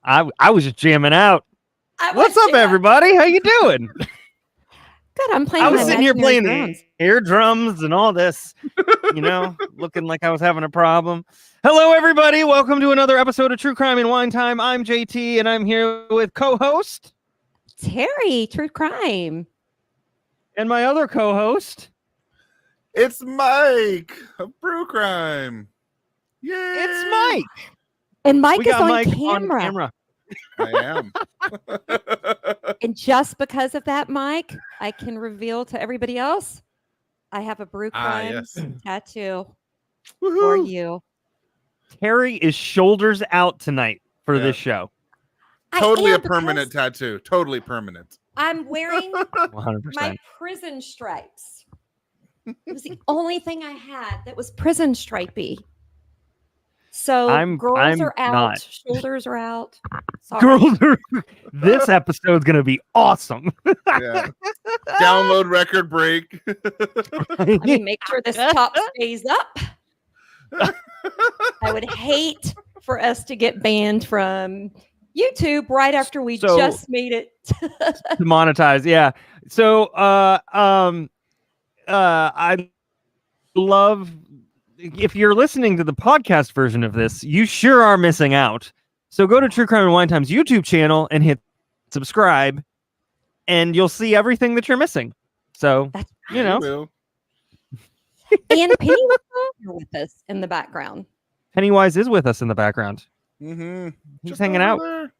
I was just jamming out. What's up, everybody? How you doing? Good. I'm playing. I was sitting here playing drums. the air drums and all this, looking like I was having a problem. Hello, everybody. Welcome to another episode of True Crime and Wine Time. I'm JT, and I'm here with co-host Terry, True Crime. And my other co-host. It's Mike of Brew Crime. Yay! It's Mike. And Mike is on Mike camera. I am. And just because of that, Mike, I can reveal to everybody else I have a Brew Crime tattoo for you. Terry is shoulders out tonight for this show. Totally a permanent tattoo. Totally permanent. I'm wearing 100%. my prison stripes. It was the only thing I had that was prison stripey. So girls are out, not. shoulders are out. Sorry. Girls are. This episode's gonna be awesome. Yeah. Download record break. I mean, make sure this top stays up. I would hate for us to get banned from YouTube right after we just made it monetize. Yeah. So I love, if you're listening to the podcast version of this, you sure are missing out. So go to True Crime and Wine Time's YouTube channel and hit subscribe, and you'll see everything that you're missing. So That's And Pennywise is with us in the background. Pennywise is with us in the background. Mm-hmm. He's Just hanging out. there.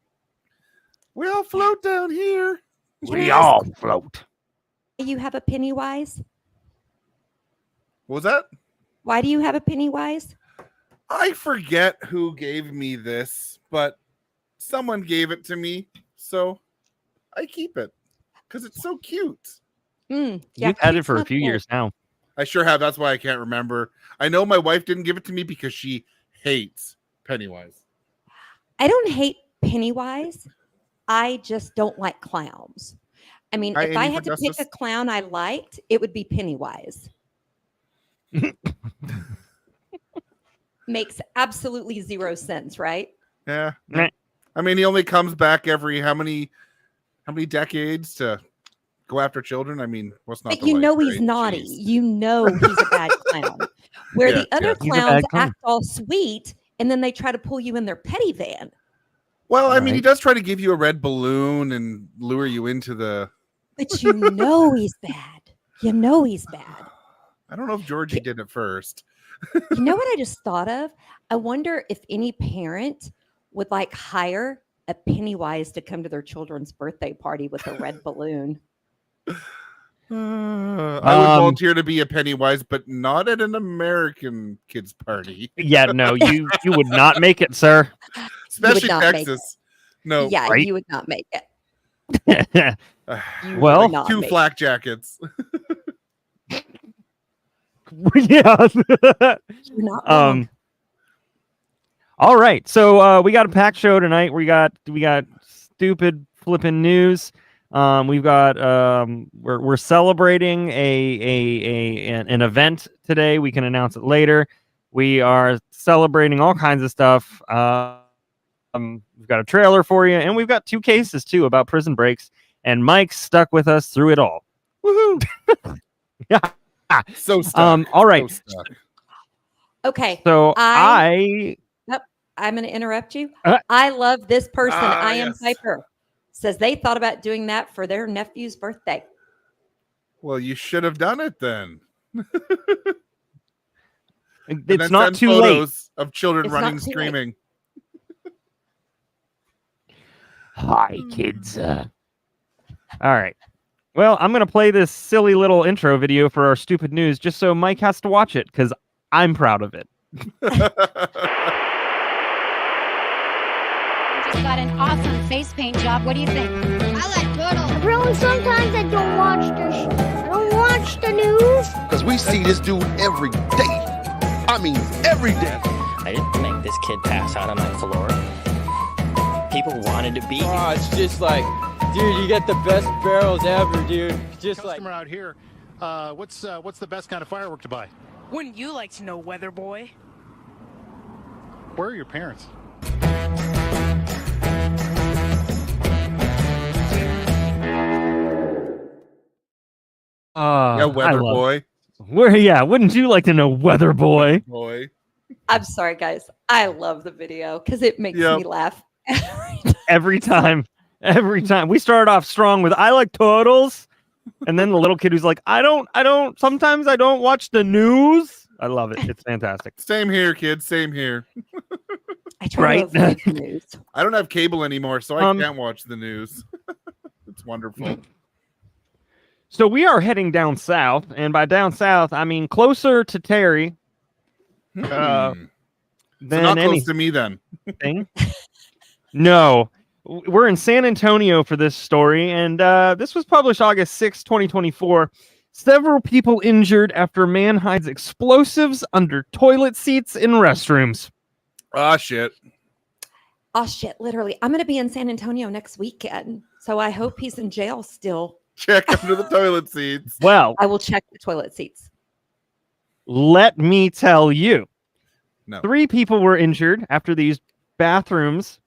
We all float down here. We all float. You have a Pennywise? What was that? Why do you have a Pennywise? I forget who gave me this, but someone gave it to me, so I keep it because it's so cute. You've had it for a few years now. I sure have. That's why I can't remember. I know my wife didn't give it to me because she hates Pennywise. I don't hate Pennywise. I just don't like clowns. I mean, if I had to pick a clown I liked, it would be Pennywise. Makes absolutely zero sense, right? Yeah. I mean, he only comes back every how many decades to go after children? I mean, what's not? But he's naughty. Jeez. You know he's a bad clown. Where the other clowns act all sweet, and then they try to pull you in their petty van. Well, I mean, he does try to give you a red balloon and lure you into the. But you know he's bad. You know he's bad. I don't know if Georgie did it first. You know what I just thought of? I wonder if any parent would hire a Pennywise to come to their children's birthday party with a red balloon. I would volunteer to be a Pennywise, but not at an American kids party. Yeah, no, you would not make it, sir. Especially Texas. No, yeah, right? You would not make it. Well, 2 flak jackets. Yeah. You're not wrong. All right, so we got a packed show tonight. We got stupid flipping news. We've got we're celebrating an event today. We can announce it later. We are celebrating all kinds of stuff. We've got a trailer for you, and we've got 2 cases too about prison breaks. And Mike's stuck with us through it all. Woohoo! Yeah. So stuck. All right. So stuck. Okay. So I'm going to interrupt you. I love this person. I am Piper. Says they thought about doing that for their nephew's birthday. Well, you should have done it then. It's not too late. Of children running, screaming. Hi, kids. All right. Well, I'm going to play this silly little intro video for our stupid news just so Mike has to watch it because I'm proud of it. Just got an awesome face paint job. What do you think? I like turtles. Really, sometimes I don't watch I don't watch the news. Because we see this dude every day. I mean, every day. I didn't make this kid pass out on my floor. People wanted to be here. Oh, it's just like, dude, you get the best barrels ever, dude. Just Customer out here, what's the best kind of firework to buy? Wouldn't you like to know, Weather Boy? Where are your parents? Weather boy. Wouldn't you like to know, Weather Boy? Boy. I'm sorry, guys. I love the video because it makes me laugh Every time. We started off strong with I like turtles, and then the little kid who's like, sometimes I don't watch the news. I love it. It's fantastic. Same here, kids. Same here. I try to avoid the news. I don't have cable anymore, so I can't watch the news. It's wonderful. So we are heading down south, and by down south, I mean closer to Terry. So not close to me then. No. We're in San Antonio for this story, and this was published August 6, 2024. Several people injured after man hides explosives under toilet seats in restrooms. Ah, shit. Oh, shit. Literally. I'm going to be in San Antonio next weekend, so I hope he's in jail still. Check under the toilet seats. Well, I will check the toilet seats. Let me tell you. No. 3 people were injured after these bathrooms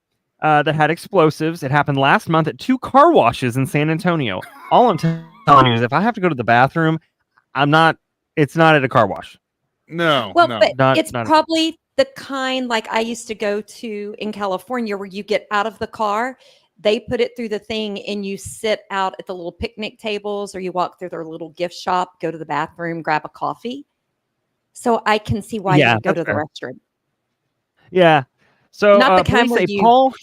that had explosives. It happened last month at 2 car washes in San Antonio. All I'm telling you is if I have to go to the bathroom, it's not at a car wash. No. Well, no. but it's probably the kind like I used to go to in California where you get out of the car, they put it through the thing and you sit out at the little picnic tables or you walk through their little gift shop, go to the bathroom, grab a coffee. So I can see why you would go to the restroom. Yeah. So not the kind where you Paul,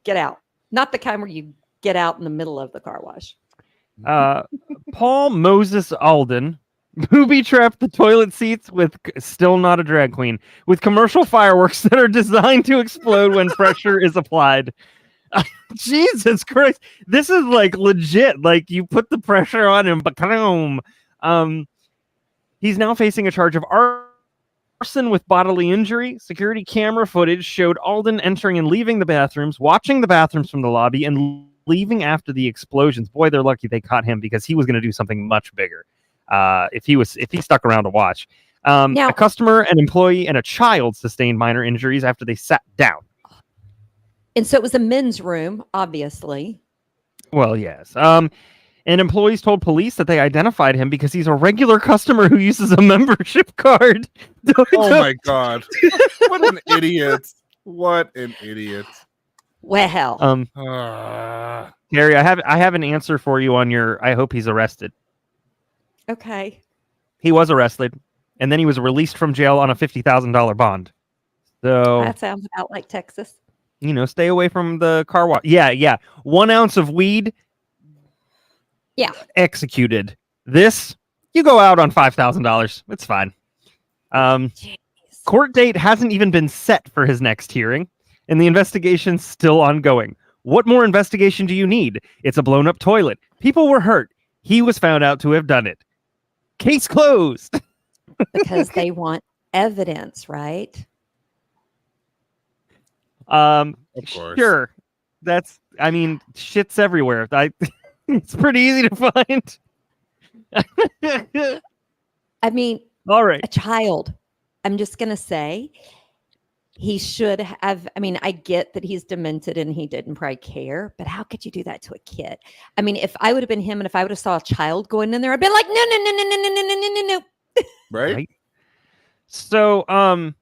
get out. Not the kind where you get out in the middle of the car wash. Paul Moses Alden booby trapped the toilet seats with still not a drag queen with commercial fireworks that are designed to explode when pressure is applied. Jesus Christ. This is like legit. Like you put the pressure on him, but he's now facing a charge of arson with bodily injury. Security camera footage showed Alden entering and leaving the bathrooms, watching the bathrooms from the lobby, and leaving after the explosions. Boy, they're lucky they caught him because he was going to do something much bigger if he stuck around to watch. Now, a customer, an employee, and a child sustained minor injuries after they sat down. And so it was a men's room, obviously. Well, yes. And employees told police that they identified him because he's a regular customer who uses a membership card. Oh my God. What an idiot. What an idiot. Well. Gary, I have an answer for you on your I hope he's arrested. Okay. He was arrested, and then he was released from jail on a $50,000 bond. So that sounds about like Texas. Stay away from the car wash. Yeah. 1 ounce of weed. Yeah. Executed. This, you go out on $5,000. It's fine. Court date hasn't even been set for his next hearing, and the investigation's still ongoing. What more investigation do you need? It's a blown up toilet. People were hurt. He was found out to have done it. Case closed. Because they want evidence, right? Of course. Sure. Shit's everywhere. It's pretty easy to find. All right. A child. I'm just going to say he should have. I get that he's demented and he didn't probably care, but how could you do that to a kid? If I would have been him and if I would have saw a child going in there, I'd been like, no. Right? So,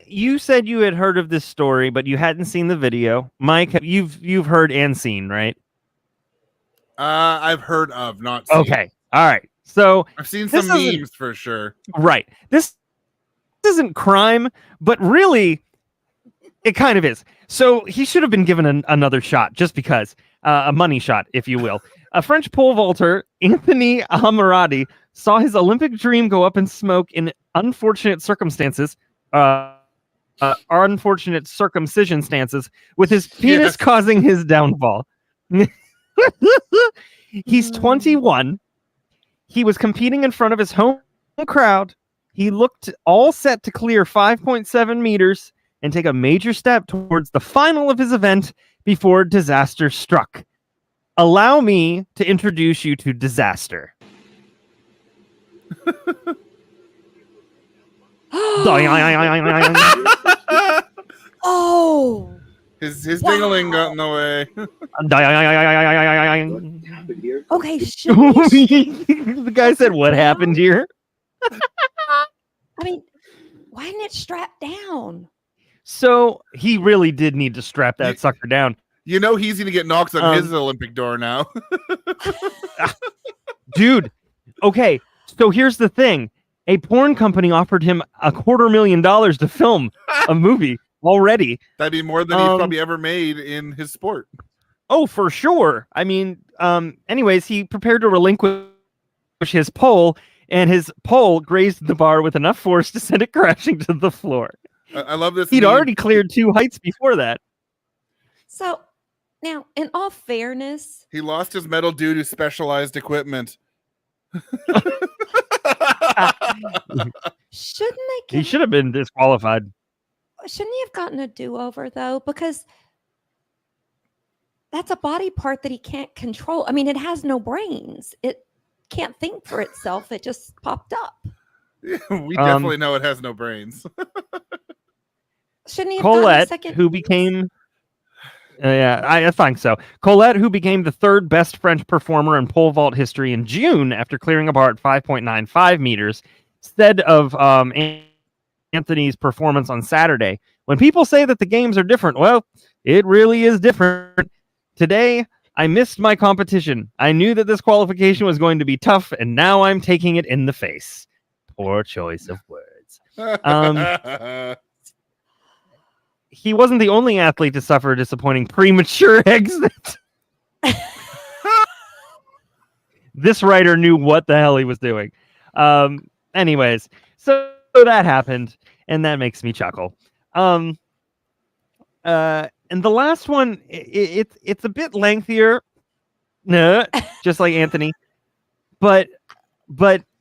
you said you had heard of this story, but you hadn't seen the video. Mike, you've heard and seen, right? I've heard of, not seen. Okay. All right. So I've seen some memes for sure. Right. This isn't crime, but really, it kind of is. So he should have been given another shot, just because a money shot, if you will. A French pole vaulter, Anthony Amaradi, saw his Olympic dream go up in smoke in unfortunate circumstances. Unfortunate circumcision stances, with his penis causing his downfall. He's 21. He was competing in front of his home crowd. He looked all set to clear 5.7 meters and take a major step towards the final of his event before disaster struck. Allow me to introduce you to Disaster. Oh, His ding-a-ling got in the way. Okay, shouldn't he? The guy said, "What happened here?" I mean, why didn't it strap down? So he really did need to strap that sucker down. You know he's going to get knocks on his Olympic door now. Dude, okay, so here's the thing. A porn company offered him $250,000 to film a movie already. That'd be more than he's probably ever made in his sport. Oh, for sure. I mean, anyways, he prepared to relinquish his pole, and his pole grazed the bar with enough force to send it crashing to the floor. I love this. He'd already cleared 2 heights before that. So, now, in all fairness, he lost his medal due to specialized equipment. shouldn't they? He should have been disqualified. Shouldn't he have gotten a do-over though? Because that's a body part that he can't control. I mean, it has no brains. It can't think for itself. It just popped up. We definitely know it has no brains. Shouldn't he have gotten a Colette, second? who became... yeah, I think so. Colette, who became the 3rd best French performer in pole vault history in June after clearing a bar at 5.95 meters, said of Anthony's performance on Saturday, "When people say that the games are different, well, it really is different. Today, I missed my competition. I knew that this qualification was going to be tough, and now I'm taking it in the face." Poor choice of words. He wasn't the only athlete to suffer a disappointing premature exit. This writer knew what the hell he was doing. Anyways, so that happened, and that makes me chuckle. And the last one, it's a bit lengthier, just like Anthony, but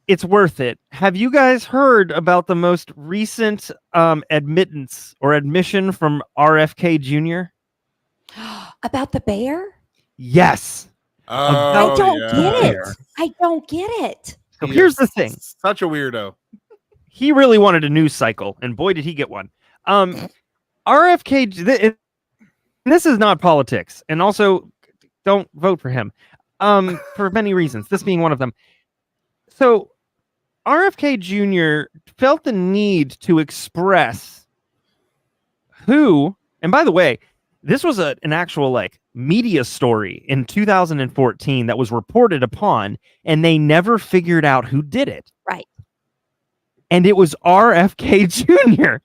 it's worth it. Have you guys heard about the most recent admission from RFK Jr.? About the bear? Yes. I don't get it. I don't get it. So here's the thing. Such a weirdo. He really wanted a news cycle, and boy, did he get one. RFK, this is not politics, and also don't vote for him for many reasons, this being one of them. So RFK Jr. felt the need to express who, and by the way, this was an actual media story in 2014 that was reported upon, and they never figured out who did it. Right. And it was RFK Jr.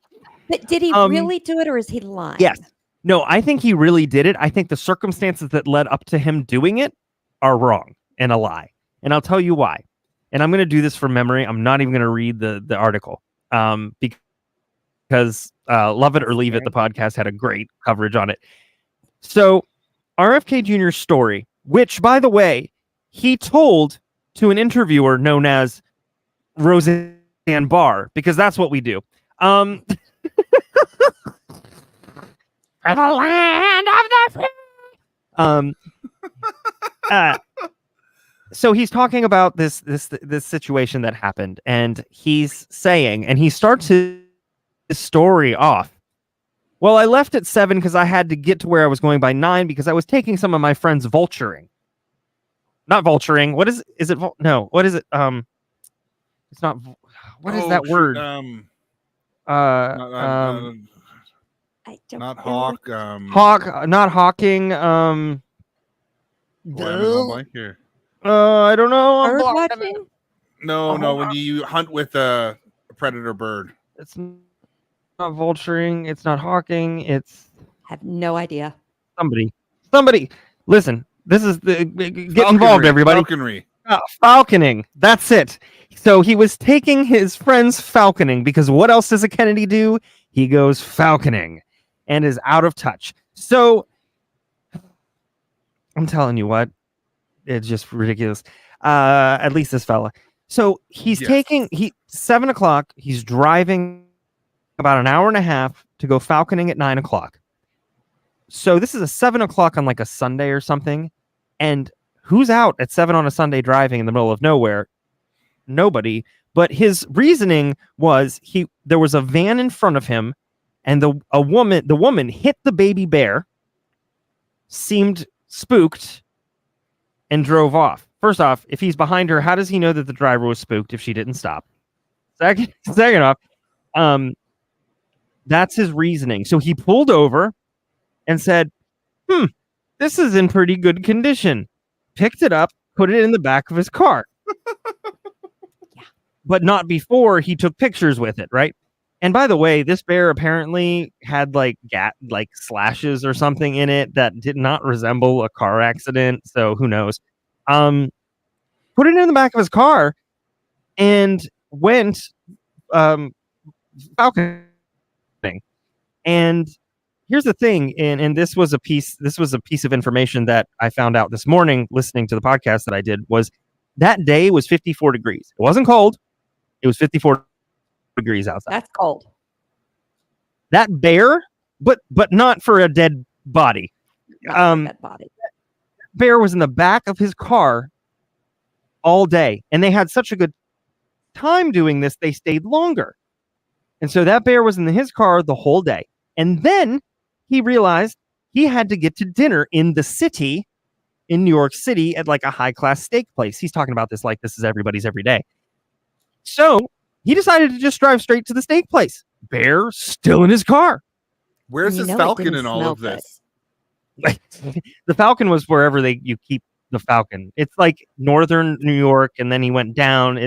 But did he really do it, or is he lying? Yes. No, I think he really did it. I think the circumstances that led up to him doing it are wrong and a lie. And I'll tell you why. And I'm going to do this from memory. I'm not even going to read the article because Love It or Leave It, the podcast, had a great coverage on it. So RFK Jr.'s story, which, by the way, he told to an interviewer known as Roseanne Barr, because that's what we do. For the land of the free. So he's talking about this situation that happened, and he's saying, and he starts his story off. Well, I left at 7 because I had to get to where I was going by 9 because I was taking some of my friends vulturing. Not vulturing. What is it? No. What is it? It's not. What is that word? I don't not know. hawk. Hawk. Not hawking. Why am I on blank here? I don't know. Bird watching? No, when you hunt with a predator bird. It's not vulturing. It's not hawking. It's. I have no idea. Somebody. Listen, this is the get involved, everybody. Falconry. Falconing. That's it. So he was taking his friends falconing because what else does a Kenedy do? He goes falconing and is out of touch. So I'm telling you what, it's just ridiculous. At least this fella. So he's taking 7 o'clock. He's driving about an hour and a half to go falconing at 9 o'clock. So this is a 7 o'clock on a Sunday or something. And who's out at 7 on a Sunday driving in the middle of nowhere? Nobody. But his reasoning was there was a van in front of him and the woman hit the baby bear, seemed spooked, and drove off. First off, if he's behind her, how does he know that the driver was spooked if she didn't stop? Second off, that's his reasoning. So he pulled over and said, this is in pretty good condition. Picked it up, put it in the back of his car. But not before he took pictures with it, right? And by the way, this bear apparently had like slashes or something in it that did not resemble a car accident. So who knows? Put it in the back of his car and went falconing. And here's the thing, and this was a piece of information that I found out this morning listening to the podcast that I did, was that day was 54 degrees. It wasn't cold. It was 54 degrees outside. That's cold. That bear, but not for a dead body. Dead body. Bear was in the back of his car all day, and they had such a good time doing this, they stayed longer. And so that bear was in his car the whole day. And then he realized he had to get to dinner in the city, in New York City, at like a high-class steak place. He's talking about this like this is everybody's every day. So he decided to just drive straight to the steak place. Bear still in his car. Where's his falcon in all of this? The falcon was wherever you keep the falcon. It's like northern New York, and then he went down.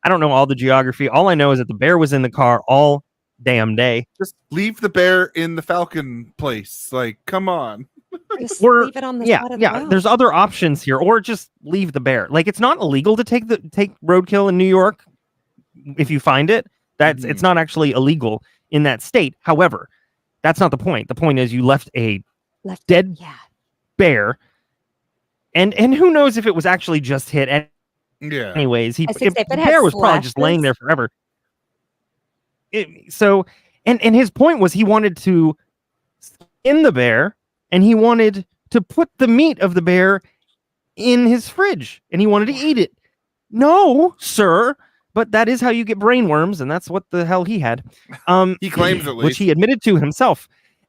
I don't know all the geography. All I know is that the bear was in the car all damn day. Just leave the bear in the falcon place. Like, come on. Just leave it on the side of the road. There's other options here, or just leave the bear. Like, it's not illegal to take roadkill in New York if you find it. It's not actually illegal in that state. However, that's not the point. The point is you left a dead bear, and who knows if it was actually just hit. Anyways, the bear was probably just laying there forever. And his point was he wanted to skin the bear, and he wanted to put the meat of the bear in his fridge, and he wanted to eat it. No, sir, but that is how you get brain worms, and that's what the hell he had. He claims at least, which he admitted to himself.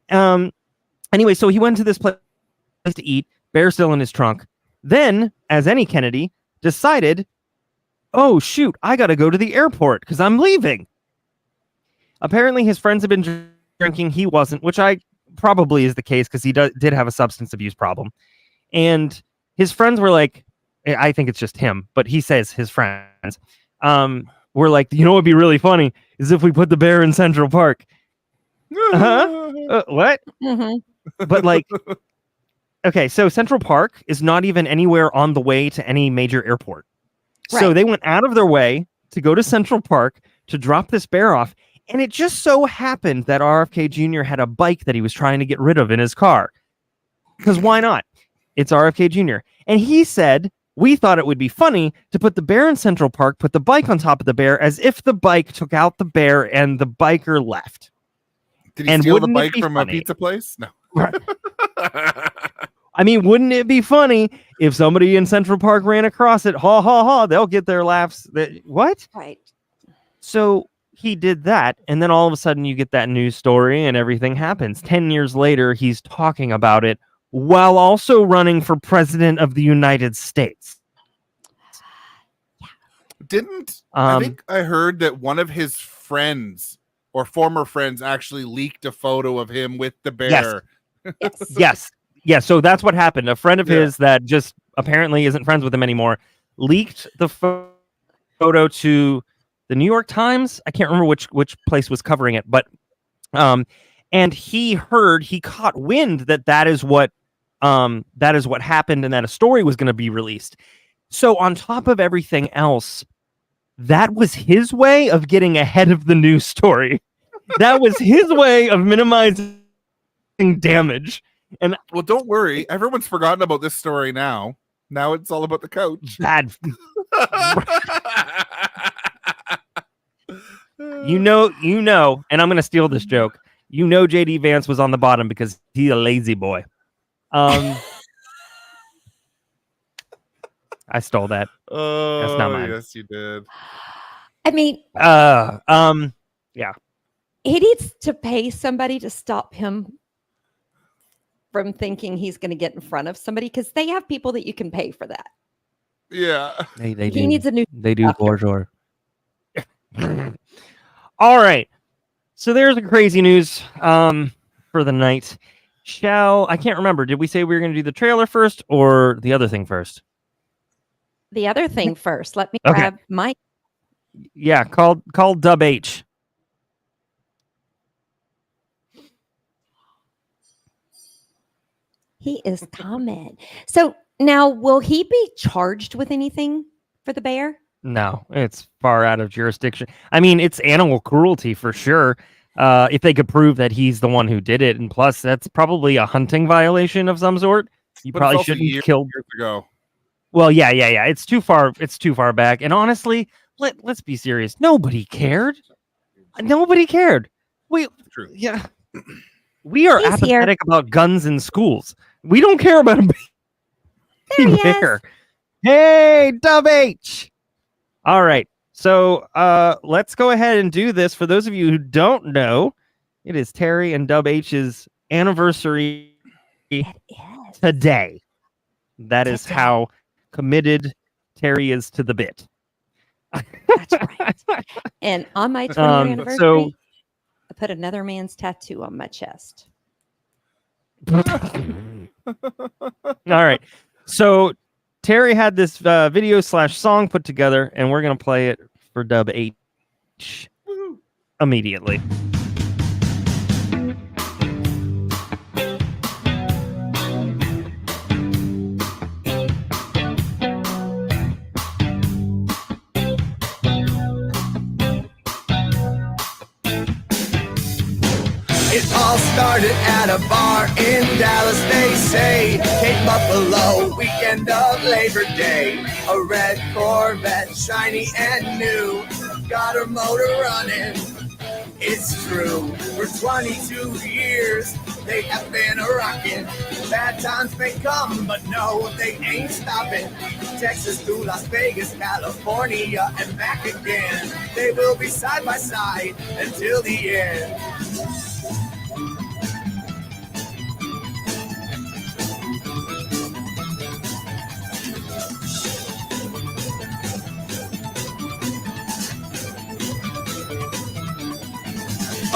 Anyway, so he went to this place to eat. Bear still in his trunk. Then, as any Kenedy, decided, oh shoot, I got to go to the airport because I'm leaving. Apparently, his friends have been drinking. He wasn't, which probably is the case because he did have a substance abuse problem. And his friends were like, I think it's just him, but he says his friends were like, you know what would be really funny is if we put the bear in Central Park. What? Mm-hmm. But like, okay, so Central Park is not even anywhere on the way to any major airport. Right. So they went out of their way to go to Central Park to drop this bear off. And it just so happened that RFK Jr. had a bike that he was trying to get rid of in his car. Because why not? It's RFK Jr. And he said, we thought it would be funny to put the bear in Central Park, put the bike on top of the bear, as if the bike took out the bear and the biker left. Did he steal the bike from a pizza place? No. Right. I mean, wouldn't it be funny if somebody in Central Park ran across it? Ha, ha, ha. They'll get their laughs. What? Right. So he did that, and then all of a sudden you get that news story and everything happens. 10 years later, he's talking about it while also running for president of the United States. I think I heard that one of his friends or former friends actually leaked a photo of him with the bear. Yes. Yes. So that's what happened. A friend of his that just apparently isn't friends with him anymore leaked the photo to the New York Times. I can't remember which place was covering it, but and he caught wind that is what happened, and that a story was going to be released. So on top of everything else, that was his way of getting ahead of the news story. That was his way of minimizing damage. And well, don't worry, everyone's forgotten about this story now. Now it's all about the coach. Bad. You know, and I'm going to steal this joke. You know, JD Vance was on the bottom because he's a lazy boy. I stole that. Oh, that's not mine. Yes, you did. I mean, yeah. he needs to pay somebody to stop him from thinking he's going to get in front of somebody, because they have people that you can pay for that. Yeah. They He do. needs a new They do doctor. for sure. All right. So there's the crazy news for the night. I can't remember. Did we say we were going to do the trailer first or the other thing first? The other thing first. Let me Okay. grab my. Yeah, called Dub H. He is coming. So now, will he be charged with anything for the bear? No, it's far out of jurisdiction. I mean, it's animal cruelty for sure. If they could prove that he's the one who did it, and plus, that's probably a hunting violation of some sort. You But it's probably also shouldn't kill. years ago. Well, yeah. It's too far. It's too far back. And honestly, let's be serious. Nobody cared. Nobody cared. True. Yeah. We are He's here. apathetic about guns in schools. We don't care about him There he being is. there. Hey, Dub H. All right. So let's go ahead and do this. For those of you who don't know, it is Terry and Dub H's anniversary It is. today. That is Today. how committed Terry is to the bit. That's right. And on my 20th anniversary, so- I put another man's tattoo on my chest. All right. So Terry had this video / song put together, and we're going to play it for Dub H immediately. It all started at a bar in Dallas, they say. Cape Buffalo, weekend of Labor Day. A red Corvette, shiny and new. Got her motor running, it's true. For 22 years, they have been a-rockin'. Bad times may come, but no, they ain't stopping. Texas to Las Vegas, California, and back again. They will be side by side until the end.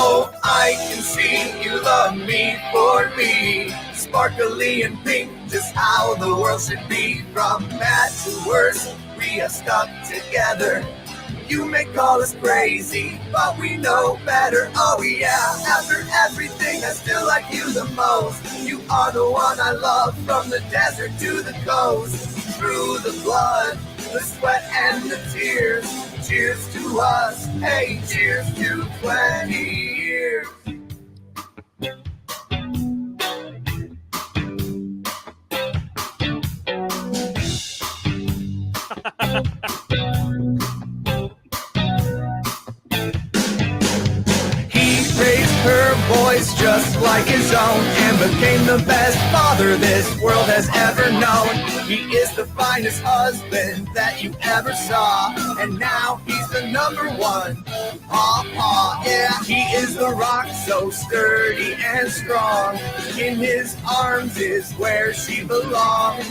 Oh, I can see you love me for me. Sparkly and pink, just how the world should be. From bad to worse, we are stuck together. You may call us crazy, but we know better. Oh yeah, after everything, I still like you the most. You are the one I love, from the desert to the coast. Through the blood, the sweat and the tears. Cheers to us, hey, cheers to 20 years. He raised her boys just like his own and became the best father this world has ever known. He is the finest husband that you ever saw, and now he's the #1 paw. Yeah, he is the rock, so sturdy and strong. In his arms is where she belongs.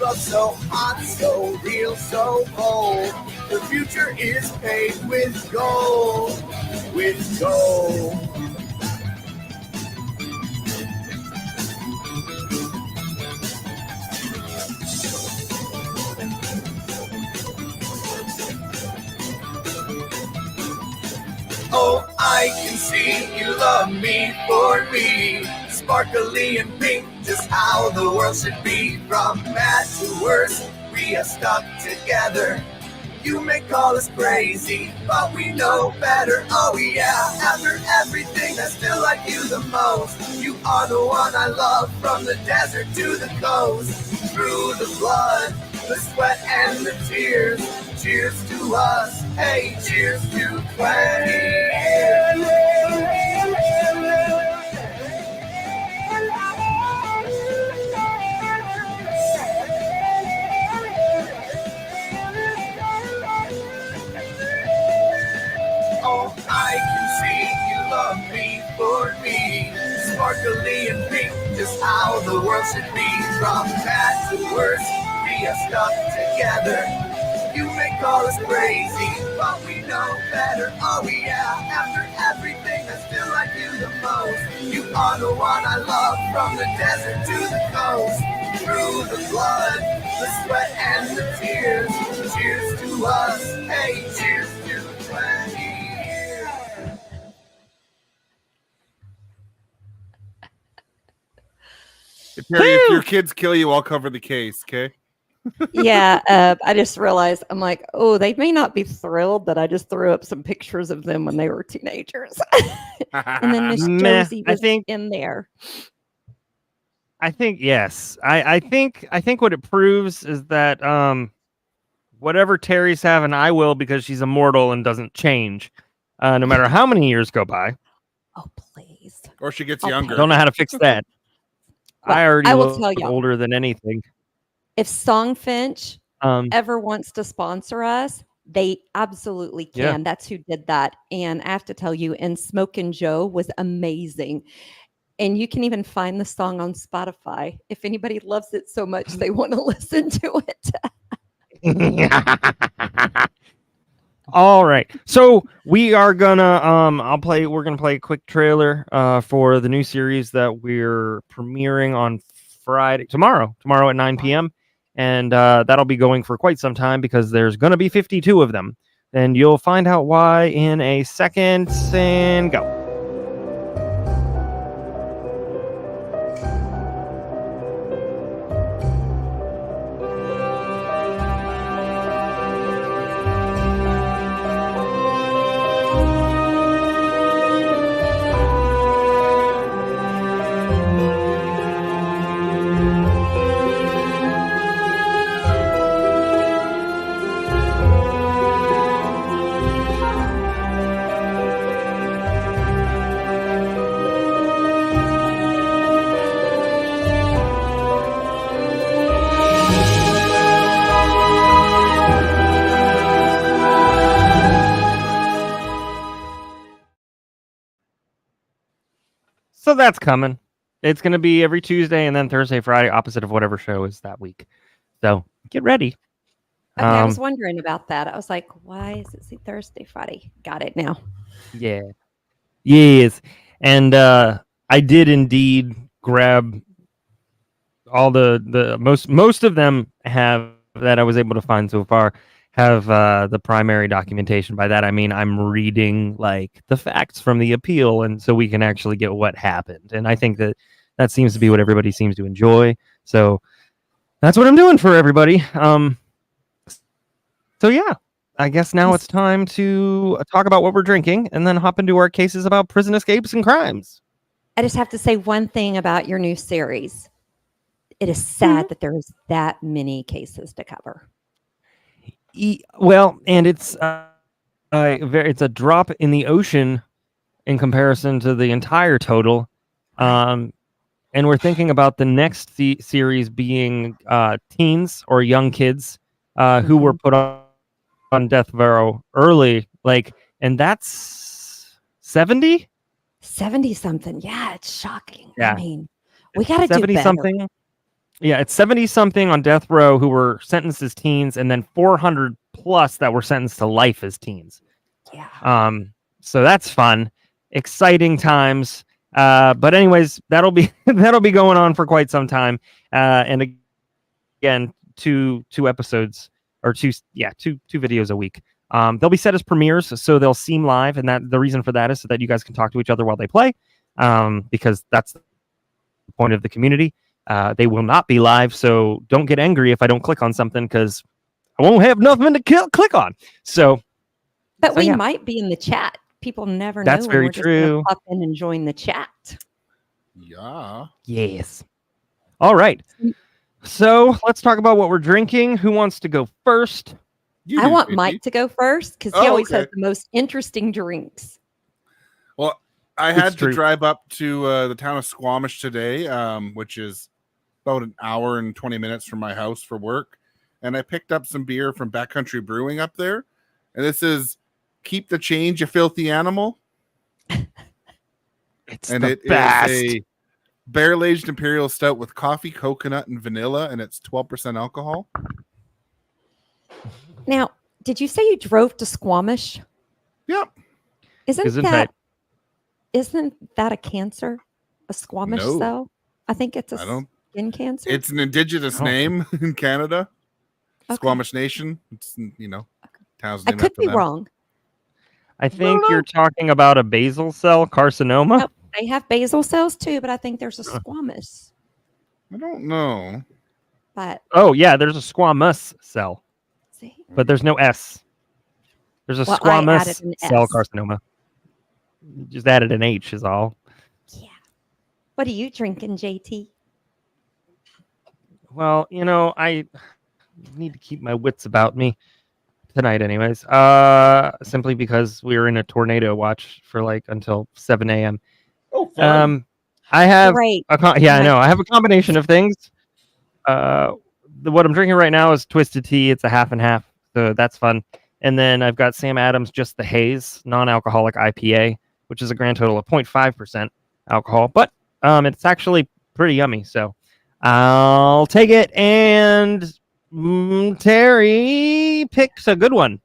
Love so hot, so real, so bold. The future is paved with gold, with gold. Oh, I can see you love me for me. Sparkly and pink, just how the world should be. From bad to worse, we are stuck together. You may call us crazy, but we know better. Oh yeah, after everything, I still like you the most. You are the one I love, from the desert to the coast. Through the blood, the sweat and the tears. Cheers to us, hey, cheers to 20 years. Oh, I can see you love sparkly and pink, just how the world should be. From bad to worse, we are stuck together. You may call us crazy, but we know better. Oh yeah, after everything, I still like you the most. You are the one I love, from the desert to the coast. Through the blood, the sweat and the tears. Cheers to us, hey, cheers to 20 years. Terry, if your kids kill you, I'll cover the case, okay? Yeah, I just realized, I'm like, oh, they may not be thrilled that I just threw up some pictures of them when they were teenagers. And then Miss Josie was in there. I think yes. I think what it proves is that whatever Terry's having, I will, because she's immortal and doesn't change, no matter how many years go by. Oh please! Or she gets younger. I don't know how to fix that. Well, I already will look tell you, older than anything. If Songfinch ever wants to sponsor us, they absolutely can. Yeah. That's who did that. And I have to tell you, and Smokin' Joe was amazing. And you can even find the song on Spotify if anybody loves it so much they want to listen to it. All right. So we are gonna we're gonna play a quick trailer for the new series that we're premiering on tomorrow at 9 p.m. And that'll be going for quite some time because there's gonna be 52 of them. And you'll find out why in a second, and go. So that's coming. It's going to be every Tuesday and then Thursday, Friday, opposite of whatever show is that week. So get ready. Okay, I was wondering about that. I was like, why is it Thursday, Friday? Got it now. Yeah. Yes. And I did indeed grab all the most of them have that I was able to find so far have the primary documentation. By that I mean I'm reading like the facts from the appeal, and so we can actually get what happened. And I think that seems to be what everybody seems to enjoy. So that's what I'm doing for everybody. So yeah, I guess now it's time to talk about what we're drinking and then hop into our cases about prison escapes and crimes. I just have to say one thing about your new series. It is sad that there is that many cases to cover. Well, and it's a drop in the ocean in comparison to the entire total. And we're thinking about the next series being teens or young kids who were put on death row early, and that's 70 something. Yeah, it's shocking. Yeah. I mean, we got to do 70 better. something. Yeah, it's 70 something on death row who were sentenced as teens, and then 400 plus that were sentenced to life as teens. Yeah. So that's fun, exciting times. But anyways, that'll be going on for quite some time. And again, two episodes or two videos a week. They'll be set as premieres, so they'll seem live, and that the reason for that is so that you guys can talk to each other while they play, because that's the point of the community. They will not be live, so don't get angry if I don't click on something, because I won't have nothing to click on. But we might be in the chat. People never know. That's when very we're just true. gonna pop in and join the chat. Yeah. Yes. All right. So let's talk about what we're drinking. Who wants to go first? I want Mike to go first because he always has the most interesting drinks. Well, I had to drive up to the town of Squamish today, which is about an hour and 20 minutes from my house for work. And I picked up some beer from Backcountry Brewing up there. And this is Keep the Change, You Filthy Animal. It's the best. Is barrel-aged imperial stout with coffee, coconut, and vanilla, and it's 12% alcohol. Now, did you say you drove to Squamish? Yep. Isn't that a cancer? A Squamish cell? I think it's a skin cancer. It's an indigenous name in Canada. Okay. Squamish Nation. It's, towns named I could after be them. wrong. I think you're talking about a basal cell carcinoma. No, they have basal cells too, but I think there's a squamous. I don't know. But there's a squamous cell. See? But there's no S. There's a squamous cell carcinoma. Just added an H is all. Yeah. What are you drinking, JT? Well, I need to keep my wits about me tonight anyways. Simply because we were in a tornado watch for until 7 a.m. Oh, fun. I have I know. I have a combination of things. What I'm drinking right now is Twisted Tea. It's a half and half, so that's fun. And then I've got Sam Adams Just the Haze non-alcoholic IPA, which is a grand total of 0.5% alcohol, but it's actually pretty yummy. So I'll take it. And Terry picks a good one.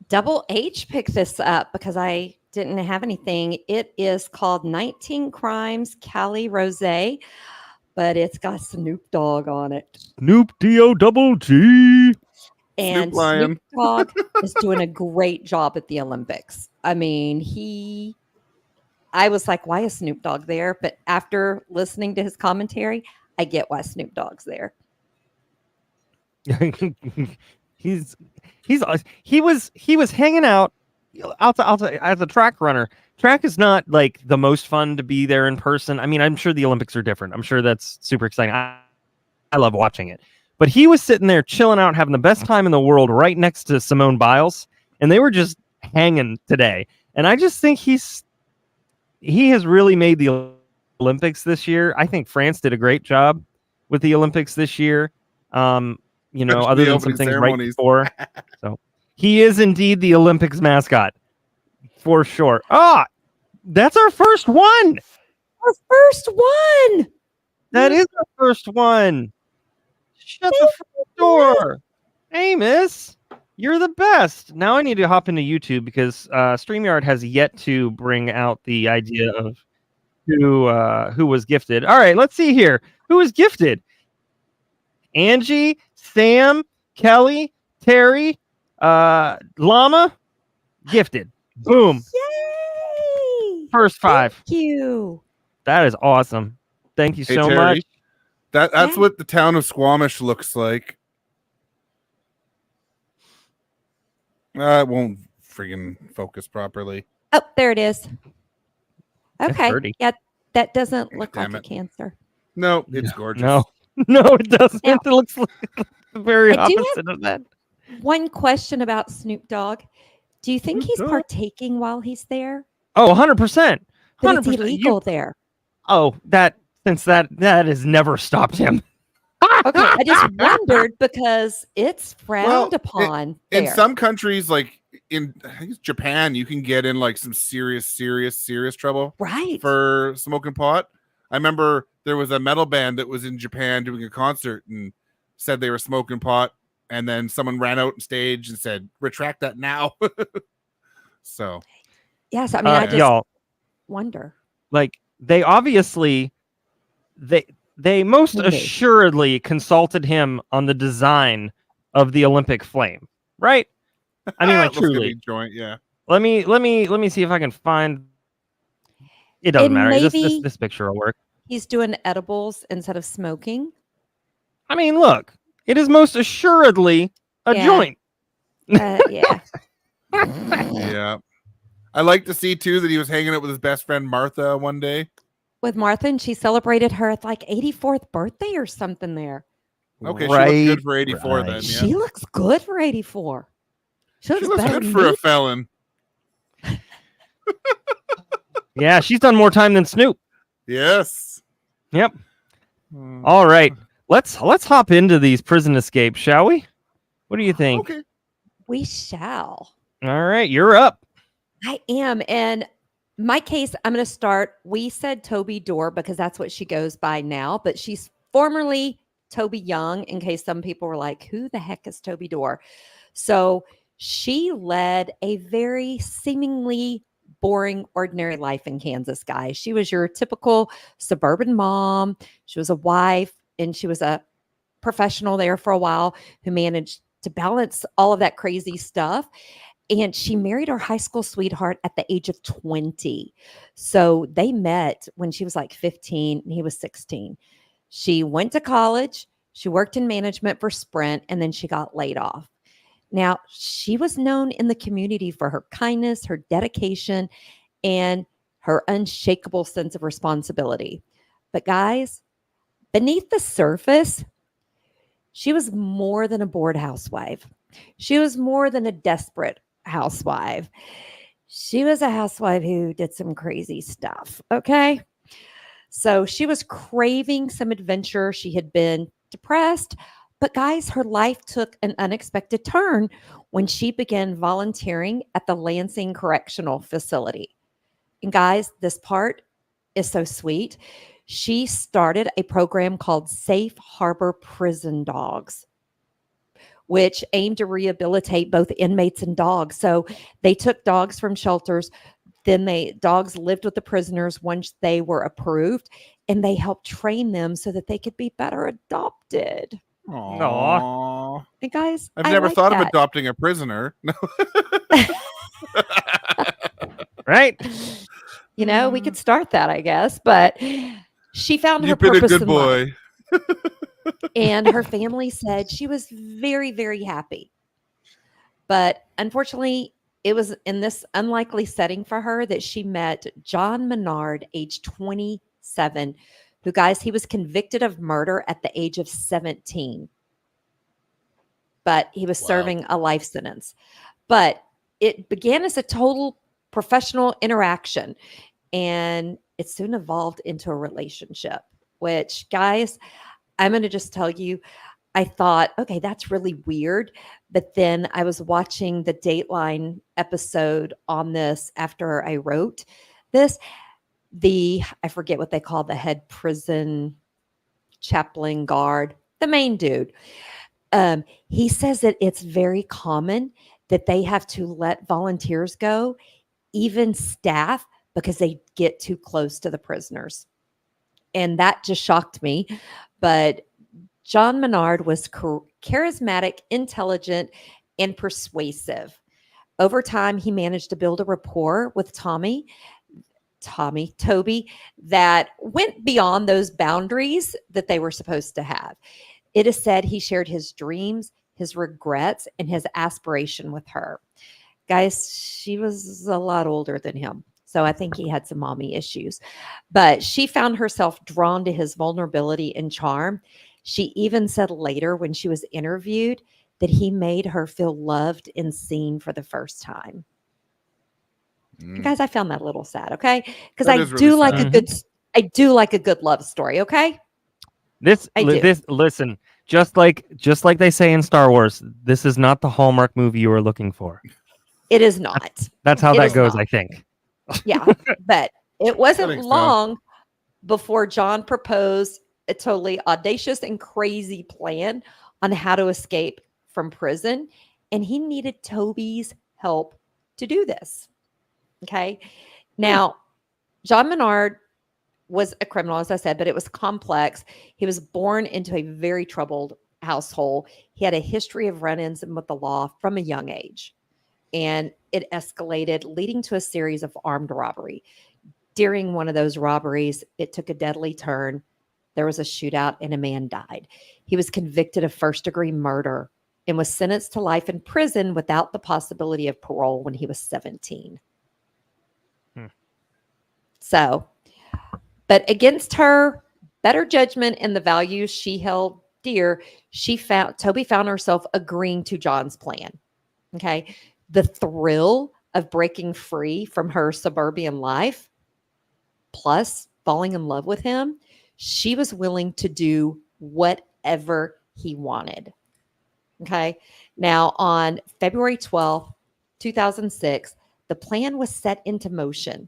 Double H picked this up because I didn't have anything. It is called 19 Crimes Cali Rosé, but it's got Snoop Dogg on it. Snoop D-O-double-G. And Snoop Dogg is doing a great job at the Olympics. I mean, I was like, why is Snoop Dogg there? But after listening to his commentary, I get why Snoop Dogg's there. he was hanging out. As a track runner. Track is not the most fun to be there in person. I mean, I'm sure the Olympics are different. I'm sure that's super exciting. I love watching it. But he was sitting there chilling out, having the best time in the world right next to Simone Biles, and they were just hanging today. And I just think he has really made the Olympics this year. I think France did a great job with the Olympics this year. Other than some things right before. So he is indeed the Olympics mascot for sure. That's our first one. Our first one. That is our first one. Shut the front door. Hey, miss. You're the best. Now I need to hop into YouTube because StreamYard has yet to bring out the idea of who was gifted. All right, let's see here. Who was gifted? Angie, Sam, Kelly, Terry, Llama, gifted. Boom. Yay! First 5. Thank you. That is awesome. Thank you so much. That's what the town of Squamish looks like. It won't friggin' focus properly. Oh, there it is. Okay. Dirty. Yeah, that doesn't look like a cancer. No, it's gorgeous. No, it doesn't. It looks like the very opposite of that. One question about Snoop Dogg. Do you think he's partaking while he's there? Oh, 100%. But it's illegal there. Oh, since that has never stopped him. Okay, I just wondered because it's frowned upon in there. some countries, like in I think it's Japan, you can get in some serious trouble for smoking pot. I remember there was a metal band that was in Japan doing a concert and said they were smoking pot, and then someone ran out on stage and said, "Retract that now." So, yes, I mean, I just wonder. They obviously they most assuredly consulted him on the design of the Olympic flame, right? I mean, truly. Joint, yeah. Let me see if I can find. It doesn't matter. This picture will work. He's doing edibles instead of smoking. I mean, look, it is most assuredly a joint. Yeah. Yeah. I like to see too that he was hanging out with his best friend Martha one day. With Martha, and she celebrated her 84th birthday or something there. Okay, she looks good for 84 then. Yeah. She looks good for 84. She looks good for a felon. Yeah, she's done more time than Snoop. Yes. Yep. All right. Let's hop into these prison escapes, shall we? What do you think? Okay. We shall. All right, you're up. I am. And my case, I'm going to start. We said Toby Dorr because that's what she goes by now, but she's formerly Toby Young, in case some people were like, who the heck is Toby Dorr? So she led a very seemingly boring, ordinary life in Kansas, guys. She was your typical suburban mom. She was a wife, and she was a professional there for a while who managed to balance all of that crazy stuff. And she married her high school sweetheart at the age of 20. So they met when she was like 15 and he was 16. She went to college. She worked in management for Sprint, and then she got laid off. Now, she was known in the community for her kindness, her dedication, and her unshakable sense of responsibility. But guys, beneath the surface, she was more than a bored housewife. She was more than a desperate housewife. She was a housewife who did some crazy stuff. Okay. So she was craving some adventure. She had been depressed, but guys, her life took an unexpected turn when she began volunteering at the Lansing Correctional Facility. And guys, this part is so sweet. She started a program called Safe Harbor Prison Dogs, which aimed to rehabilitate both inmates and dogs. So they took dogs from shelters. Then dogs lived with the prisoners once they were approved, and they helped train them so that they could be better adopted. Aww. And guys, I've never thought of adopting a prisoner. No. Right? You know, we could start that, I guess. But she found her You've been a purpose good in boy. life. And her family said she was very, very happy. But unfortunately, it was in this unlikely setting for her that she met John Manard, age 27, who, guys, he was convicted of murder at the age of 17. But he was serving a life sentence. But it began as a total professional interaction, and it soon evolved into a relationship, which, guys, I'm going to just tell you, I thought, okay, that's really weird. But then I was watching the Dateline episode on this after I wrote this. I forget what they call the head prison chaplain guard, the main dude. He says that it's very common that they have to let volunteers go, even staff, because they get too close to the prisoners. And that just shocked me. But John Manard was charismatic, intelligent, and persuasive. Over time, he managed to build a rapport with Toby, that went beyond those boundaries that they were supposed to have. It is said he shared his dreams, his regrets, and his aspiration with her. Guys, she was a lot older than him. So I think he had some mommy issues. But she found herself drawn to his vulnerability and charm. She even said later when she was interviewed that he made her feel loved and seen for the first time. Guys, I found that a little sad, okay? Because I do like a good love story, okay? Listen, just like they say in Star Wars, this is not the Hallmark movie you were looking for. It is not. That's how that goes, I think. Yeah, but it wasn't long before John proposed a totally audacious and crazy plan on how to escape from prison, and he needed Toby's help to do this. Okay. Now, John Manard was a criminal, as I said, but it was complex. He was born into a very troubled household. He had a history of run-ins with the law from a young age, and it escalated, leading to a series of armed robbery. During one of those robberies, it took a deadly turn. There was a shootout and a man died. He was convicted of first-degree murder and was sentenced to life in prison without the possibility of parole when he was 17. So, but against her better judgment and the values she held dear, Toby found herself agreeing to John's plan. Okay. The thrill of breaking free from her suburban life, plus falling in love with him, she was willing to do whatever he wanted. Okay. Now, on February 12th, 2006, the plan was set into motion.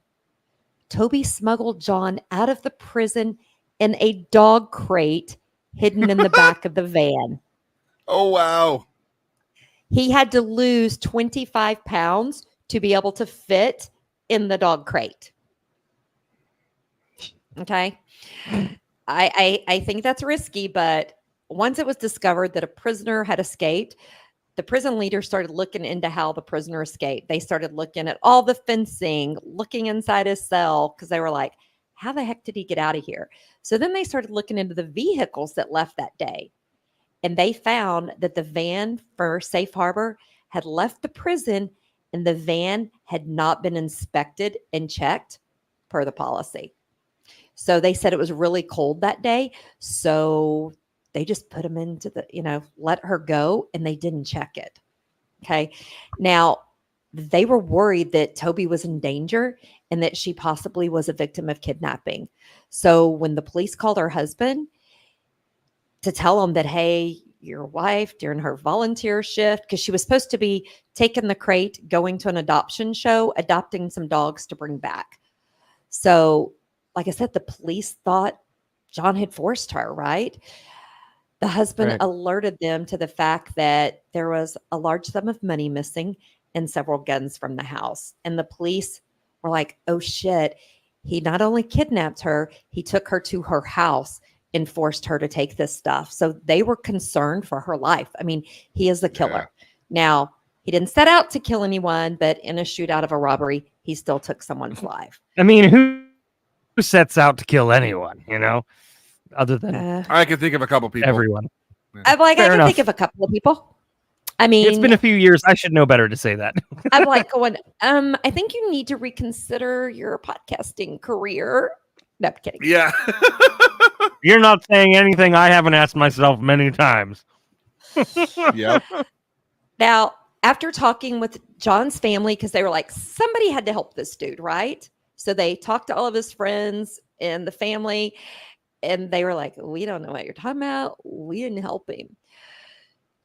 Toby smuggled John out of the prison in a dog crate hidden in the back of the van. Oh, wow. He had to lose 25 pounds to be able to fit in the dog crate. Okay. I think that's risky, but once it was discovered that a prisoner had escaped, the prison leader started looking into how the prisoner escaped. They started looking at all the fencing, looking inside his cell, because they were like, how the heck did he get out of here? So then they started looking into the vehicles that left that day. And they found that the van for Safe Harbor had left the prison and the van had not been inspected and checked per the policy. So they said it was really cold that day. So they just put him into the, let her go, and they didn't check it. Okay. Now, they were worried that Toby was in danger and that she possibly was a victim of kidnapping. So when the police called her husband to tell him that, hey, your wife during her volunteer shift, because she was supposed to be taking the crate, going to an adoption show, adopting some dogs to bring back. So, like I said, the police thought John had forced her, right? The husband alerted them to the fact that there was a large sum of money missing and several guns from the house. And the police were like, oh shit, he not only kidnapped her, he took her to her house and forced her to take this stuff. So they were concerned for her life. I mean, he is the killer. Yeah. Now, he didn't set out to kill anyone, but in a shootout of a robbery, he still took someone's life. I mean, who sets out to kill anyone, other than I can think of a couple people. Everyone. Yeah. I'm like, I can think of a couple of people. I mean, it's been a few years. I should know better to say that. I'm like going, I think you need to reconsider your podcasting career. No, I'm kidding. Yeah. You're not saying anything I haven't asked myself many times. Yep. Now, after talking with John's family, because they were like, somebody had to help this dude, right? So they talked to all of his friends and the family, and they were like, we don't know what you're talking about. We didn't help him.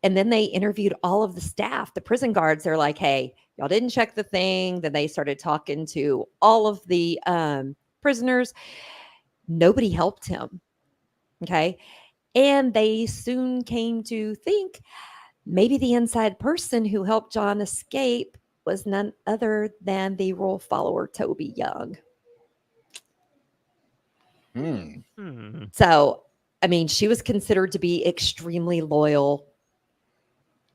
And then they interviewed all of the staff, the prison guards. They're like, hey, y'all didn't check the thing. Then they started talking to all of the prisoners. Nobody helped him. Okay. And they soon came to think maybe the inside person who helped John escape was none other than the rule follower, Toby Young. So, I mean, she was considered to be extremely loyal.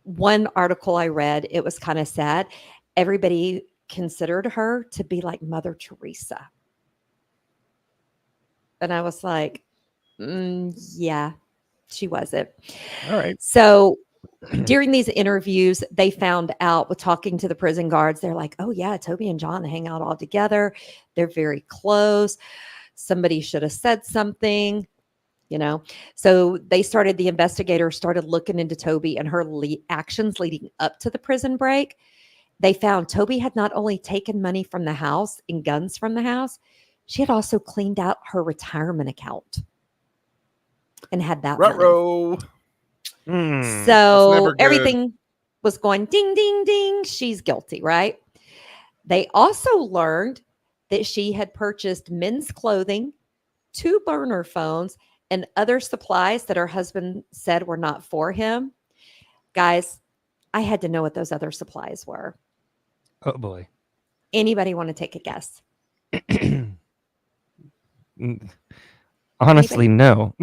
One article I read, it was kind of sad. Everybody considered her to be like Mother Teresa. And I was like, yeah, she wasn't. All right. So during these interviews, they found out with talking to the prison guards, they're like, oh yeah, Toby and John hang out all together. They're very close. Somebody should have said something, So the investigators started looking into Toby and her actions leading up to the prison break. They found Toby had not only taken money from the house and guns from the house, she had also cleaned out her retirement account and had that money. So everything was going ding, ding, ding. She's guilty, right? They also learned that she had purchased men's clothing, 2 burner phones, and other supplies that her husband said were not for him. Guys, I had to know what those other supplies were. Oh, boy. Anybody want to take a guess? Honestly, no.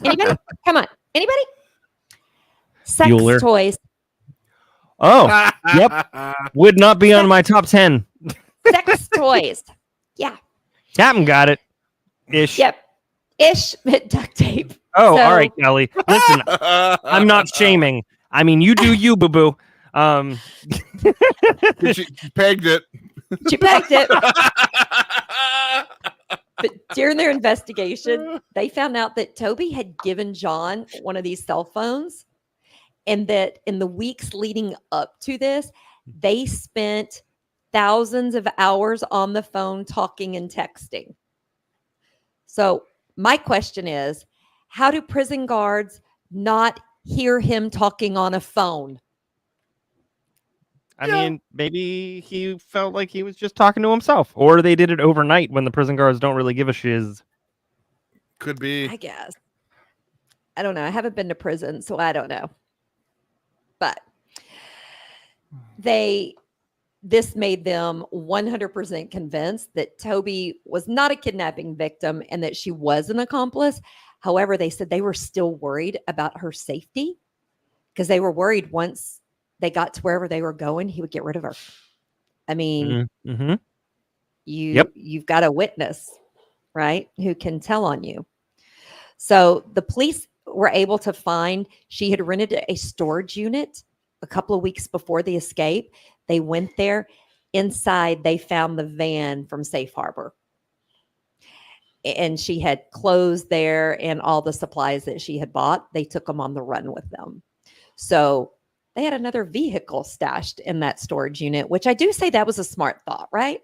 Anybody? Come on. Anybody? Sex Bueller. Toys. Oh, yep. Would not be on my top 10. Sex toys. Yeah. Captain got it. Ish. Yep. Ish. Duct tape. Oh, all right, Kelly. Listen, I'm not shaming. I mean, you do you, boo-boo. She pegged it. She pegged it. But during their investigation, they found out that Toby had given John one of these cell phones, and that in the weeks leading up to this, they spent thousands of hours on the phone talking and texting. So my question is, how do prison guards not hear him talking on a phone? I mean, maybe he felt like he was just talking to himself, or they did it overnight when the prison guards don't really give a shiz. Could be. I guess. I don't know. I haven't been to prison, so I don't know. But this made them 100% convinced that Toby was not a kidnapping victim and that she was an accomplice. However, they said they were still worried about her safety because they were worried once they got to wherever they were going, he would get rid of her. I mean, you've got a witness, right, who can tell on you. So the police were able to find she had rented a storage unit a couple of weeks before the escape. They went there. Inside, they found the van from Safe Harbor. And she had clothes there and all the supplies that she had bought. They took them on the run with them. So they had another vehicle stashed in that storage unit, which I do say that was a smart thought, right?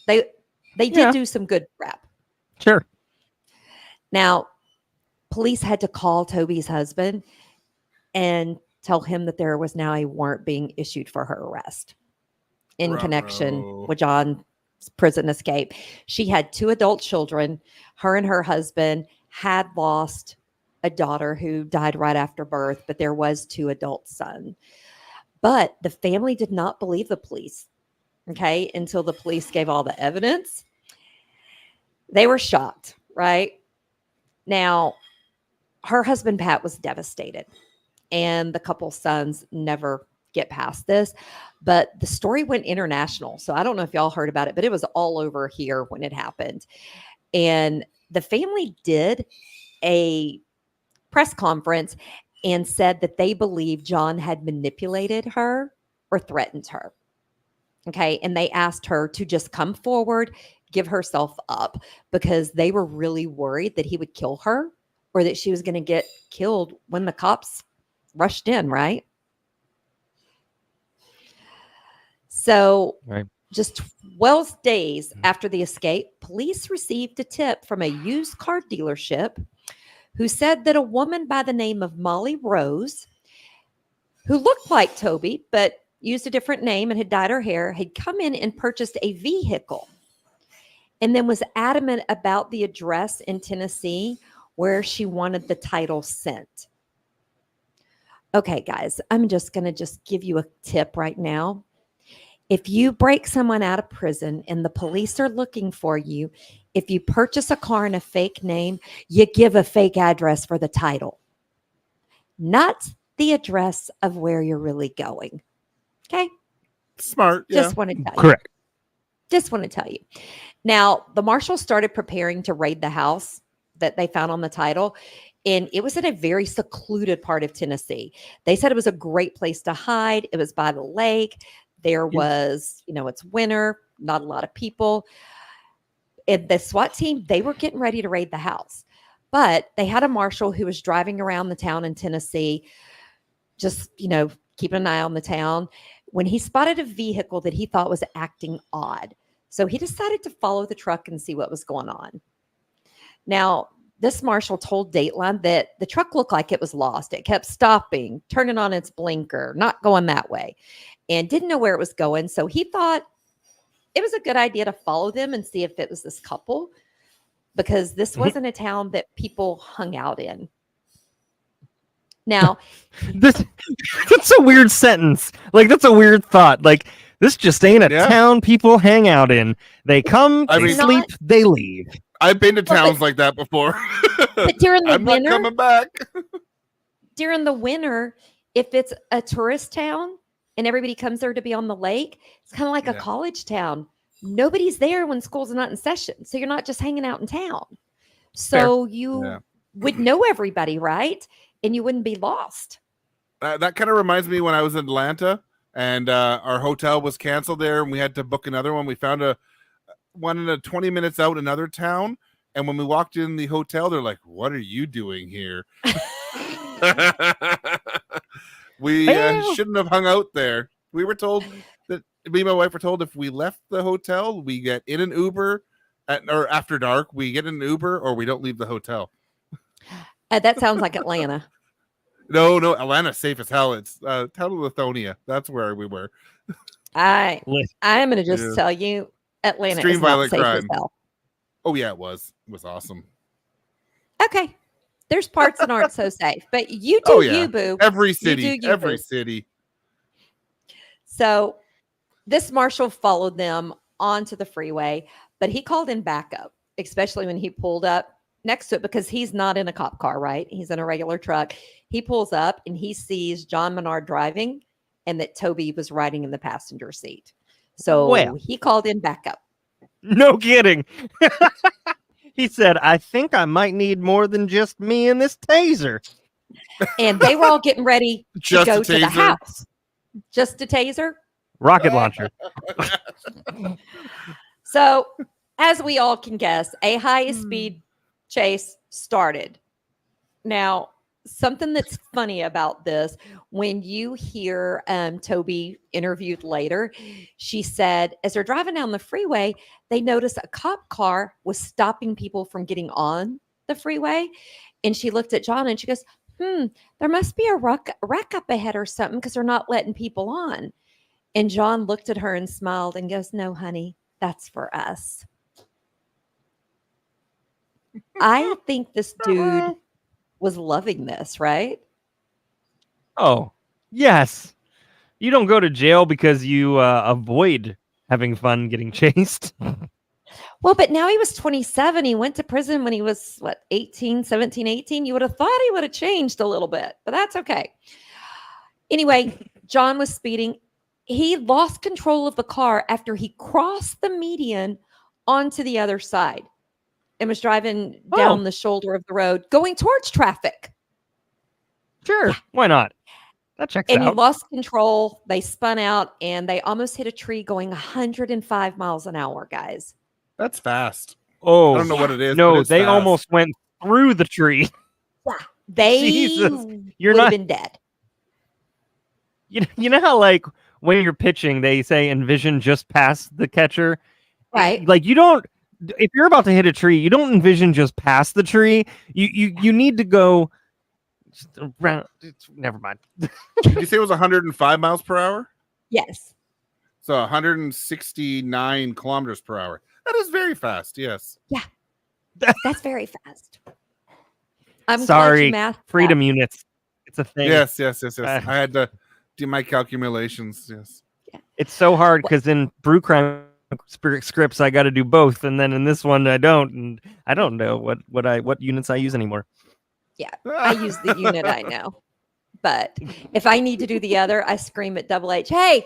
They did do some good prep. Sure. Now, police had to call Toby's husband and tell him that there was now a warrant being issued for her arrest in connection with John's prison escape. She had 2 adult children. Her and her husband had lost a daughter who died right after birth, but there was 2 adult sons. But the family did not believe the police, okay, until the police gave all the evidence. They were shocked, right? Now, her husband, Pat, was devastated, and the couple's sons never get past this. But the story went international. So I don't know if y'all heard about it, but it was all over here when it happened. And the family did a press conference and said that they believe John had manipulated her or threatened her. Okay. And they asked her to just come forward, give herself up, because they were really worried that he would kill her or that she was going to get killed when the cops rushed in, right? So just 12 days after the escape, police received a tip from a used car dealership who said that a woman by the name of Molly Rose, who looked like Toby but used a different name and had dyed her hair, had come in and purchased a vehicle and then was adamant about the address in Tennessee where she wanted the title sent. Okay, guys, I'm just going to give you a tip right now. If you break someone out of prison and the police are looking for you, if you purchase a car in a fake name, you give a fake address for the title, not the address of where you're really going. Okay? Smart. Just want to tell you. Correct. Just want to tell you. Now, the marshals started preparing to raid the house that they found on the title. And it was in a very secluded part of Tennessee. They said it was a great place to hide. It was by the lake. There was, it's winter, not a lot of people. And the SWAT team, they were getting ready to raid the house. But they had a marshal who was driving around the town in Tennessee, just, keeping an eye on the town, when he spotted a vehicle that he thought was acting odd. So he decided to follow the truck and see what was going on. Now, this marshal told Dateline that the truck looked like it was lost. It kept stopping, turning on its blinker, not going that way, and didn't know where it was going. So he thought it was a good idea to follow them and see if it was this couple, because this wasn't a town that people hung out in. Now, that's a weird sentence. Like, that's a weird thought. Like, this just ain't a town people hang out in. They come, they sleep, they leave. I've been to towns like that before. But during the I'm winter, not coming back. During the winter, if it's a tourist town and everybody comes there to be on the lake, it's kind of like a college town. Nobody's there when school's not in session. So you're not just hanging out in town. So you would know everybody, right? And you wouldn't be lost. That kind of reminds me when I was in Atlanta and our hotel was canceled there and we had to book another one. We found one in 20 minutes out in another town. And when we walked in the hotel, they're like, "What are you doing here?" We shouldn't have hung out there. We were told that me and my wife were told if we left the hotel, we get in an Uber or after dark, we get in an Uber or we don't leave the hotel. That sounds like Atlanta. No, Atlanta's safe as hell. It's town of Lithonia. That's where we were. I'm going to just tell you, Atlanta Extreme is not violent safe as crime. hell. Oh yeah, it was. It was awesome. Okay. There's parts that aren't so safe, but you do you, boo. Every city. You do you, Every boo. city. So this marshal followed them onto the freeway, but he called in backup, especially when he pulled up next to it because he's not in a cop car, right? He's in a regular truck. He pulls up and he sees John Manard driving and that Toby was riding in the passenger seat. So he called in backup. No kidding. He said, I think I might need more than just me and this taser. And they were all getting ready to go to the house. Just a taser? Rocket launcher. So, as we all can guess, a high-speed chase started. Now, something that's funny about this, when you hear Toby interviewed later, she said, as they're driving down the freeway, they noticed a cop car was stopping people from getting on the freeway. And she looked at John and she goes, there must be a wreck up ahead or something because they're not letting people on. And John looked at her and smiled and goes, no, honey, that's for us. I think this dude was loving this, right? Oh, yes. You don't go to jail because you avoid having fun getting chased. Well, but now he was 27. He went to prison when he was, 17, 18? You would have thought he would have changed a little bit, but that's okay. Anyway, John was speeding. He lost control of the car after he crossed the median onto the other side and was driving down the shoulder of the road going towards traffic. Sure. Why not? That checks out. And he lost control. They spun out and they almost hit a tree going 105 miles an hour, guys. That's fast. Oh, I don't know what it is. No, but they fast. almost went through the tree. Yeah, they Jesus. would have been dead. You know how when you're pitching, they say envision just past the catcher? Right. You don't, if you're about to hit a tree, you don't envision just past the tree. You need to go just around. Never mind. Did you say it was 105 miles per hour? Yes. So 169 kilometers per hour. That is very fast. Yes. Yeah. That's very fast. I'm sorry. glad you mathed Freedom that. units. It's a thing. Yes. I had to do my calculations. Yes. Yeah. It's so hard because in brew crime scripts I got to do both, and then in this one I don't, and I don't know what units I use anymore. Yeah, I use the unit I know, but if I need to do the other, I scream at Double H, "Hey,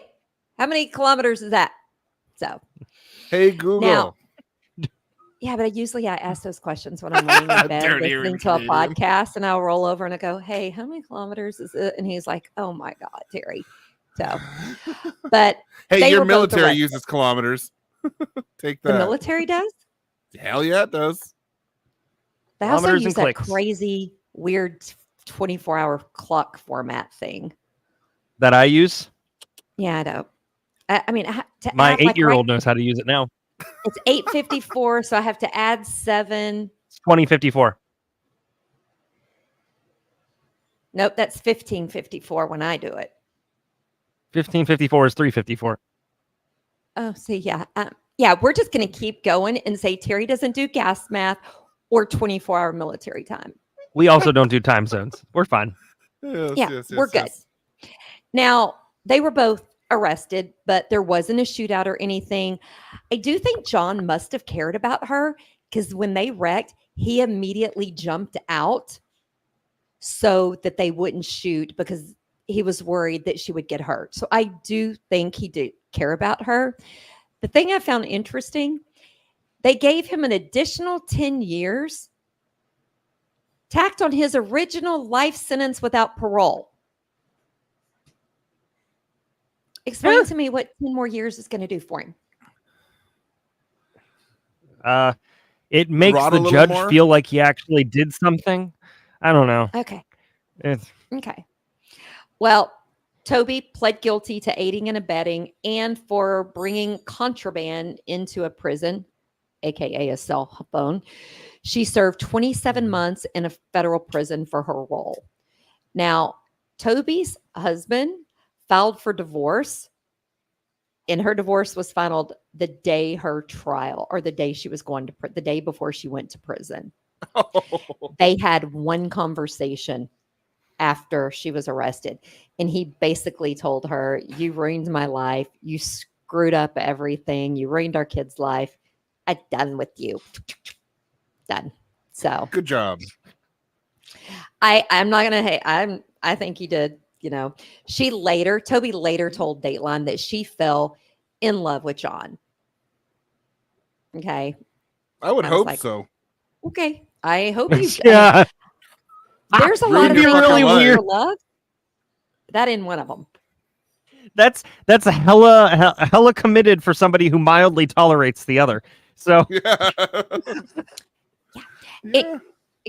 how many kilometers is that?" So, hey Google. Now, yeah, but I ask those questions when I'm laying in bed listening to a podcast, and I'll roll over and I go, "Hey, how many kilometers is it?" And he's like, "Oh my God, Terry." So, but hey, your military uses kilometers. Take that. The military does? Hell yeah, it does. They also use that crazy, weird 24-hour clock format thing that I use. Yeah, I know. I mean, my 8-year-old knows how to use it now. It's 8:54, so I have to add 7. It's 20:54. Nope, that's 15:54 when I do it. 15:54 is 3:54. Oh, see, yeah. Yeah, we're just going to keep going and say Terry doesn't do gas math or 24-hour military time. We also don't do time zones. We're fine. Yes, we're good. Now, they were both arrested, but there wasn't a shootout or anything. I do think John must have cared about her because when they wrecked, he immediately jumped out so that they wouldn't shoot because he was worried that she would get hurt. So I do think he did care about her. The thing I found interesting, they gave him an additional 10 years tacked on his original life sentence without parole. Explain to me what 10 more years is going to do for him. It makes the judge feel like he actually did something. I don't know. Okay. Okay. Well, Toby pled guilty to aiding and abetting and for bringing contraband into a prison, aka a cell phone. She served 27 months in a federal prison for her role. Now, Toby's husband filed for divorce And her divorce was filed the day her trial, or the day she was going to the day before she went to prison. They had one conversation after she was arrested, and he basically told her, "You ruined my life. You screwed up everything. You ruined our kid's life. I'm done with you. Done." So good job. I'm not gonna hate. I think he did. Toby later told Dateline that she fell in love with John. Okay. I would hope so. Okay. I hope you. Yeah. There's a lot of things really weird. For love. That in one of them. That's a hella committed for somebody who mildly tolerates the other. So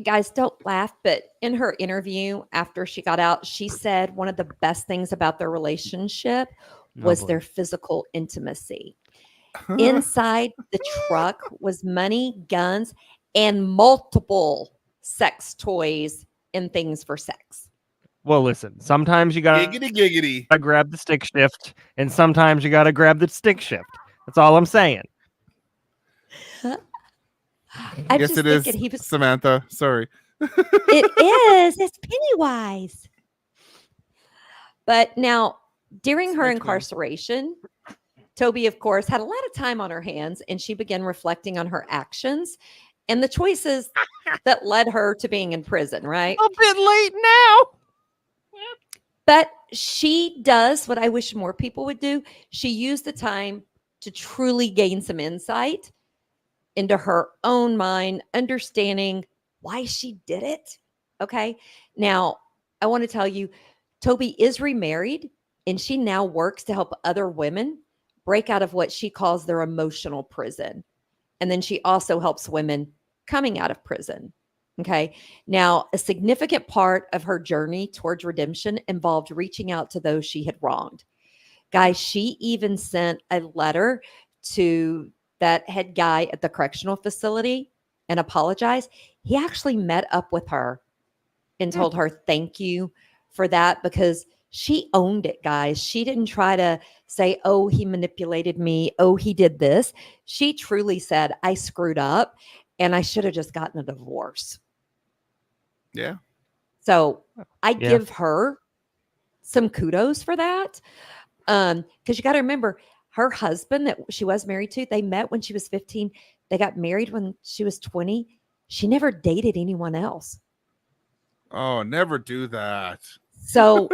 guys, don't laugh, but in her interview after she got out, she said one of the best things about their relationship was their physical intimacy. Inside the truck was money, guns, and multiple sex toys and things for sex. Well, listen, sometimes you gotta giggity. Grab the stick shift, and sometimes you gotta grab the stick shift. That's all I'm saying. Yes, it is, Samantha. Sorry. It is. It's Pennywise. But now, during her incarceration, Toby, of course, had a lot of time on her hands, and she began reflecting on her actions and the choices that led her to being in prison, right? A bit late now. But she does what I wish more people would do. She used the time to truly gain some insight into her own mind, understanding why she did it. Okay. Now, I want to tell you, Toby is remarried, and she now works to help other women break out of what she calls their emotional prison. And then she also helps women coming out of prison. Okay. Now, a significant part of her journey towards redemption involved reaching out to those she had wronged. Guys, she even sent a letter to that head guy at the correctional facility and apologized. He actually met up with her and told her thank you for that, because she owned it, guys. She didn't try to say, oh, he manipulated me. Oh, he did this. She truly said, I screwed up and I should have just gotten a divorce. Yeah. So I give her some kudos for that. Because you got to remember, her husband that she was married to, they met when she was 15. They got married when she was 20. She never dated anyone else. Oh, never do that. So,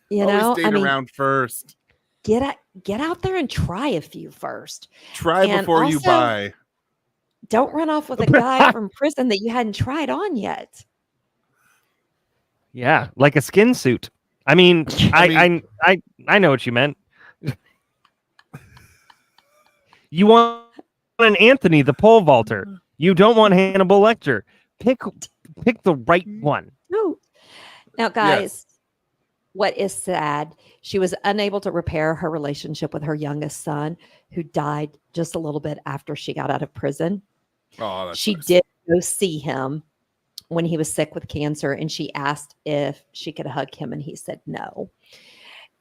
always date around first. Get out there and try a few first. Try and before you buy. Don't run off with a guy from prison that you hadn't tried on yet. Yeah, like a skin suit. I mean, I know what you meant. You want an Anthony, the pole vaulter. You don't want Hannibal Lecter. Pick the right one. No. Now, guys, what is sad, she was unable to repair her relationship with her youngest son, who died just a little bit after she got out of prison. Oh, that's she nice. did go see him when he was sick with cancer, and she asked if she could hug him, and he said no.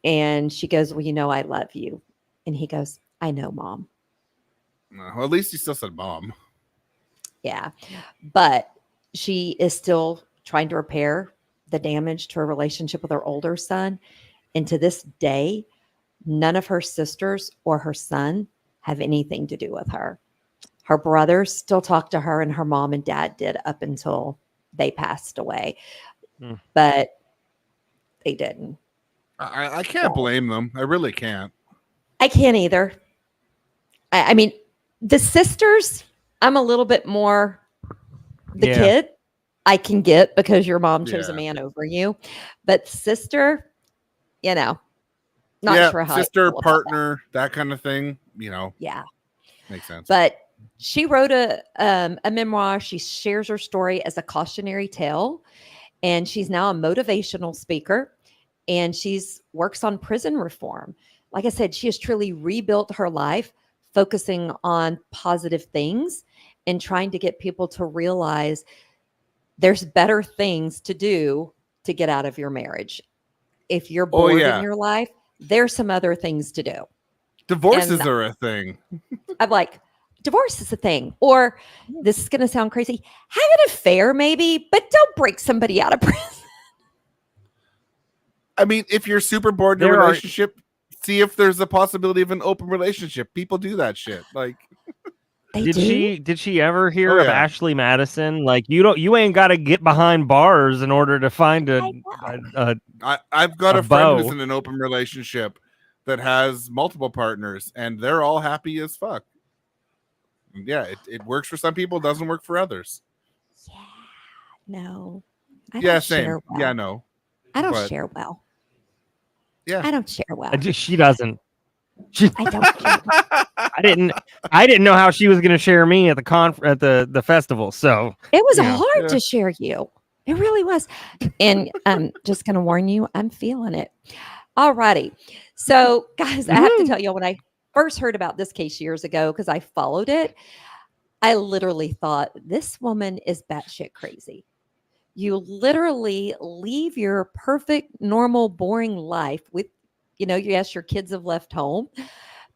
And she goes, well, I love you. And he goes, I know, Mom. Well, at least he still said Mom. Yeah. But she is still trying to repair the damage to her relationship with her older son. And to this day, none of her sisters or her son have anything to do with her. Her brothers still talk to her, and her mom and dad did up until they passed away. But they didn't. I can't blame them. I really can't. I can't either. I mean, the sisters, I'm a little bit more the kid I can get because your mom chose a man over you. But sister, not sure how. Sister, partner, that kind of thing, Yeah. Makes sense. But she wrote a memoir. She shares her story as a cautionary tale, and she's now a motivational speaker, and she's works on prison reform. Like I said, she has truly rebuilt her life, focusing on positive things and trying to get people to realize there's better things to do to get out of your marriage. If you're bored in your life, there's some other things to do. Divorces are a thing. I'm like, divorce is a thing. Or this is going to sound crazy. Have an affair, maybe, but don't break somebody out of prison. I mean, if you're super bored in a relationship, see if there's a possibility of an open relationship. People do that shit. Like, did she ever hear of Ashley Madison? Like, you ain't got to get behind bars in order to find I've got a friend who's in an open relationship that has multiple partners, and they're all happy as fuck. Yeah, it works for some people, doesn't work for others. Yeah, no. Yeah, same. Well. Yeah, no. I don't share well. Yeah, I don't share well. She doesn't. I don't share. I didn't know how she was going to share me at the festival. So it was hard to share you. It really was. And I'm just going to warn you, I'm feeling it. All righty. So, guys, I have to tell you, when I first heard about this case years ago, because I followed it, I literally thought, this woman is batshit crazy. You literally leave your perfect, normal, boring life with, yes, your kids have left home,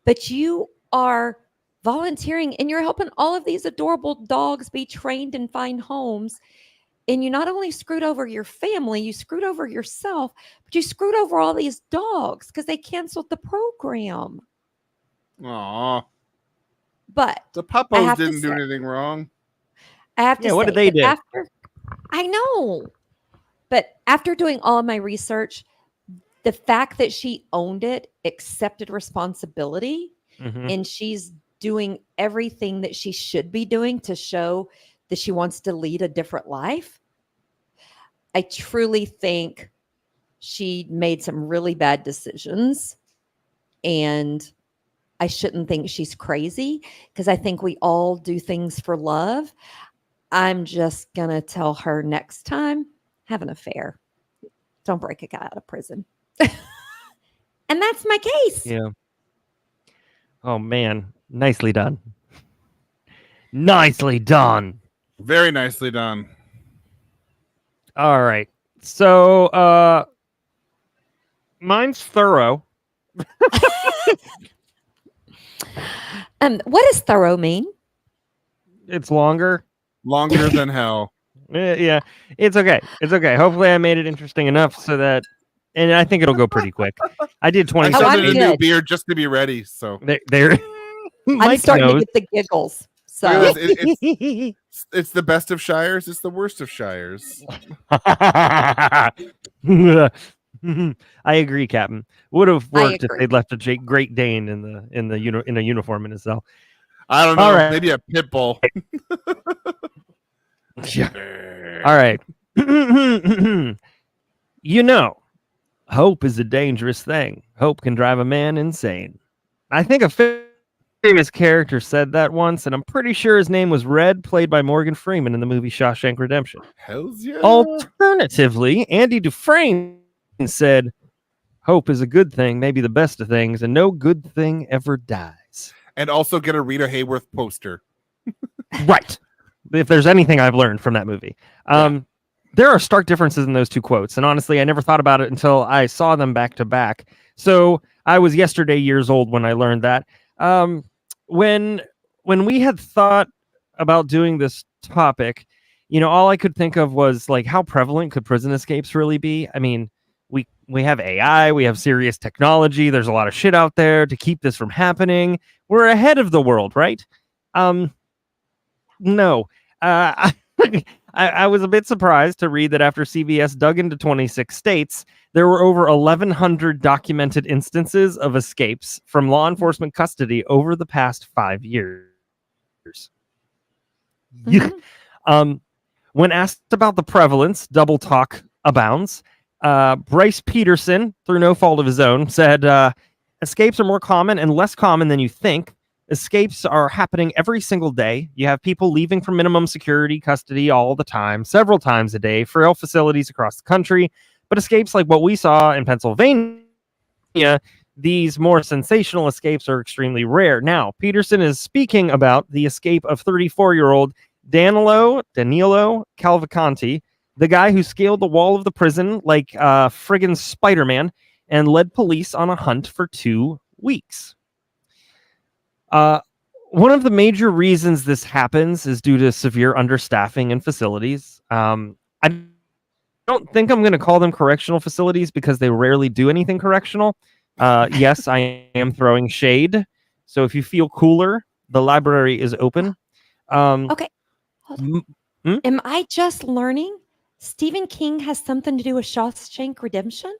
but you are volunteering and you're helping all of these adorable dogs be trained and find homes. And you not only screwed over your family, you screwed over yourself, but you screwed over all these dogs because they canceled the program. Aww. But the puppos didn't do anything wrong. I have to say, what did they do? I know. But after doing all of my research, the fact that she owned it, accepted responsibility, and she's doing everything that she should be doing to show that she wants to lead a different life, I truly think she made some really bad decisions. And I shouldn't think she's crazy, because I think we all do things for love. I'm just going to tell her next time, have an affair. Don't break a guy out of prison. And that's my case. Yeah. Oh, man. Nicely done. Nicely done. Very nicely done. All right. So, mine's thorough. What does thorough mean? It's longer. Longer than hell. Yeah, it's okay. It's okay. Hopefully, I made it interesting enough so that, and I think it'll go pretty quick. I did 20. I started a new beer just to be ready. So there. I'm starting to get the giggles. So it's the best of Shires. It's the worst of Shires. I agree, Captain. Would have worked if they'd left a Great Dane in a uniform in his cell. I don't know. All right. Maybe a pit bull. Yeah. All right. Hope is a dangerous thing. Hope can drive a man insane. I think a famous character said that once, and I'm pretty sure his name was Red, played by Morgan Freeman in the movie Shawshank Redemption. Hells yeah. Alternatively, Andy Dufresne said, hope is a good thing, maybe the best of things, and no good thing ever dies. And also get a Rita Hayworth poster. Right. If there's anything I've learned from that movie. There are stark differences in those two quotes. And honestly, I never thought about it until I saw them back to back. So I was yesterday years old when I learned that. When we had thought about doing this topic, all I could think of was like, how prevalent could prison escapes really be? I mean, we have AI, we have serious technology. There's a lot of shit out there to keep this from happening. We're ahead of the world, right? No. I was a bit surprised to read that after CBS dug into 26 states, there were over 1,100 documented instances of escapes from law enforcement custody over the past 5 years. Mm-hmm. When asked about the prevalence, double talk abounds. Bryce Peterson, through no fault of his own, said, escapes are more common and less common than you think. Escapes are happening every single day. You have people leaving from minimum security custody all the time, several times a day, frail facilities across the country. But escapes like what we saw in Pennsylvania, these more sensational escapes are extremely rare. Now, Peterson is speaking about the escape of 34-year-old Danilo Cavalcanti, the guy who scaled the wall of the prison like friggin' Spider-Man and led police on a hunt for 2 weeks. One of the major reasons this happens is due to severe understaffing in facilities. I don't think I'm going to call them correctional facilities because they rarely do anything correctional. Yes, I am throwing shade. So if you feel cooler, the library is open. Okay. Hold on. Am I just learning Stephen King has something to do with Shawshank Redemption?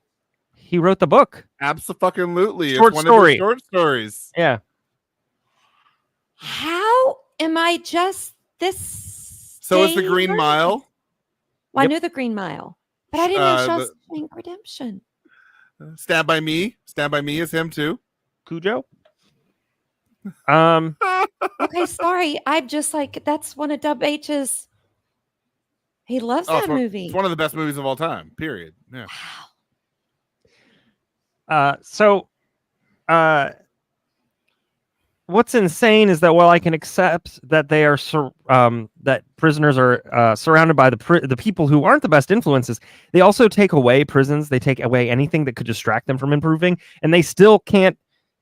He wrote the book. Absolutely. Short it's one story. Of his short stories. Yeah. How am I just this? So it's the Green Mile. Well, I knew the Green Mile, but I didn't know Shawshank Redemption. Stand by Me. Stand by Me is him too. Cujo. Okay, sorry. I'm just like, that's one of Dub H's. He loves that movie. It's one of the best movies of all time. Period. Yeah. What's insane is that while I can accept that they are that prisoners are surrounded by the people who aren't the best influences, they also take away prisons. They take away anything that could distract them from improving, and they still can't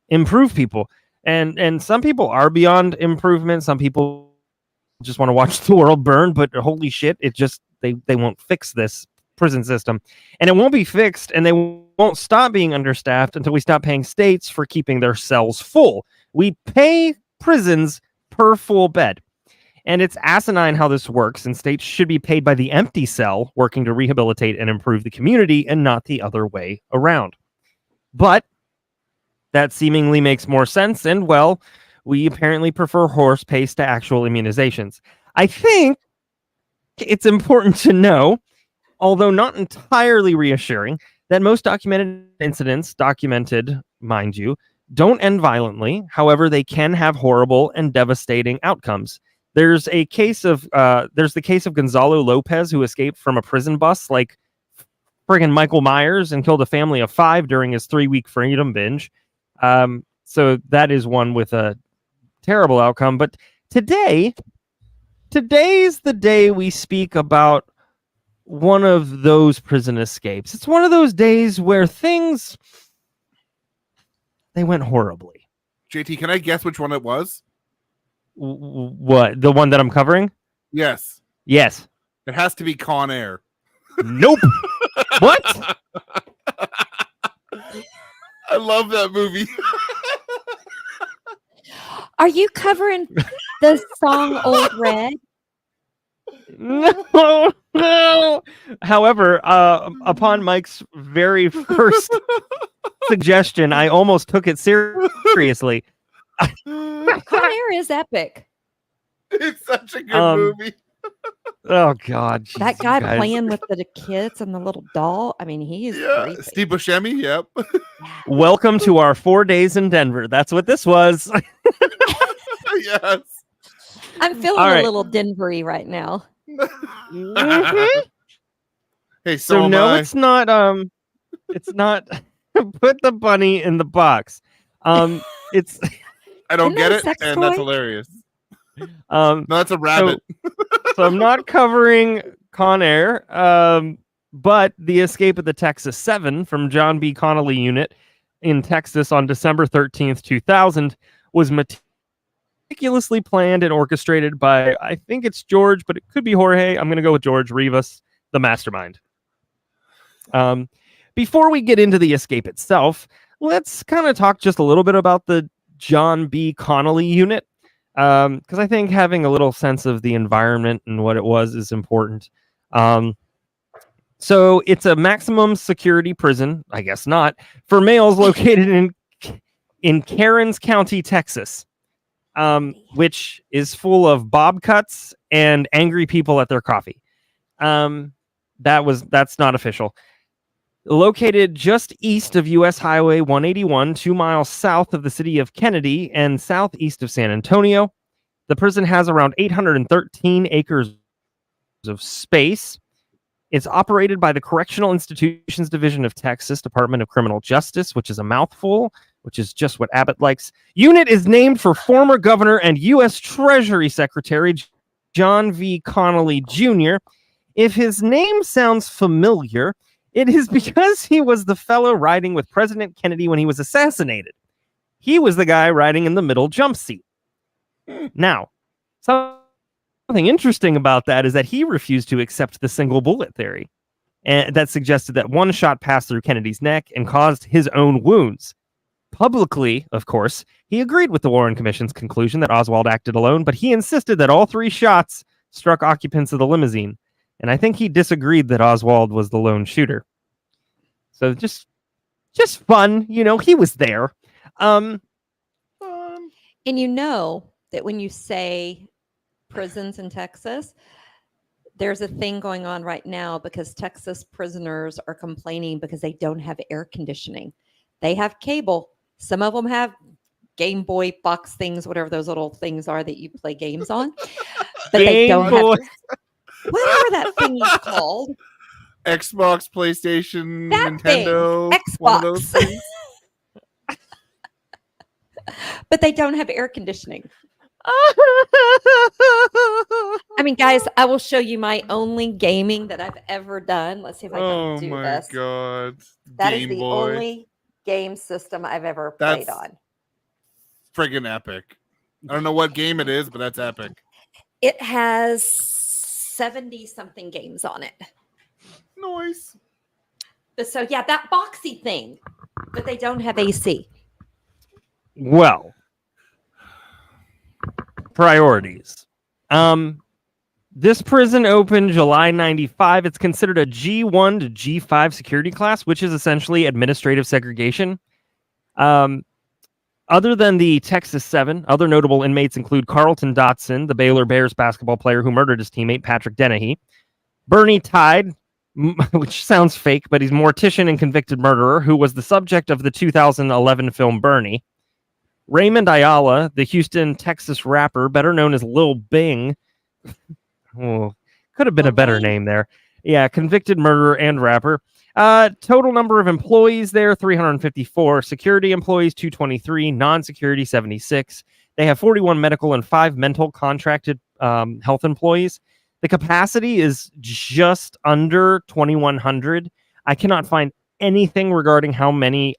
improve people. And some people are beyond improvement. Some people just want to watch the world burn, but holy shit, it just they won't fix this prison system, and it won't be fixed, and they won't stop being understaffed until we stop paying states for keeping their cells full. We pay prisons per full bed, and it's asinine how this works, and states should be paid by the empty cell working to rehabilitate and improve the community and not the other way around. But that seemingly makes more sense, and well, we apparently prefer horse paste to actual immunizations. I think it's important to know, although not entirely reassuring, that most documented incidents, mind you, don't end violently. However, they can have horrible and devastating outcomes. There's the case of Gonzalo Lopez, who escaped from a prison bus like friggin' Michael Myers and killed a family of 5 during his 3-week freedom binge. So that is one with a terrible outcome. But today's the day we speak about one of those prison escapes. It's one of those days where things, they went horribly. JT, can I guess which one it was? What? The one that I'm covering? Yes. Yes. It has to be Con Air. Nope. What? I love that movie. Are you covering the song Old Red? No. However, upon Mike's very first suggestion, I almost took it seriously. Con Air is epic. It's such a good movie. Oh God, that guy playing with the kids and the little doll. I mean, he is creepy. Steve Buscemi. Yep. Welcome to our 4 days in Denver. That's what this was. Yes. I'm feeling a little Denver-y right now. Hey, so no, it's not. It's not. Put the bunny in the box. It's. I don't get it, and toy? That's hilarious. No, that's a rabbit. So I'm not covering Con Air, but the escape of the Texas 7 from John B. Connally Unit in Texas on December 13th, 2000 was meticulously planned and orchestrated by, I think it's George, but it could be Jorge. I'm going to go with George Rivas, the mastermind. Before we get into the escape itself, let's kind of talk just a little bit about the John B. Connally Unit. Because I think having a little sense of the environment and what it was is important. So it's a maximum security prison, I guess not, for males located in Karens County, Texas, which is full of bob cuts and angry people at their coffee. That's not official. Located just east of U.S. Highway 181, 2 miles south of the city of Kenedy and southeast of San Antonio. The prison has around 813 acres of space. It's operated by the Correctional Institutions Division of Texas Department of Criminal Justice, which is a mouthful, which is just what Abbott likes. Unit is named for former governor and U.S. Treasury Secretary John V. Connally Jr. If his name sounds familiar, it is because he was the fellow riding with President Kennedy when he was assassinated. He was the guy riding in the middle jump seat. Now, something interesting about that is that he refused to accept the single bullet theory. And that suggested that one shot passed through Kennedy's neck and caused his own wounds. Publicly, of course, he agreed with the Warren Commission's conclusion that Oswald acted alone, but he insisted that all 3 shots struck occupants of the limousine. And I think he disagreed that Oswald was the lone shooter. So just fun, he was there. And you know that when you say prisons in Texas, there's a thing going on right now because Texas prisoners are complaining because they don't have air conditioning. They have cable. Some of them have Game Boy box things, whatever those little things are that you play games on. But they don't have whatever that thing is called. Xbox, PlayStation, that Nintendo, thing. Xbox. One of those things. But they don't have air conditioning. I mean, guys, I will show you my only gaming that I've ever done. Let's see if I can do this. Oh my God. That is the only game system I've ever played on. Friggin' epic. I don't know what game it is, but that's epic. It has 70 something games on it. Nice. So yeah, that boxy thing, but they don't have AC. Well, priorities. This prison opened July 95. It's considered a G1 to G5 security class, which is essentially administrative segregation. Other than the Texas 7, other notable inmates include Carlton Dotson, the Baylor Bears basketball player who murdered his teammate Patrick Dennehy, Bernie Tide, which sounds fake, but he's a mortician and convicted murderer who was the subject of the 2011 film Bernie, Raymond Ayala, the Houston, Texas rapper, better known as Lil Bing. Oh, could have been a better name there. Yeah, convicted murderer and rapper. Total number of employees there, 354. Security employees, 223. Non-security, 76. They have 41 medical and 5 mental contracted health employees. The capacity is just under 2,100. I cannot find anything regarding how many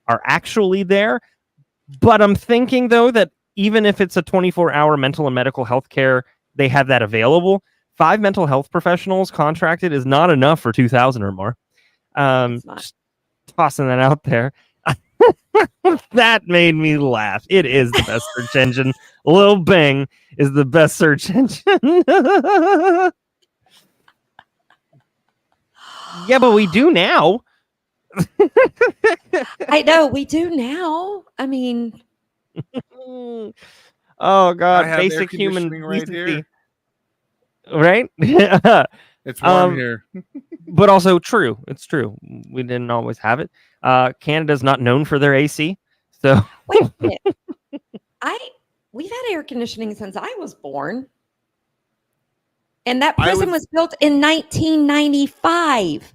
are actually there. But I'm thinking, though, that even if it's a 24-hour mental and medical health care, they have that available. 5 mental health professionals contracted is not enough for 2,000 or more. Just tossing that out there. That made me laugh. It is the best search engine. Lil Bing is the best search engine. Yeah, but we do now. I know we do now. I mean, oh God, basic human right here. Right? It's warm here. But also true. It's true. We didn't always have it. Canada's not known for their AC. So wait a minute. We've had air conditioning since I was born. And that prison was built in 1995.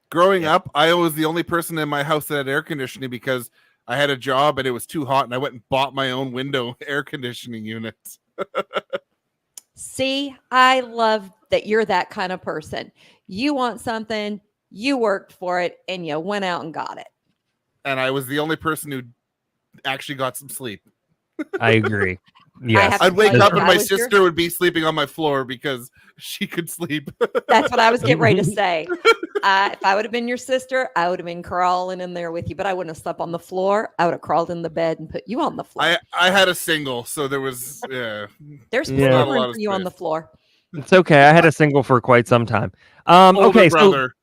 Growing up, I was the only person in my house that had air conditioning because I had a job and it was too hot and I went and bought my own window air conditioning units. See, I love that you're that kind of person. You want something, you worked for it, and you went out and got it. And I was the only person who actually got some sleep. I agree. Yes. I'd wake up and my sister would be sleeping on my floor because she could sleep. That's what I was getting ready to say. If I would have been your sister, I would have been crawling in there with you, but I wouldn't have slept on the floor. I would have crawled in the bed and put you on the floor. I had a single, so there was, There's plenty of room for you on the floor. It's okay. I had a single for quite some time. Okay, brother.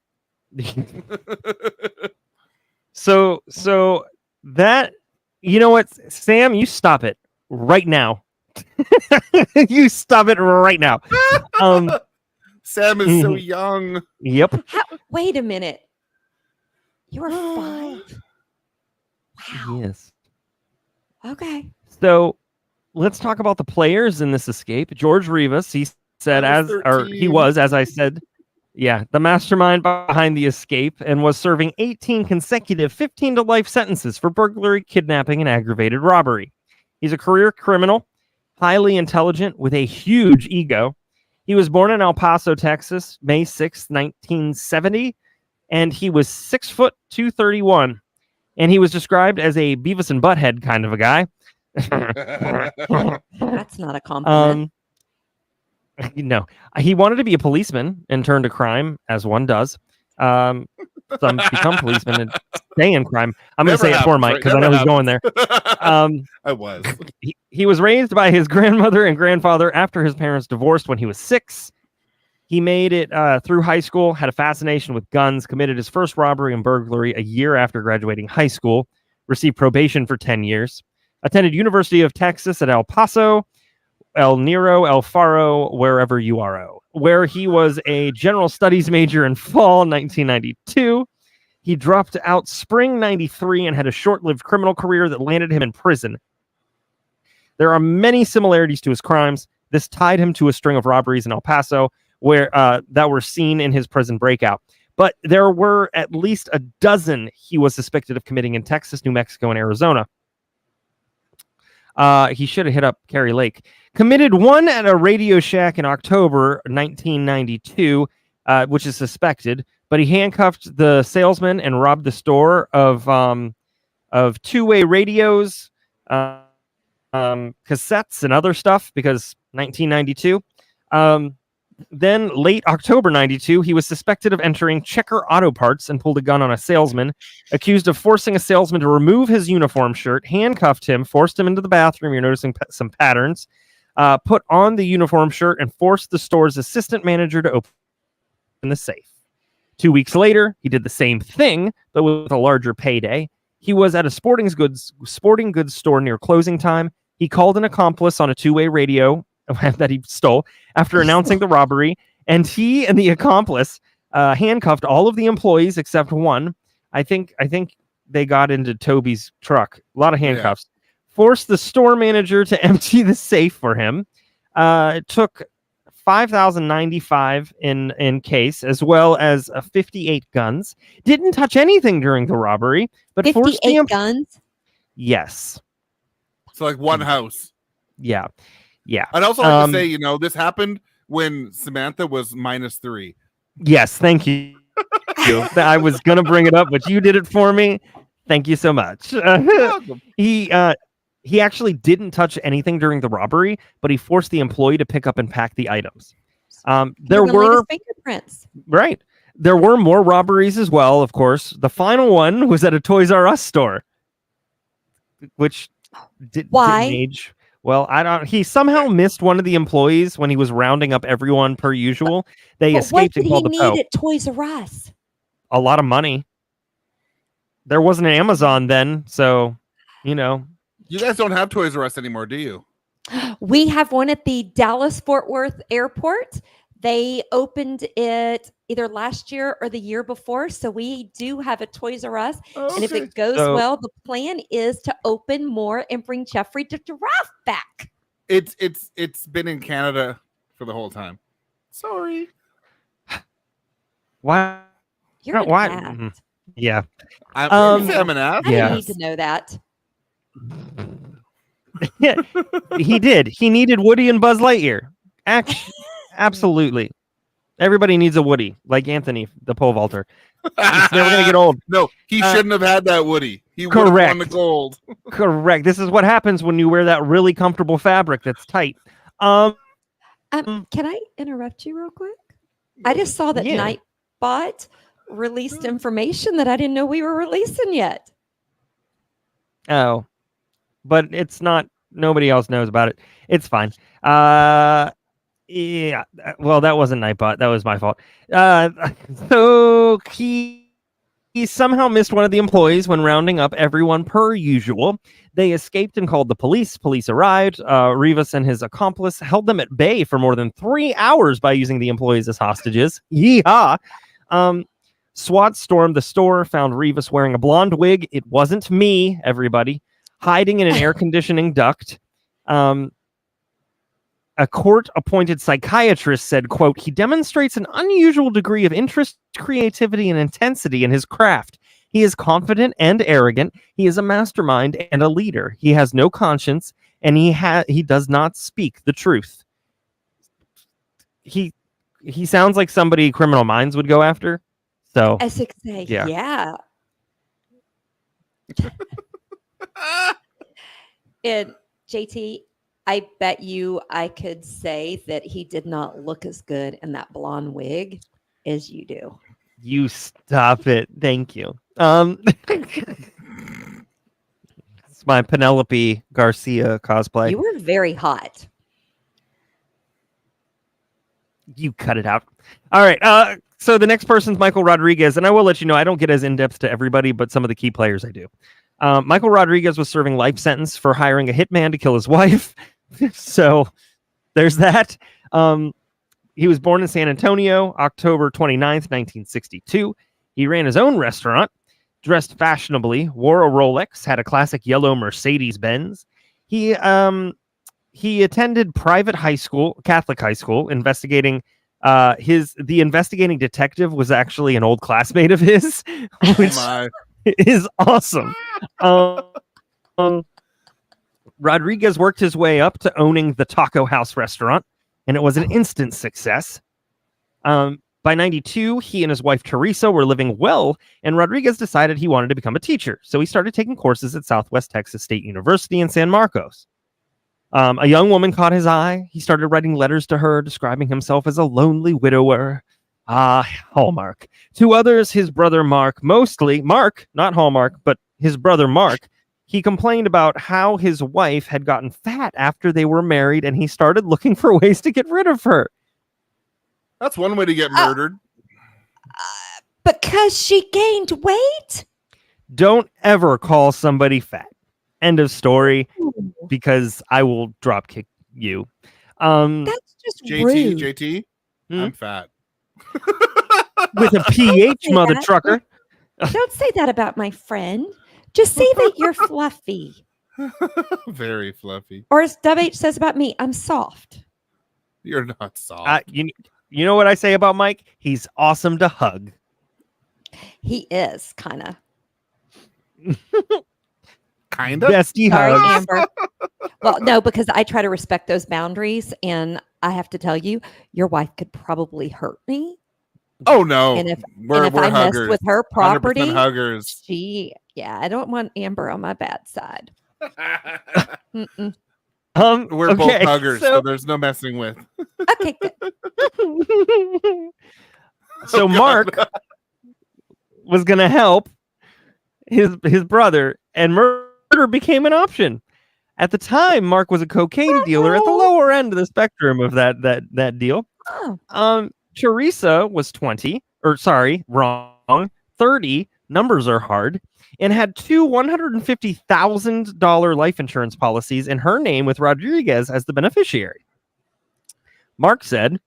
So that, you know what, Sam, you stop it right now. You stop it right now. Sam is so young. Yep. Wait a minute. You are 5. Wow. Yes. Okay. So let's talk about the players in this escape. George Rivas, he said, he was, as I said, the mastermind behind the escape, and was serving 18 consecutive 15 to life sentences for burglary, kidnapping, and aggravated robbery. He's a career criminal, highly intelligent, with a huge ego. He was born in El Paso, Texas, May 6, 1970, and he was 6 foot 231. and he was described as a Beavis and Butthead kind of a guy. That's not a compliment. No, he wanted to be a policeman and turn to crime, as one does. Some become policemen and stay in crime. I'm going to say it for Mike because I know he's going there. I was. He was raised by his grandmother and grandfather after his parents divorced when he was 6. He made it through high school, had a fascination with guns, committed his first robbery and burglary a year after graduating high school, received probation for 10 years, attended University of Texas at El Paso, El Niro, El Faro, wherever you are, where he was a general studies major in fall 1992. He dropped out spring 93 and had a short-lived criminal career that landed him in prison. There are many similarities to his crimes. This tied him to a string of robberies in El Paso where that were seen in his prison breakout. But there were at least a dozen he was suspected of committing in Texas, New Mexico, and Arizona. He should have hit up Carrie Lake. Committed one at a Radio Shack in October 1992, which is suspected, but he handcuffed the salesman and robbed the store of two-way radios, cassettes, and other stuff because 1992. Then late October 92, he was suspected of entering Checker Auto Parts and pulled a gun on a salesman, accused of forcing a salesman to remove his uniform shirt, handcuffed him, forced him into the bathroom. You're noticing some patterns. Put on the uniform shirt and forced the store's assistant manager to open the safe. 2 weeks later, he did the same thing, but with a larger payday. He was at a sporting goods store near closing time. He called an accomplice on a two-way radio that he stole after announcing the robbery, and he and the accomplice handcuffed all of the employees except one. I think they got into Toby's truck. A lot of handcuffs. Yeah. Forced the store manager to empty the safe for him. Took $5,095 in case, as well as 58 guns. Didn't touch anything during the robbery, but 58 guns. Yes. So like one house. Yeah. Yeah. I'd also like to say, this happened when Samantha was -3. Yes, thank you. I was going to bring it up, but you did it for me. Thank you so much. He actually didn't touch anything during the robbery, but he forced the employee to pick up and pack the items. There were fingerprints. Right. There were more robberies as well, of course. The final one was at a Toys R Us store, which didn't age. Well, he somehow missed one of the employees when he was rounding up everyone per usual. They escaped and called the What did he need at Toys R Us? A lot of money. There wasn't an Amazon then, so, You guys don't have Toys R Us anymore, do you? We have one at the Dallas-Fort Worth airport. They opened it either last year or the year before, so we do have a Toys R Us. Okay. And if it goes well, the plan is to open more and bring Jeffrey the Giraffe back. It's been in Canada for the whole time. Sorry. Why? You're an ass. Yeah. I'm an ass. I didn't need to know that. Yeah, he did. He needed Woody and Buzz Lightyear. Absolutely. Everybody needs a Woody, like Anthony, the pole vaulter. It's never going to get old. No, he shouldn't have had that Woody. He would have won the gold. Correct. This is what happens when you wear that really comfortable fabric that's tight. Can I interrupt you real quick? I just saw that Nightbot released information that I didn't know we were releasing yet. Oh, but it's not. Nobody else knows about it. It's fine. Yeah. Well, that wasn't Nightbot. That was my fault. So he somehow missed one of the employees when rounding up everyone per usual. They escaped and called the police. Police arrived. Rivas and his accomplice held them at bay for more than 3 hours by using the employees as hostages. Yeehaw! SWAT stormed the store, found Rivas wearing a blonde wig. It wasn't me, everybody. Hiding in an air conditioning duct. A court-appointed psychiatrist said, quote, "He demonstrates an unusual degree of interest, creativity, and intensity in his craft. He is confident and arrogant. He is a mastermind and a leader. He has no conscience, and he does not speak the truth." He sounds like somebody Criminal Minds would go after. So Essex, yeah. And JT, I bet you I could say that he did not look as good in that blonde wig as you do. You stop it. Thank you. It's my Penelope Garcia cosplay. You were very hot. You cut it out. All right. So the next person's Michael Rodriguez, and I will let you know I don't get as in-depth to everybody, but some of the key players I do. Michael Rodriguez was serving life sentence for hiring a hitman to kill his wife. So there's that. He was born in San Antonio, October 29th, 1962. He ran his own restaurant, dressed fashionably, wore a Rolex, had a classic yellow Mercedes-Benz. He attended private high school, Catholic high school, investigating. The investigating detective was actually an old classmate of his, which is awesome. Rodriguez worked his way up to owning the Taco House restaurant, and it was an instant success. By 92, he and his wife Teresa were living well, and Rodriguez decided he wanted to become a teacher. So he started taking courses at Southwest Texas State University in San Marcos. A young woman caught his eye. He started writing letters to her, describing himself as a lonely widower. Hallmark. To others, his brother Mark, mostly Mark, not Hallmark, but his brother Mark, he complained about how his wife had gotten fat after they were married, and he started looking for ways to get rid of her. That's one way to get murdered. Because she gained weight? Don't ever call somebody fat. End of story, because I will drop kick you. That's just rude. JT, I'm fat. With a PH, mother trucker. Don't say that about my friend. Just say that you're fluffy. Very fluffy. Or as WH says about me, I'm soft. You're not soft. You know what I say about Mike? He's awesome to hug. He is, kind of. Kind of? Bestie Sorry, hugs. Amber. Well, no, because I try to respect those boundaries, and I have to tell you, your wife could probably hurt me. Oh, no. And if we're I huggers. mess with her property, 100% huggers. I don't want Amber on my bad side. We're both huggers, so there's no messing with. Okay, good. So Mark was going to help his brother, and murder became an option. At the time, Mark was a cocaine dealer at the lower end of the spectrum of that deal. Oh. Teresa was 30, numbers are hard, and had two $150,000 life insurance policies in her name with Rodriguez as the beneficiary. Mark said,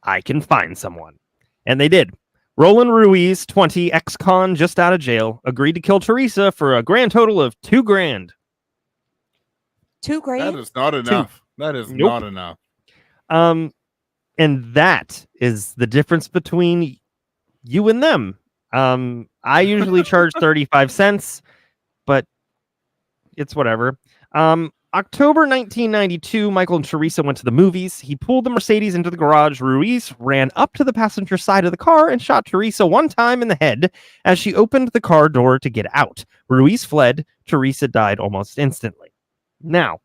I can find someone. And they did. Roland Ruiz, 20, ex-con, just out of jail, agreed to kill Teresa for a grand total of $2,000. $2,000? That is not enough. That is not enough. And that is the difference between you and them. I usually charge 35 cents, but it's whatever. October 1992, Michael and Teresa went to the movies. He pulled the Mercedes into the garage. Ruiz ran up to the passenger side of the car and shot Teresa one time in the head as she opened the car door to get out. Ruiz fled. Teresa died almost instantly. Now,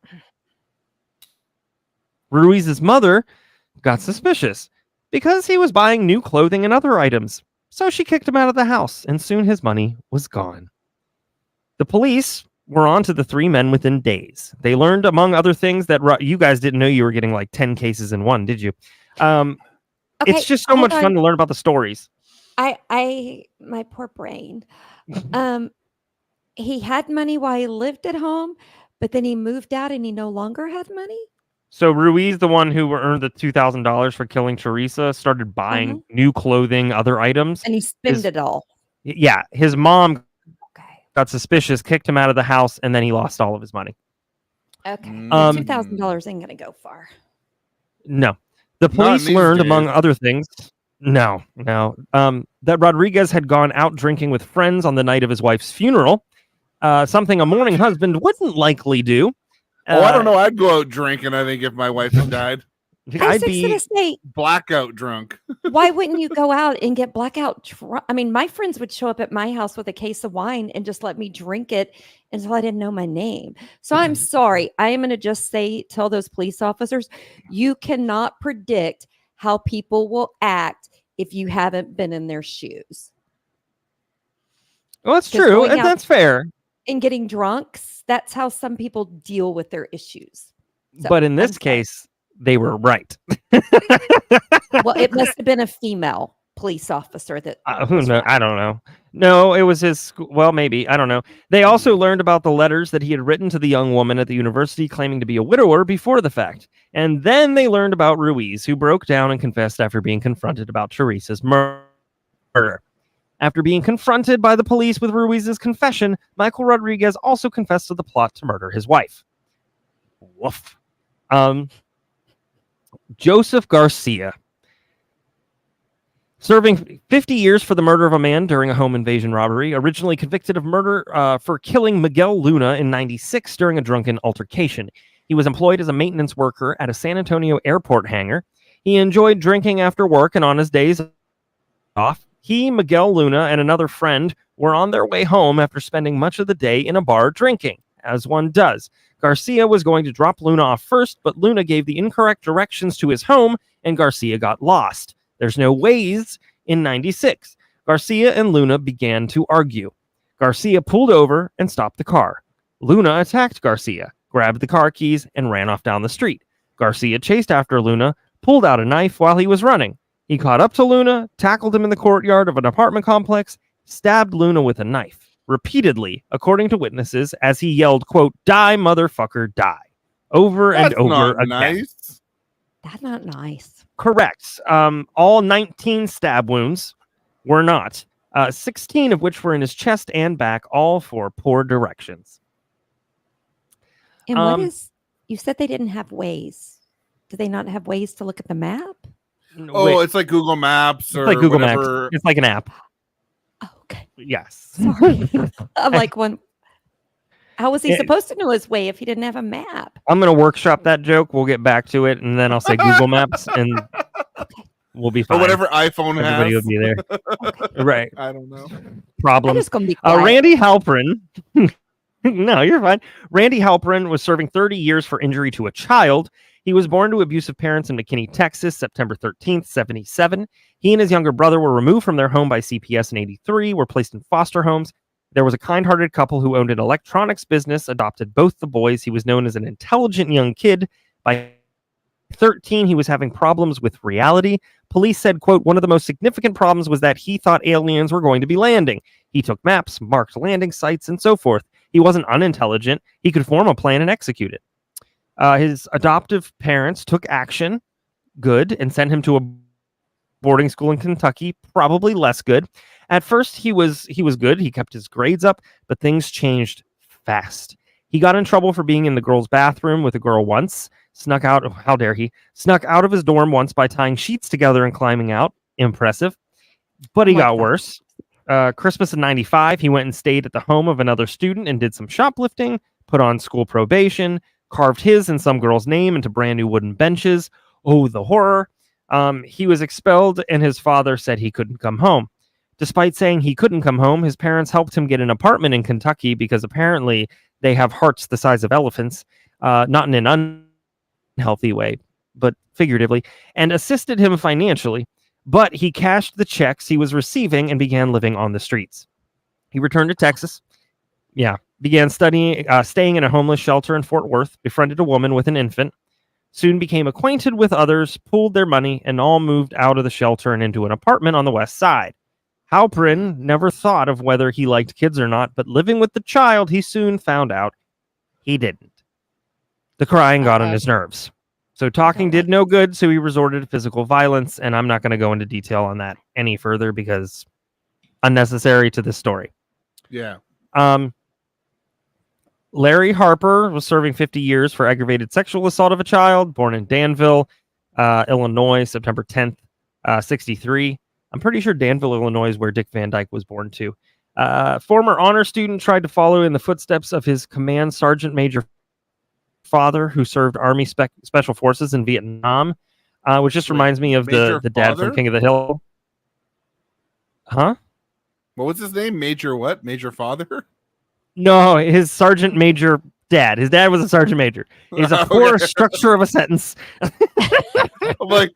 Ruiz's mother got suspicious because he was buying new clothing and other items. So she kicked him out of the house, and soon his money was gone. The police were on to the three men within days. They learned, among other things, that you guys didn't know you were getting like 10 cases in one, did you? It's just so much fun to learn about the stories. My poor brain. He had money while he lived at home, but then he moved out and he no longer had money. So Ruiz, the one who earned the $2,000 for killing Teresa, started buying new clothing, other items. And he spent it all. Yeah. His mom got suspicious, kicked him out of the house, and then he lost all of his money. Okay. $2,000 ain't going to go far. No. The police learned, among other things, that Rodriguez had gone out drinking with friends on the night of his wife's funeral, something a mourning husband wouldn't likely do. I don't know. I'd go out drinking, I think, if my wife had died. I'd be blackout drunk. Why wouldn't you go out and get blackout drunk? I mean, my friends would show up at my house with a case of wine and just let me drink it until I didn't know my name. So I'm sorry. I am going to just tell those police officers, you cannot predict how people will act if you haven't been in their shoes. Well, that's true, and that's fair. And getting drunks, that's how some people deal with their issues. So, but in this case, they were right. Well, it must have been a female police officer that. Who knows? I don't know. No, it was his school. Well, maybe. I don't know. They also learned about the letters that he had written to the young woman at the university claiming to be a widower before the fact. And then they learned about Ruiz, who broke down and confessed after being confronted about Teresa's murder. After being confronted by the police with Ruiz's confession, Michael Rodriguez also confessed to the plot to murder his wife. Woof. Joseph Garcia, serving 50 years for the murder of a man during a home invasion robbery, originally convicted of murder for killing Miguel Luna in 96 during a drunken altercation. He was employed as a maintenance worker at a San Antonio airport hangar. He enjoyed drinking after work, and on his days off, he, Miguel Luna, and another friend were on their way home after spending much of the day in a bar drinking, as one does. Garcia was going to drop Luna off first, but Luna gave the incorrect directions to his home, and Garcia got lost. There's no Waze in 96. Garcia and Luna began to argue. Garcia pulled over and stopped the car. Luna attacked Garcia, grabbed the car keys, and ran off down the street. Garcia chased after Luna, pulled out a knife while he was running. He caught up to Luna, tackled him in the courtyard of an apartment complex, stabbed Luna with a knife, repeatedly, according to witnesses, as he yelled, quote, "Die, motherfucker, die," over and over again. Nice. That's not nice. Correct. All 19 stab wounds were not. 16 of which were in his chest and back, all for poor directions. And what is... You said they didn't have Waze. Do they not have ways to look at the map? Oh, it's like Google Maps or it's like Google whatever. Maps. It's like an app. Oh, okay. Yes. Sorry. I'm like, how was he supposed to know his way if he didn't have a map? I'm going to workshop that joke. We'll get back to it, and then I'll say Google Maps, and we'll be fine. Or whatever iPhone Everybody has. will be there. Okay. Right. I don't know. Problem. I'm just going to be quiet. Randy Halperin. No, you're fine. Randy Halperin was serving 30 years for injury to a child. He was born to abusive parents in McKinney, Texas, September 13th, 77. He and his younger brother were removed from their home by CPS in 83, were placed in foster homes. There was a kind-hearted couple who owned an electronics business, adopted both the boys. He was known as an intelligent young kid. By 13, he was having problems with reality. Police said, quote, one of the most significant problems was that he thought aliens were going to be landing. He took maps, marked landing sites, and so forth. He wasn't unintelligent. He could form a plan and execute it. His adoptive parents took action, good, and sent him to a boarding school in Kentucky, probably less good. At first, he was good. He kept his grades up, but things changed fast. He got in trouble for being in the girls' bathroom with a girl once. Snuck out. Oh, how dare he? Snuck out of his dorm once by tying sheets together and climbing out. Impressive. But he got worse. Christmas of 95, he went and stayed at the home of another student and did some shoplifting, put on school probation, carved his and some girl's name into brand new wooden benches. Oh, the horror. He was expelled, and his father said he couldn't come home. Despite saying he couldn't come home, his parents helped him get an apartment in Kentucky because apparently they have hearts the size of elephants, not in an unhealthy way, but figuratively, and assisted him financially. But he cashed the checks he was receiving and began living on the streets. He returned to Texas. Began staying in a homeless shelter in Fort Worth, befriended a woman with an infant, soon became acquainted with others, pooled their money, and all moved out of the shelter and into an apartment on the west side. Halperin never thought of whether he liked kids or not, but living with the child, he soon found out he didn't. The crying got on his nerves. So talking did no good, so he resorted to physical violence, and I'm not going to go into detail on that any further because unnecessary to this story. Yeah. Larry Harper was serving 50 years for aggravated sexual assault of a child, born in Danville, Illinois, September 10th, 63. I'm pretty sure Danville, Illinois is where Dick Van Dyke was born too. Former honor student tried to follow in the footsteps of his command sergeant major father, who served Army Special Forces in Vietnam. which just reminds me of the dad from King of the Hill. Huh? What was his name? Major what? Major Father? No, his Sergeant Major dad. His dad was a Sergeant Major. He's a poor structure of a sentence. I'm like,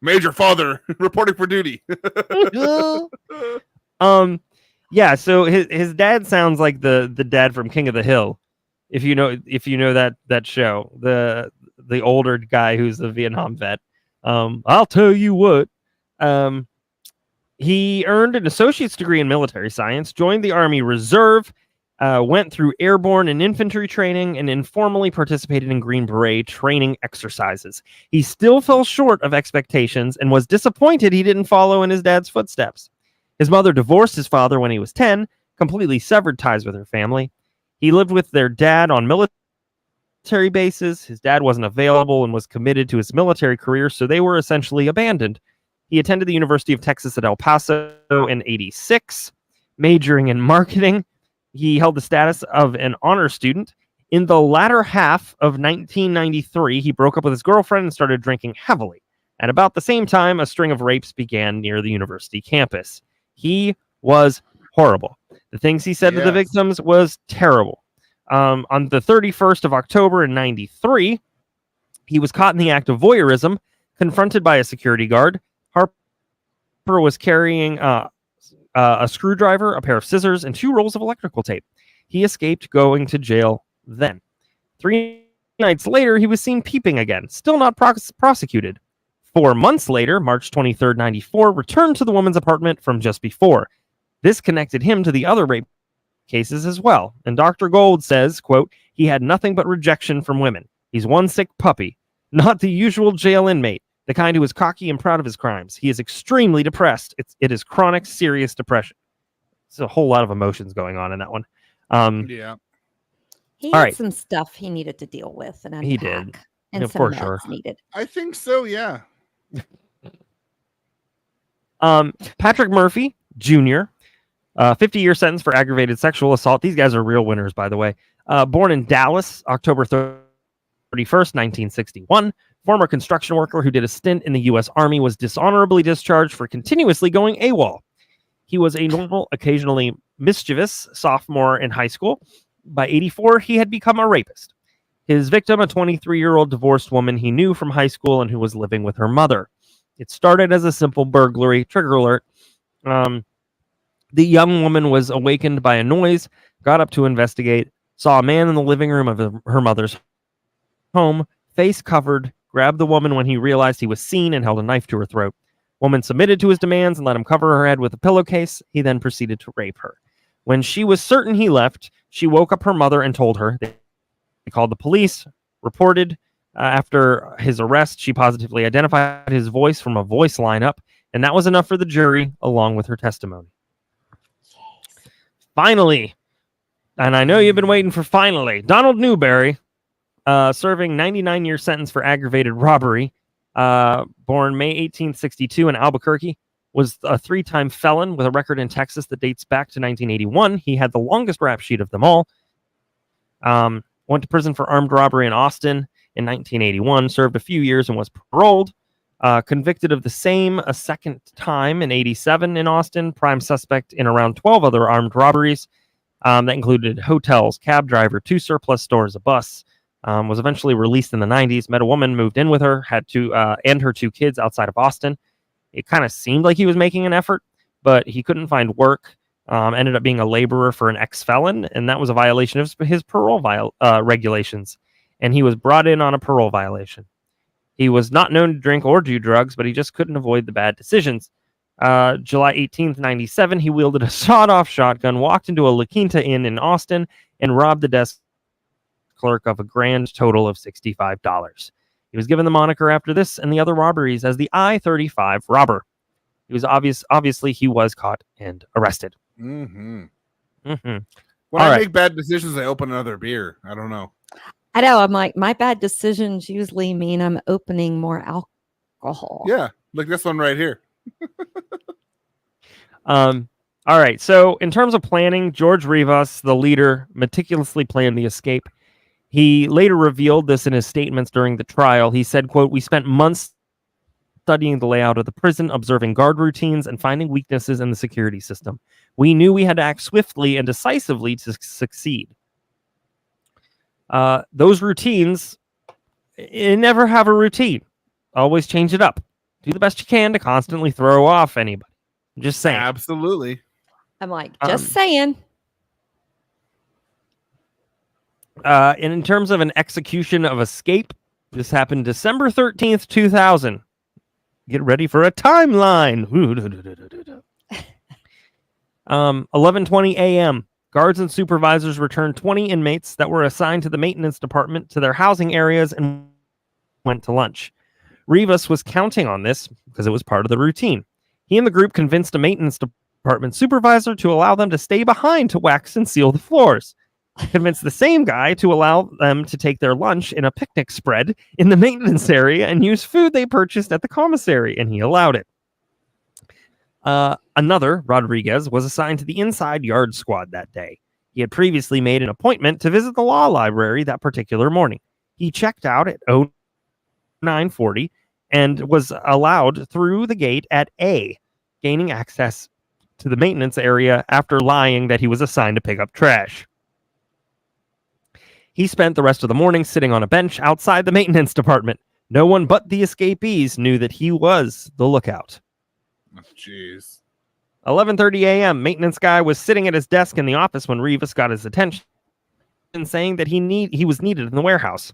Major Father reporting for duty. Yeah, so his dad sounds like the dad from King of the Hill. If you know that show, the older guy who's a Vietnam vet. I'll tell you what. He earned an associate's degree in military science, joined the Army Reserve, went through airborne and infantry training, and informally participated in Green Beret training exercises. He still fell short of expectations and was disappointed he didn't follow in his dad's footsteps. His mother divorced his father when he was 10, completely severed ties with her family. He lived with their dad on military bases. His dad wasn't available and was committed to his military career, so they were essentially abandoned. He attended the University of Texas at El Paso in '86, majoring in marketing. He held the status of an honor student. In the latter half of 1993, he broke up with his girlfriend and started drinking heavily. At about the same time, a string of rapes began near the university campus. He was horrible. The things he said to the victims was terrible. On the 31st of October in '93, he was caught in the act of voyeurism, confronted by a security guard. Harper was carrying a screwdriver, a pair of scissors, and 2 rolls of electrical tape. He escaped going to jail then. 3 nights later, he was seen peeping again, still not prosecuted. 4 months later, March 23rd, '94, returned to the woman's apartment from just before. This connected him to the other rape cases as well. And Dr. Gold says, quote, he had nothing but rejection from women. He's one sick puppy, not the usual jail inmate, the kind who is cocky and proud of his crimes. He is extremely depressed. It is chronic, serious depression. There's a whole lot of emotions going on in that one. Yeah. He had some stuff he needed to deal with, and he did. And some meds needed. I think so. Yeah. Patrick Murphy Jr., 50-year sentence for aggravated sexual assault. These guys are real winners, by the way. Born in Dallas, October 31st, 1961. Former construction worker who did a stint in the U.S. Army, was dishonorably discharged for continuously going AWOL. He was a normal, occasionally mischievous sophomore in high school. By '84, he had become a rapist. His victim, a 23-year-old divorced woman he knew from high school and who was living with her mother. It started as a simple burglary. Trigger alert. The young woman was awakened by a noise, got up to investigate, saw a man in the living room of her mother's home, face covered, grabbed the woman when he realized he was seen, and held a knife to her throat. Woman submitted to his demands and let him cover her head with a pillowcase. He then proceeded to rape her. When she was certain he left, she woke up her mother and told her. They called the police, reported. After his arrest, she positively identified his voice from a voice lineup, and that was enough for the jury, along with her testimony. Finally, and I know you've been waiting for finally, Donald Newberry, serving 99-year sentence for aggravated robbery, born May 1862 in Albuquerque, was a 3-time felon with a record in Texas that dates back to 1981. He had the longest rap sheet of them all. Went to prison for armed robbery in Austin in 1981, served a few years and was paroled. Convicted of the same a second time in '87 in Austin, prime suspect in around 12 other armed robberies that included hotels, cab driver, 2 surplus stores, a bus. Was eventually released in the '90s, met a woman, moved in with her, had and her 2 kids outside of Austin. It kind of seemed like he was making an effort, but he couldn't find work. Ended up being a laborer for an ex-felon, and that was a violation of his parole regulations. And he was brought in on a parole violation. He was not known to drink or do drugs, but he just couldn't avoid the bad decisions. July 18th, '97, he wielded a sawed-off shotgun, walked into a La Quinta Inn in Austin, and robbed the desk clerk of a grand total of $65. He was given the moniker after this and the other robberies as the I-35 robber. He was obviously he was caught and arrested. When All I right. make bad decisions, I open another beer. I don't know. I know. I'm like, my bad decisions usually mean I'm opening more alcohol. Yeah, like this one right here. All right. So in terms of planning, George Rivas, the leader, meticulously planned the escape. He later revealed this in his statements during the trial. He said, quote, "We spent months studying the layout of the prison, observing guard routines, and finding weaknesses in the security system. We knew we had to act swiftly and decisively to succeed. Those routines, you never have a routine. Always change it up. Do the best you can to constantly throw off anybody. I'm just saying. Absolutely. I'm like, just saying. And in terms of an execution of escape, this happened December 13th, 2000. Get ready for a timeline. 11:20 a.m. Guards and supervisors returned 20 inmates that were assigned to the maintenance department to their housing areas and went to lunch. Rivas was counting on this because it was part of the routine. He and the group convinced a maintenance department supervisor to allow them to stay behind to wax and seal the floors. Convinced the same guy to allow them to take their lunch in a picnic spread in the maintenance area and use food they purchased at the commissary, and he allowed it. Another, Rodriguez, was assigned to the inside yard squad that day. He had previously made an appointment to visit the law library that particular morning. He checked out at 09:40 and was allowed through the gate at A, gaining access to the maintenance area after lying that he was assigned to pick up trash. He spent the rest of the morning sitting on a bench outside the maintenance department. No one but the escapees knew that he was the lookout. Jeez. 11:30 a.m. Maintenance guy was sitting at his desk in the office when Rivas got his attention and saying that he was needed in the warehouse.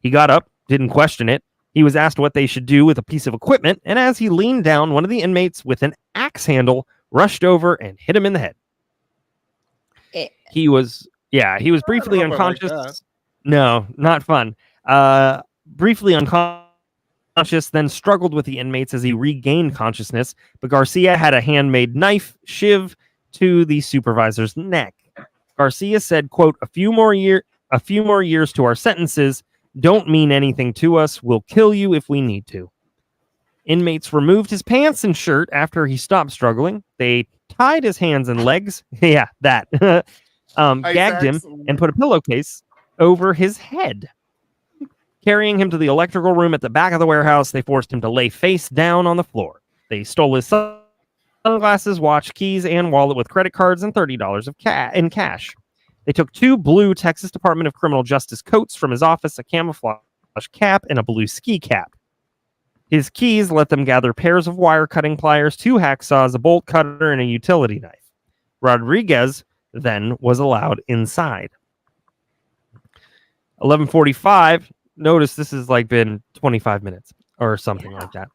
He got up, didn't question it. He was asked what they should do with a piece of equipment, and as he leaned down, one of the inmates with an axe handle rushed over and hit him in the head. He was briefly unconscious. Like no, not fun. Briefly unconscious, then struggled with the inmates as he regained consciousness, but Garcia had a handmade knife shiv to the supervisor's neck. Garcia said, quote, a few more years to our sentences don't mean anything to us. We'll kill you if we need to. Inmates removed his pants and shirt after he stopped struggling. They tied his hands and legs. Yeah, that. Gagged him and put a pillowcase over his head. Carrying him to the electrical room at the back of the warehouse, they forced him to lay face down on the floor. They stole his sunglasses, watch, keys, and wallet with credit cards and $30 in cash. They took 2 blue Texas Department of Criminal Justice coats from his office, a camouflage cap, and a blue ski cap. His keys let them gather pairs of wire cutting pliers, 2 hacksaws, a bolt cutter, and a utility knife. Rodriguez then was allowed inside. 11:45. Notice this has been 25 minutes or something like that.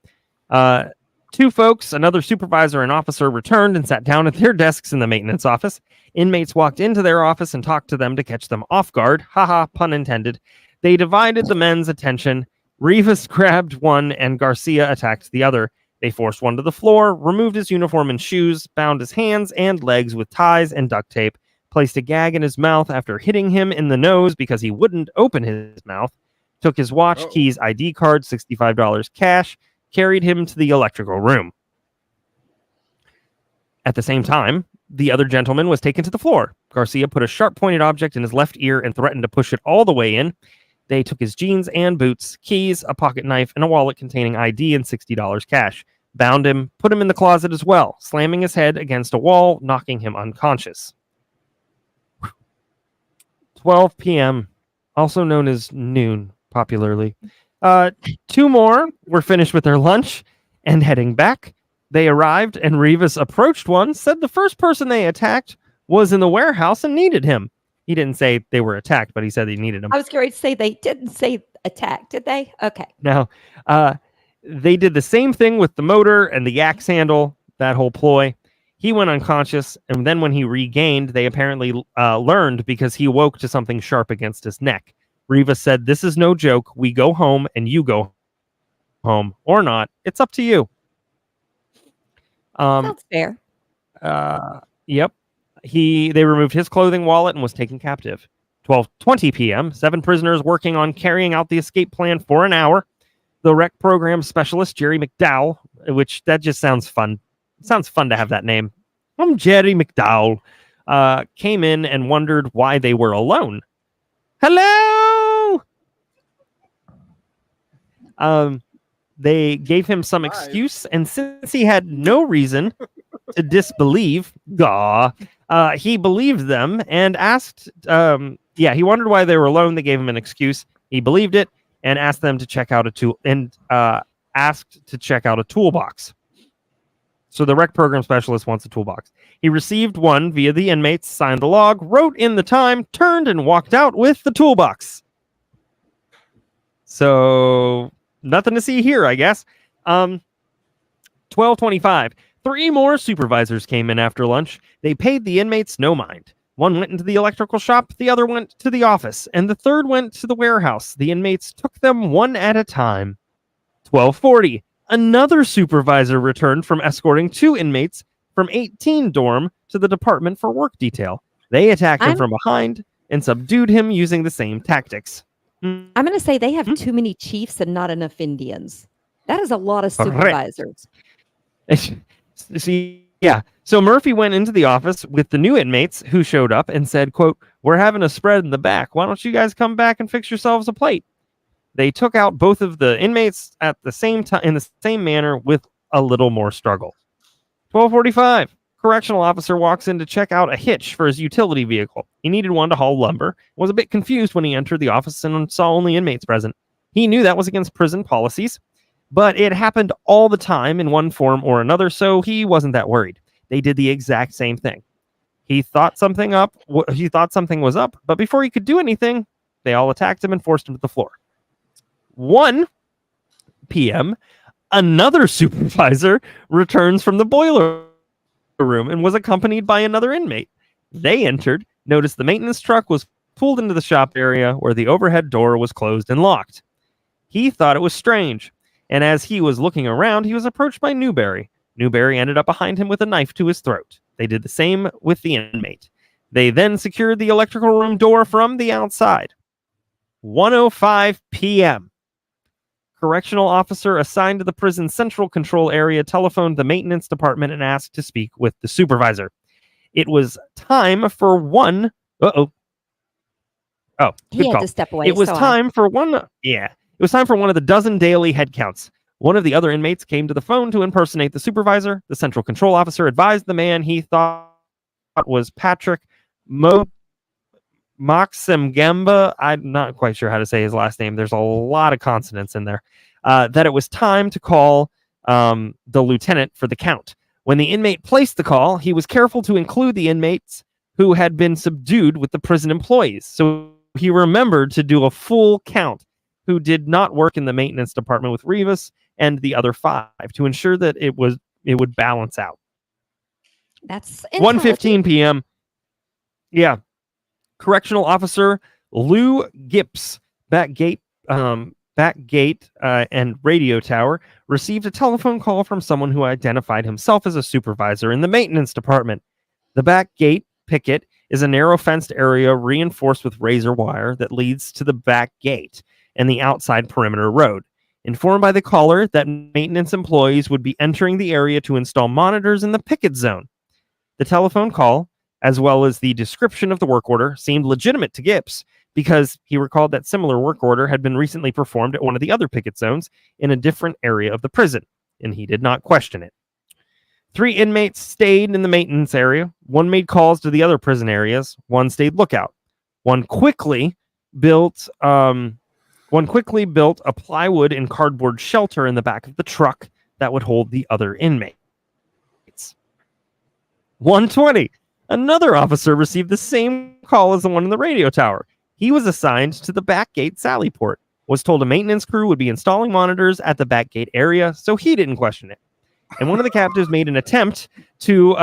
2 folks, another supervisor and officer, returned and sat down at their desks in the maintenance office. Inmates walked into their office and talked to them to catch them off guard. Haha, pun intended. They divided the men's attention. Rivas grabbed one and Garcia attacked the other. They forced one to the floor, removed his uniform and shoes, bound his hands and legs with ties and duct tape, placed a gag in his mouth after hitting him in the nose because he wouldn't open his mouth, took his watch, keys, ID card, $65 cash, carried him to the electrical room. At the same time, the other gentleman was taken to the floor. Garcia put a sharp-pointed object in his left ear and threatened to push it all the way in. They took his jeans and boots, keys, a pocket knife, and a wallet containing ID and $60 cash. Bound him, put him in the closet as well, slamming his head against a wall, knocking him unconscious. 12 p.m., also known as noon, popularly. 2 more were finished with their lunch and heading back. They arrived, and Rivas approached one, said the first person they attacked was in the warehouse and needed him. He didn't say they were attacked, but he said they needed him. I was going to say they didn't say attack, did they? Okay. No. They did the same thing with the motor and the axe handle, that whole ploy. He went unconscious, and then when he regained, they apparently learned because he woke to something sharp against his neck. Rivas said, this is no joke. We go home, and you go home. Or not. It's up to you. Sounds fair. Yep. They removed his clothing, wallet, and was taken captive. 12:20 p.m., 7 prisoners working on carrying out the escape plan for an hour. The rec program specialist, Jerry McDowell, which that just sounds fun. It sounds fun to have that name. I'm Jerry McDowell. Came in and wondered why they were alone. Hello! They gave him some excuse, and since he had no reason to disbelieve, he believed them and asked. He wondered why they were alone. They gave him an excuse. He believed it and asked them to check out a toolbox. So the rec program specialist wants a toolbox. He received one via the inmates, signed the log, wrote in the time, turned and walked out with the toolbox. So nothing to see here, I guess. 12:25. 3 more supervisors came in after lunch. They paid the inmates no mind. One went into the electrical shop, the other went to the office, and the third went to the warehouse. The inmates took them one at a time. 12:40. Another supervisor returned from escorting 2 inmates from 18 dorm to the department for work detail. They attacked him from behind and subdued him using the same tactics. I'm going to say they have too many chiefs and not enough Indians. That is a lot of supervisors. See, yeah. So Murphy went into the office with the new inmates who showed up and said, quote, "We're having a spread in the back. Why don't you guys come back and fix yourselves a plate?" They took out both of the inmates at the same time in the same manner with a little more struggle. 12:45. Correctional officer walks in to check out a hitch for his utility vehicle. He needed one to haul lumber. Was a bit confused when he entered the office and saw only inmates present. He knew that was against prison policies, but it happened all the time in one form or another, so he wasn't that worried. They did the exact same thing. He thought something was up, but before he could do anything, they all attacked him and forced him to the floor. 1 p.m., another supervisor returns from the boiler room and was accompanied by another inmate. They entered, noticed the maintenance truck was pulled into the shop area where the overhead door was closed and locked. He thought it was strange, and as he was looking around, he was approached by Newberry. Newberry ended up behind him with a knife to his throat. They did the same with the inmate. They then secured the electrical room door from the outside. 1:05 p.m. Correctional officer assigned to the prison central control area telephoned the maintenance department and asked to speak with the supervisor. It was time for one. He had to step away. It was time for one. Yeah, it was time for one of the dozen daily head counts. One of the other inmates came to the phone to impersonate the supervisor. The central control officer advised the man he thought was Patrick Moxemgamba, I'm not quite sure how to say his last name. There's a lot of consonants in there. That it was time to call the lieutenant for the count. When the inmate placed the call, he was careful to include the inmates who had been subdued with the prison employees. So he remembered to do a full count who did not work in the maintenance department with Rivas and the other 5 to ensure that it would balance out. That's 1:15 p.m. Yeah. Correctional officer Lou Gips, Backgate and radio tower, received a telephone call from someone who identified himself as a supervisor in the maintenance department. The back gate picket is a narrow fenced area reinforced with razor wire that leads to the back gate and the outside perimeter road. Informed by the caller that maintenance employees would be entering the area to install monitors in the picket zone. The telephone call, as well as the description of the work order, seemed legitimate to Gips because he recalled that similar work order had been recently performed at one of the other picket zones in a different area of the prison, and he did not question it. 3 inmates stayed in the maintenance area. 1 made calls to the other prison areas. 1 stayed lookout. One quickly built a plywood and cardboard shelter in the back of the truck that would hold the other inmates. 1:20. Another officer received the same call as the one in the radio tower. He was assigned to the back gate sally port. Was told a maintenance crew would be installing monitors at the back gate area, so he didn't question it. And one of the captives made an attempt to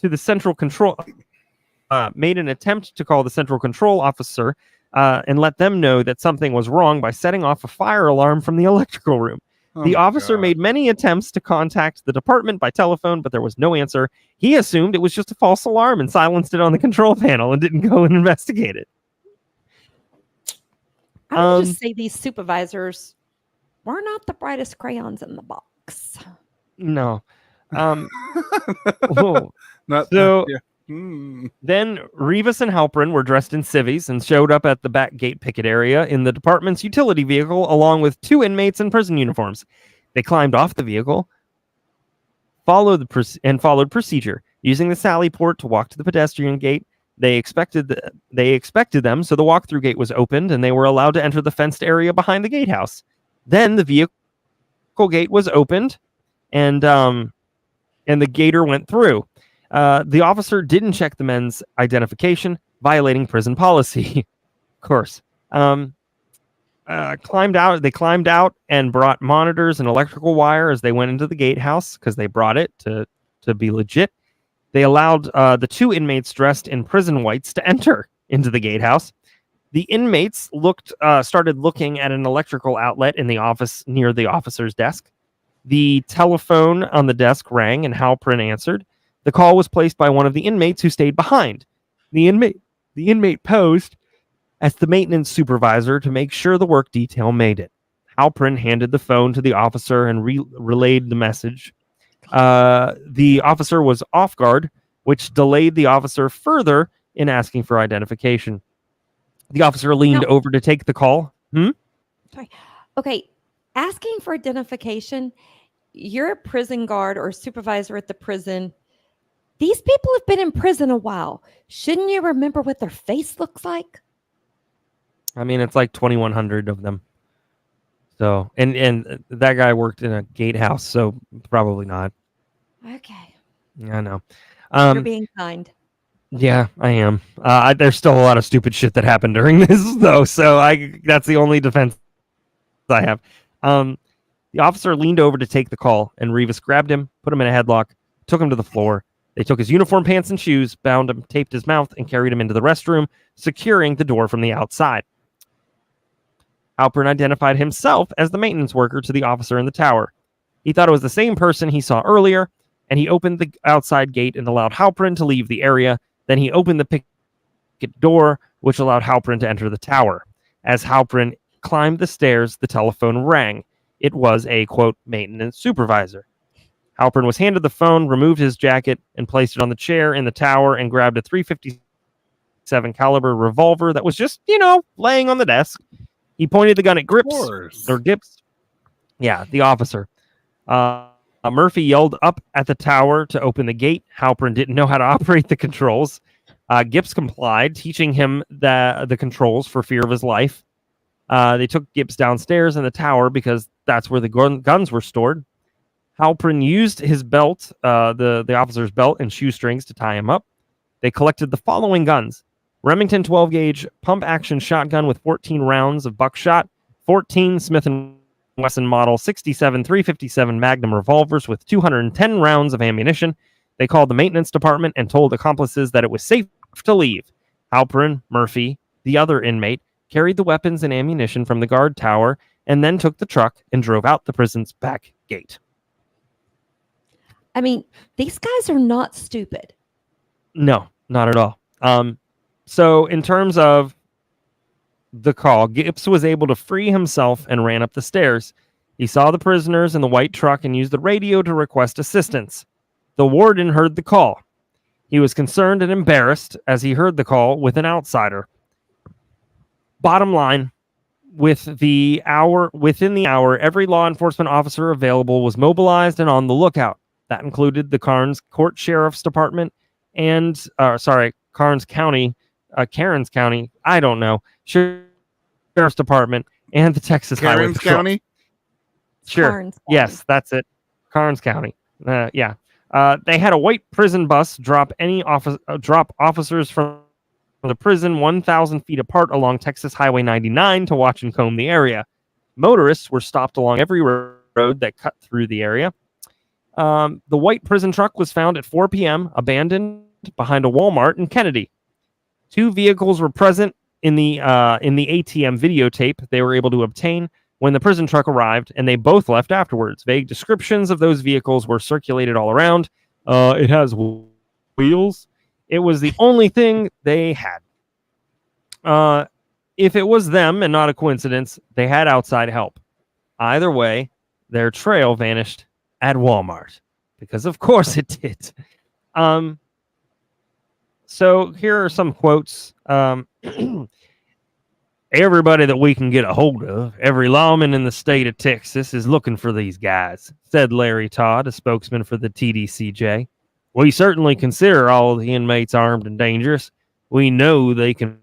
the central control to call the central control officer and let them know that something was wrong by setting off a fire alarm from the electrical room. The officer made many attempts to contact the department by telephone, but there was no answer. He assumed it was just a false alarm and silenced it on the control panel and didn't go and investigate it. I would just say these supervisors were not the brightest crayons in the box. No. Then Rivas and Halperin were dressed in civvies and showed up at the back gate picket area in the department's utility vehicle, along with 2 inmates in prison uniforms. They climbed off the vehicle, followed procedure, using the sally port to walk to the pedestrian gate. They expected them, so the walk-through gate was opened, and they were allowed to enter the fenced area behind the gatehouse. Then the vehicle gate was opened, and the gator went through. The officer didn't check the men's identification, violating prison policy. Of course. They climbed out and brought monitors and electrical wire as they went into the gatehouse because they brought it to be legit. They allowed the 2 inmates dressed in prison whites to enter into the gatehouse. The inmates started looking at an electrical outlet in the office near the officer's desk. The telephone on the desk rang and Halperin answered. The call was placed by one of the inmates who stayed behind. The inmate posed as the maintenance supervisor to make sure the work detail made it. Halperin handed the phone to the officer and relayed the message. The officer was off guard, which delayed the officer further in asking for identification. The officer leaned over to take the call. Sorry. Okay, asking for identification. You're a prison guard or supervisor at the prison. These people have been in prison a while. Shouldn't you remember what their face looks like? I mean, it's like 2,100 of them. So, and that guy worked in a gatehouse, so probably not. Okay. I know. You're being kind. Yeah, I am. There's still a lot of stupid shit that happened during this, though. So that's the only defense I have. The officer leaned over to take the call, and Rivas grabbed him, put him in a headlock, took him to the floor. They took his uniform, pants, and shoes, bound him, taped his mouth, and carried him into the restroom, securing the door from the outside. Halperin identified himself as the maintenance worker to the officer in the tower. He thought it was the same person he saw earlier, and he opened the outside gate and allowed Halperin to leave the area. Then he opened the picket door, which allowed Halperin to enter the tower. As Halperin climbed the stairs, the telephone rang. It was a, quote, maintenance supervisor. Halperin was handed the phone, removed his jacket, and placed it on the chair in the tower and grabbed a .357 caliber revolver that was just, laying on the desk. He pointed the gun at Gips. Yeah, the officer. Murphy yelled up at the tower to open the gate. Halperin didn't know how to operate the controls. Gips complied, teaching him the controls for fear of his life. They took Gips downstairs in the tower because that's where the guns were stored. Halperin used his belt, the officer's belt and shoestrings to tie him up. They collected the following guns: Remington 12-gauge pump-action shotgun with 14 rounds of buckshot, 14 Smith & Wesson Model 67 .357 Magnum revolvers with 210 rounds of ammunition. They called the maintenance department and told accomplices that it was safe to leave. Halperin, Murphy, the other inmate, carried the weapons and ammunition from the guard tower and then took the truck and drove out the prison's back gate. I mean, these guys are not stupid. No, not at all. So in terms of the call, Gips was able to free himself and ran up the stairs. He saw the prisoners in the white truck and used the radio to request assistance. The warden heard the call. He was concerned and embarrassed as he heard the call with an outsider. Bottom line, within the hour, every law enforcement officer available was mobilized and on the lookout. That included the Karnes Court Sheriff's Department and, Karnes County, Cairns County, I don't know, Sheriff's Department, and the Texas Highway Patrol. Cairns County? Sure. Karnes Yes, that's it. Karnes County. Yeah. They had a white prison bus drop officers from the prison 1,000 feet apart along Texas Highway 99 to watch and comb the area. Motorists were stopped along every road that cut through the area. The white prison truck was found at 4 p.m., abandoned behind a Walmart in Kenedy. 2 vehicles were present in the ATM videotape they were able to obtain when the prison truck arrived, and they both left afterwards. Vague descriptions of those vehicles were circulated all around. It has wheels. It was the only thing they had. If it was them and not a coincidence, they had outside help. Either way, their trail vanished at Walmart, because of course it did. So here are some quotes. Everybody that we can get a hold of, every lawman in the state of Texas is looking for these guys, said Larry Todd, a spokesman for the TDCJ. We certainly consider all the inmates armed and dangerous. We know they can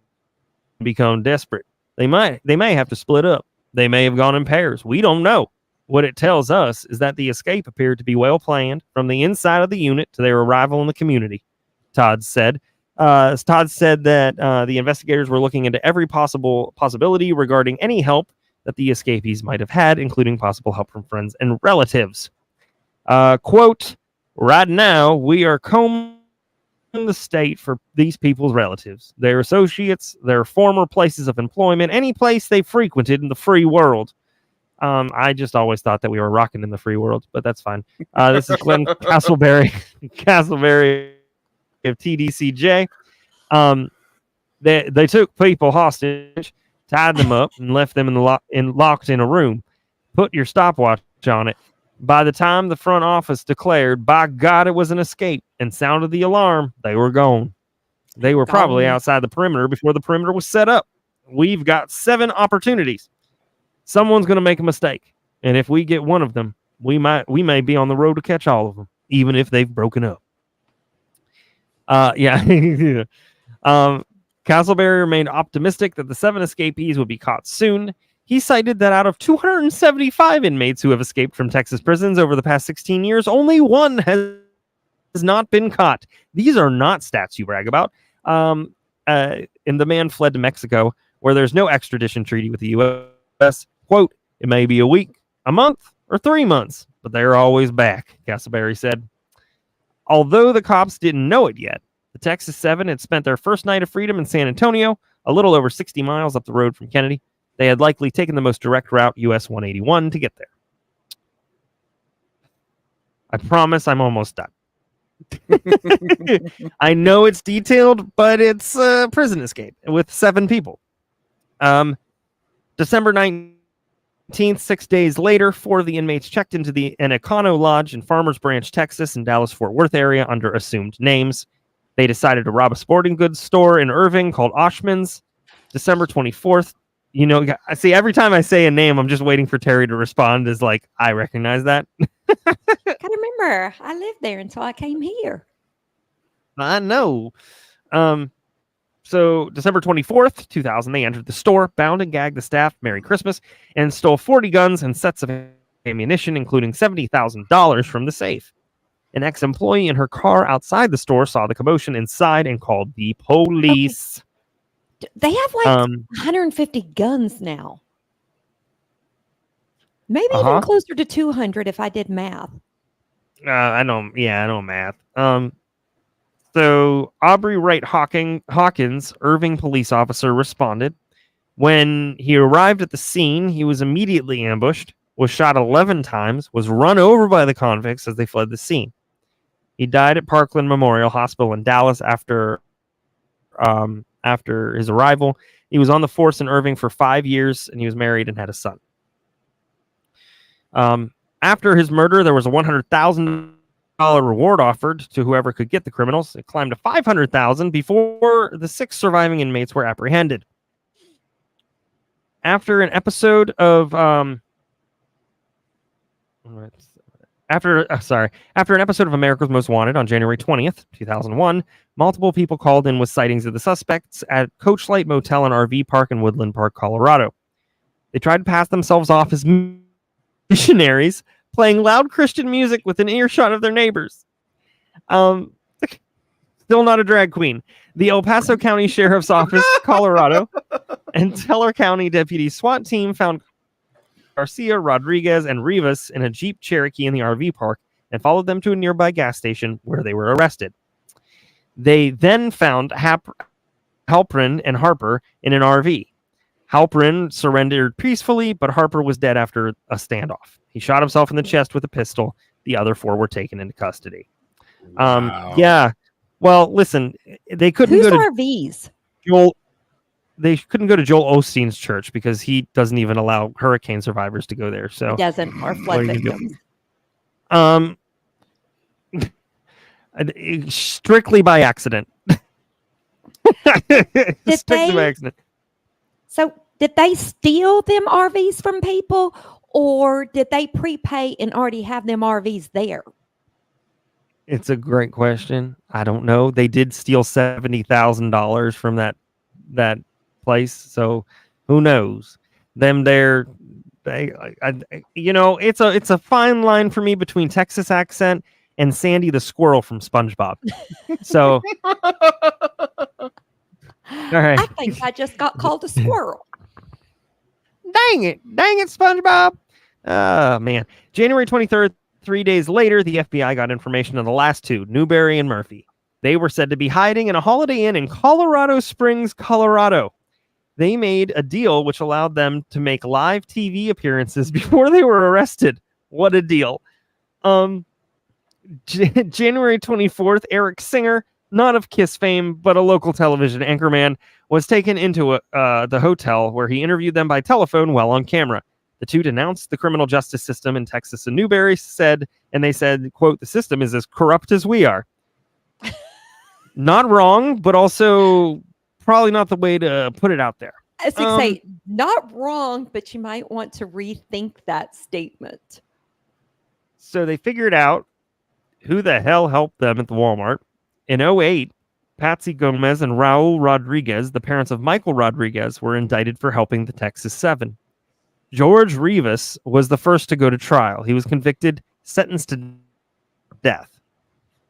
become desperate. They may have to split up. They may have gone in pairs. We don't know. What it tells us is that the escape appeared to be well planned from the inside of the unit to their arrival in the community, Todd said. Todd said that the investigators were looking into every possibility regarding any help that the escapees might have had, including possible help from friends and relatives. Quote, right now, we are combing the state for these people's relatives, their associates, their former places of employment, any place they frequented in the free world. I just always thought that we were rocking in the free world, but that's fine. This is Glenn Castleberry of TDCJ. They took people hostage, tied them up, and left them locked in a room. Put your stopwatch on it. By the time the front office declared, by God, it was an escape, and sounded the alarm, they were gone. They were probably outside the perimeter before the perimeter was set up. We've got 7 opportunities. Someone's going to make a mistake, and if we get one of them, we may be on the road to catch all of them, even if they've broken up. Castleberry remained optimistic that the 7 escapees would be caught soon. He cited that out of 275 inmates who have escaped from Texas prisons over the past 16 years, only 1 has not been caught. These are not stats you brag about. And the man fled to Mexico, where there's no extradition treaty with the U.S. Quote, it may be a week, a month, or 3 months, but they're always back, Castleberry said. Although the cops didn't know it yet, the Texas 7 had spent their first night of freedom in San Antonio, a little over 60 miles up the road from Kenedy. They had likely taken the most direct route, US 181, to get there. I promise I'm almost done. I know it's detailed, but it's a prison escape with 7 people. December 19th, 6 days later, 4 of the inmates checked into an Econo Lodge in Farmers Branch, Texas, and Dallas-Fort Worth area under assumed names. They decided to rob a sporting goods store in Irving called Oshman's. December 24th. You know, I see every time I say a name, I'm just waiting for Terry to respond as like, I recognize that. I remember. I lived there until I came here. I know. So December 24th, 2000, they entered the store, bound and gagged the staff, Merry Christmas, and stole 40 guns and sets of ammunition, including $70,000 from the safe. An ex-employee in her car outside the store saw the commotion inside and called the police. Okay. They have like 150 guns now. Maybe even closer to 200 if I did math. I know math. So Aubrey Wright Hawkins, Irving police officer, responded. When he arrived at the scene, he was immediately ambushed, was shot 11 times, was run over by the convicts as they fled the scene. He died at Parkland Memorial Hospital in Dallas after his arrival. He was on the force in Irving for 5 years, and he was married and had a son. After his murder, there was a $100,000 reward offered to whoever could get the criminals. It climbed to $500,000 before the 6 surviving inmates were apprehended. After an episode of After an episode of America's Most Wanted on January 20th, 2001, multiple people called in with sightings of the suspects at Coachlight Motel and RV Park in Woodland Park, Colorado. They tried to pass themselves off as missionaries, playing loud Christian music within earshot of their neighbors. Still not a drag queen. The El Paso County Sheriff's Office, Colorado, and Teller County Deputy SWAT team found Garcia, Rodriguez, and Rivas in a Jeep Cherokee in the RV park and followed them to a nearby gas station where they were arrested. They then found Halprin and Harper in an RV. Halprin surrendered peacefully, but Harper was dead after a standoff. He shot himself in the chest with a pistol. The other 4 were taken into custody. Wow. Yeah. Well, listen, they couldn't Whose go to RVs? Joel. They couldn't go to Joel Osteen's church because he doesn't even allow hurricane survivors to go there. So He doesn't, or flood victims. Strictly by accident. Did Stick by they? accident. So did they steal them RVs from people, or did they prepay and already have them RVs there? It's a great question. I don't know. They did steal $70,000 from that place, so who knows? Them there, it's a fine line for me between Texas accent and Sandy the squirrel from SpongeBob. So, all right. I think I just got called a squirrel. Dang it, SpongeBob. Oh man, January 23rd. 3 days later, the FBI got information on the last two, Newberry and Murphy. They were said to be hiding in a Holiday Inn in Colorado Springs, Colorado. They made a deal which allowed them to make live TV appearances before they were arrested. What a deal. January 24th, Eric Singer, not of Kiss fame, but a local television anchorman, was taken into the hotel where he interviewed them by telephone while on camera. The two denounced the criminal justice system in Texas, and Newberry said, quote, "The system is as corrupt as we are." Not wrong, but also probably not the way to put it out there. I was going to say, not wrong, but you might want to rethink that statement. So they figured out who the hell helped them at the Walmart. In 2008, Patsy Gomez and Raul Rodriguez, the parents of Michael Rodriguez, were indicted for helping the Texas Seven. George Rivas was the first to go to trial. He was convicted, sentenced to death.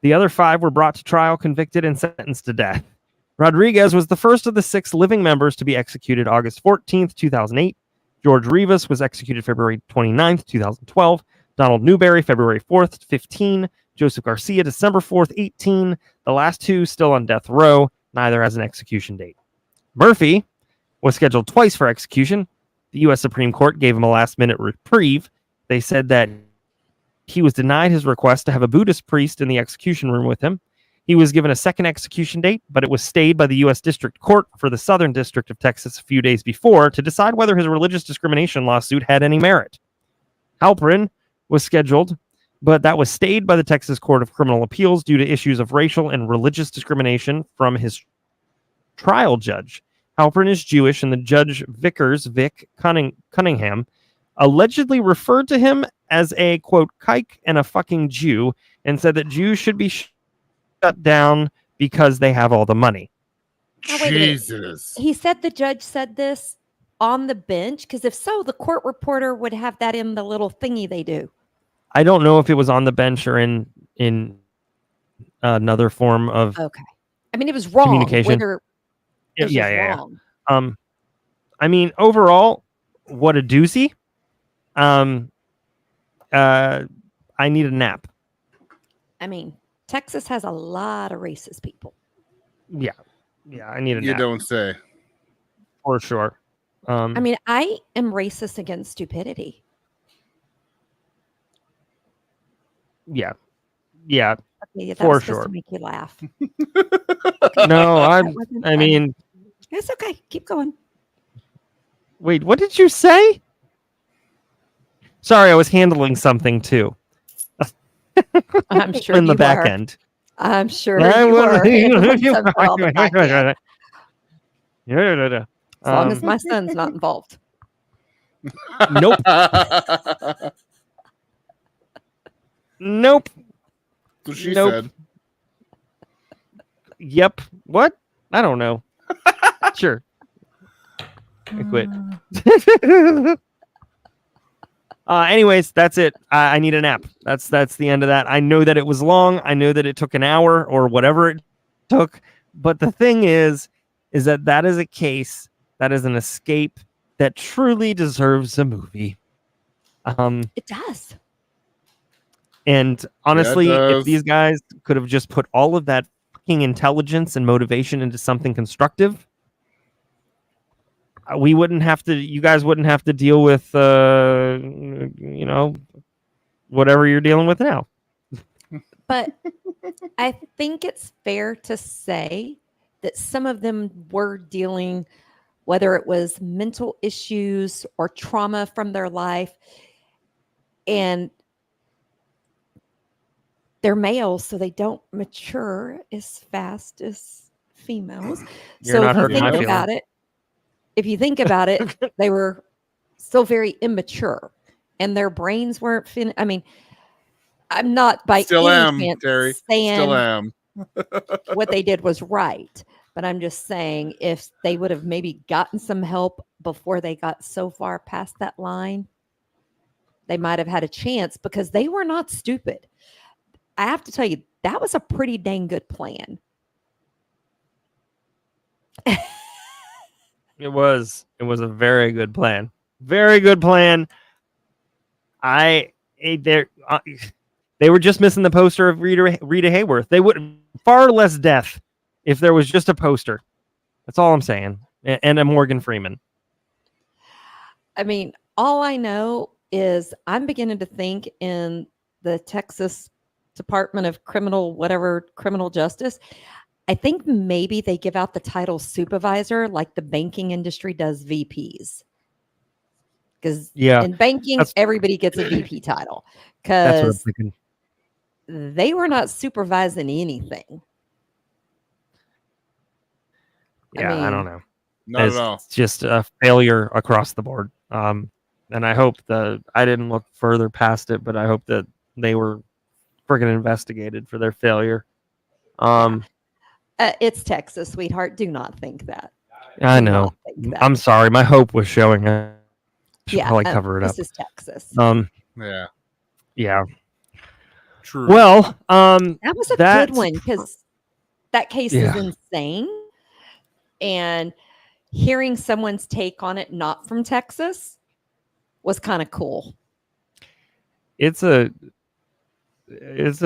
The other 5 were brought to trial, convicted, and sentenced to death. Rodriguez was the first of the 6 living members to be executed August 14th, 2008. George Rivas was executed February 29th, 2012. Donald Newberry, February 4th, 15. Joseph Garcia, December 4th, 18. The last 2 still on death row. Neither has an execution date. Murphy was scheduled twice for execution. The U.S. Supreme Court gave him a last-minute reprieve. They said that he was denied his request to have a Buddhist priest in the execution room with him. He was given a second execution date, but it was stayed by the U.S. District Court for the Southern District of Texas a few days before to decide whether his religious discrimination lawsuit had any merit. Halperin was scheduled, but that was stayed by the Texas Court of Criminal Appeals due to issues of racial and religious discrimination from his trial judge. Halperin is Jewish, and the judge Vic Cunningham, allegedly referred to him as a, quote, kike and a fucking Jew, and said that Jews should be shut down because they have all the money. Jesus. He said the judge said this on the bench, because if so, the court reporter would have that in the little thingy they do. I don't know if it was on the bench or in another form of I mean, it was wrong. Communication. Yeah. Wrong. I mean, overall, what a doozy. I need a nap. I mean, Texas has a lot of racist people. Yeah, I need a nap. You don't say. For sure. I mean, I am racist against stupidity. Yeah, Okay, that for was supposed sure. to make you laugh. No, I mean, it's okay. Keep going. Wait, what did you say? Sorry, I was handling something too. I'm sure in the you back were. end. I'm sure you were. As long as my son's not involved. Nope. Nope. So she said. Yep. What? I don't know. Sure. I quit. Anyways, that's it. I need a nap. That's the end of that. I know that it was long. I know that it took an hour or whatever it took. But the thing is that is a case, that is an escape that truly deserves a movie. It does. And honestly, Yeah, if these guys could have just put all of that fucking intelligence and motivation into something constructive, we wouldn't have to, you guys wouldn't have to deal with, whatever you're dealing with now. But I think it's fair to say that some of them were dealing, whether it was mental issues or trauma from their life, and they're males, so they don't mature as fast as females. You're So not if you hurting my think about it, they were still very immature, and their brains weren't I mean, I'm not by Still any am, chance Terry. saying Still am. what they did was right, but I'm just saying if they would have maybe gotten some help before they got so far past that line, they might have had a chance because they were not stupid. I have to tell you, that was a pretty dang good plan. It was a very good plan. Very good plan. They were just missing the poster of Rita Hayworth. They would far less death if there was just a poster. That's all I'm saying. And a Morgan Freeman. I mean, all I know is I'm beginning to think in the Texas Department of criminal justice, I think maybe they give out the title supervisor like the banking industry does VPs. Because in banking, everybody gets a VP title because they were not supervising anything. Yeah, I don't know. Not at all. It's just a failure across the board. And I hope I didn't look further past it, but I hope that they were friggin' investigated for their failure. It's Texas, sweetheart. Do not think that. I know. I'm sorry. My hope was showing. I should probably cover it up. This is Texas. Yeah. Yeah. True. Well, that was a good one because that case is insane. And hearing someone's take on it, not from Texas, was kind of cool. It's a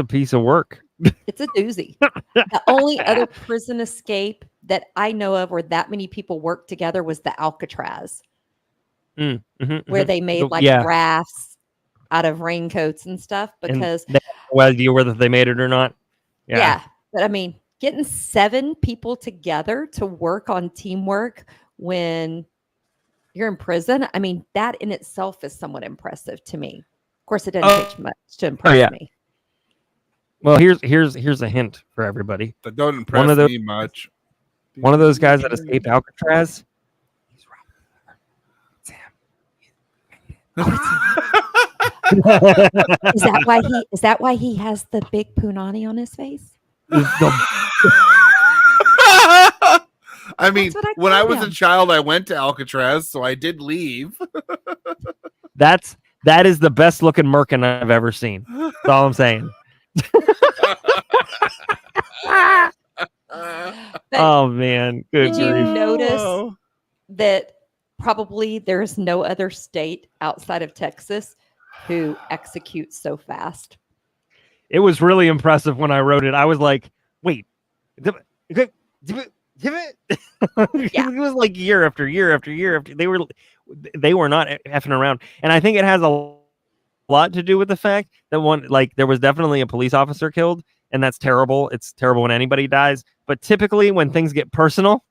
piece of work. It's a doozy. The only other prison escape that I know of where that many people worked together was the Alcatraz, where they made rafts out of raincoats and stuff because they have no idea whether they made it or not. Yeah. But I mean, getting 7 people together to work on teamwork when you're in prison, I mean, that in itself is somewhat impressive to me. Of course, it doesn't take much to impress me. Well, here's a hint for everybody. That don't impress me much. One of those guys that escaped Alcatraz. He's Robert. Is that why he has the big punani on his face? I mean, when I was a child, I went to Alcatraz, so I did leave. That is the best looking merkin I've ever seen. That's all I'm saying. Oh man, good Did you grief. notice that probably there's no other state outside of Texas who executes so fast? It was really impressive when I wrote it. I was like, wait. It was like year after year after year after they were not effing around. And I think it has a lot to do with the fact that there was definitely a police officer killed, and that's terrible. It's terrible when anybody dies, but typically when things get personal,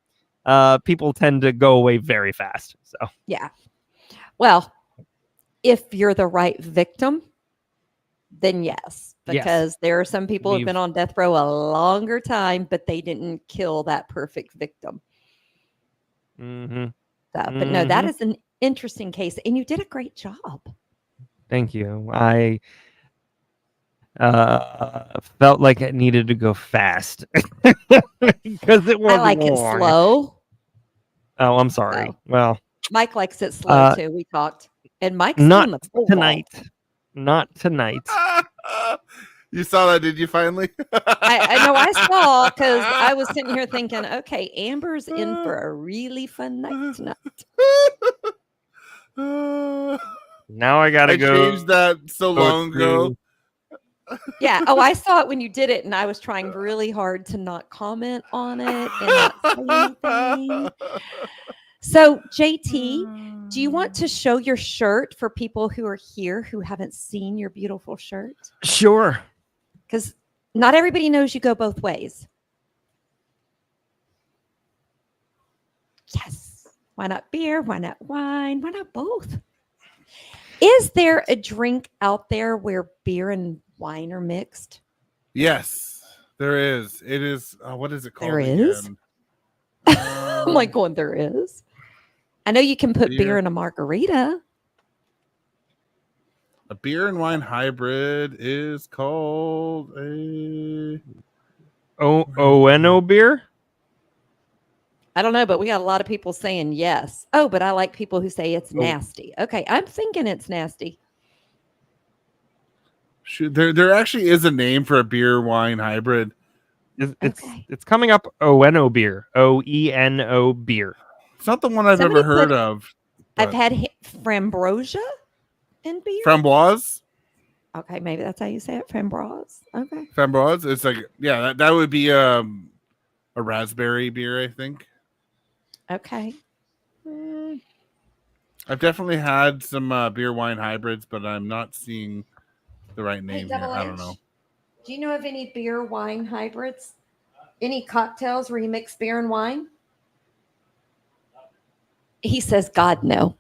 people tend to go away very fast. So yeah. Well, if you're the right victim, then yes, because there are some people who've been on death row a longer time, but they didn't kill that perfect victim. But no, that is an interesting case, and you did a great job. Thank you. I felt like it needed to go fast because it was. I like it slow. Oh, I'm sorry. Oh. Well, Mike likes it slow too. We talked, and Mike's not on the full tonight. ball. Not tonight. You saw that, did you? Finally, I know I saw because I was sitting here thinking, okay, Amber's in for a really fun night tonight. Now I gotta go. I changed that so long ago. Yeah. Oh, I saw it when you did it, and I was trying really hard to not comment on it and not say anything. So, JT, do you want to show your shirt for people who are here who haven't seen your beautiful shirt? Sure. Because not everybody knows you go both ways. Yes. Why not beer? Why not wine? Why not both? Is there a drink out there where beer and wine are mixed? Yes, there is. It is. What is it called? There is? I'm like going, there is. I know you can put beer in a margarita. A beer and wine hybrid is called a Oeno beer. I don't know, but we got a lot of people saying yes. Oh, but I like people who say it's nasty. Okay, I'm thinking it's nasty. There actually is a name for a beer wine hybrid. It's coming up. Oeno beer. OENO beer. It's not the one I've ever heard of. I've had Frambrosia in beer. Framboise. Okay, maybe that's how you say it. Framboise. Okay. Framboise. It's like that would be a raspberry beer, I think. Okay. I've definitely had some beer wine hybrids, but I'm not seeing the right name here. I don't know. Do you know of any beer wine hybrids? Any cocktails where you mix beer and wine? He says, God, no.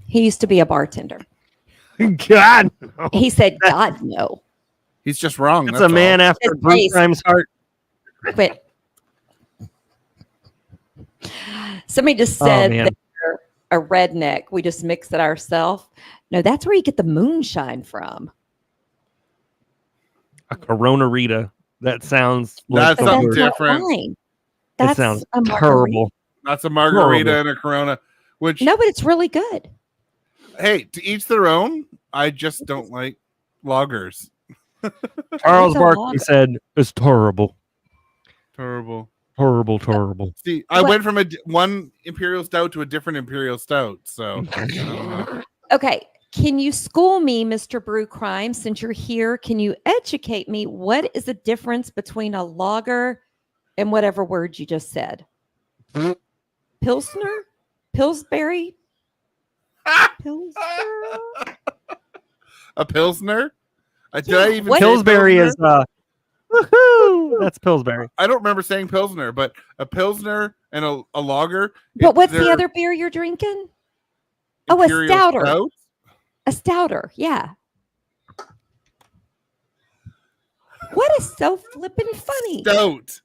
He used to be a bartender. God, no. He said, God, no. He's just wrong. That's a man after Bruce Grimes' heart. Quit. Somebody just said that we're a redneck. We just mix it ourselves. No, that's where you get the moonshine from. A Corona Rita. That sounds like something different. That sounds terrible. That's a margarita and a Corona. Which no, but it's really good. Hey, to each their own. I just don't like lagers. Charles Barkley said it's terrible. Terrible. Horrible. See, I went from one imperial stout to a different imperial stout. So, okay. Can you school me, Mr. Brew Crime? Since you're here, can you educate me? What is the difference between a lager and whatever word you just said? Pilsner? Pillsbury? Pilsner? A Pilsner? Pillsbury is woohoo! That's Pillsbury. I don't remember saying Pilsner, but a Pilsner and a lager. But what's the other beer you're drinking? Oh, a stouter. Stout? A stouter, yeah. What is so flippin' funny?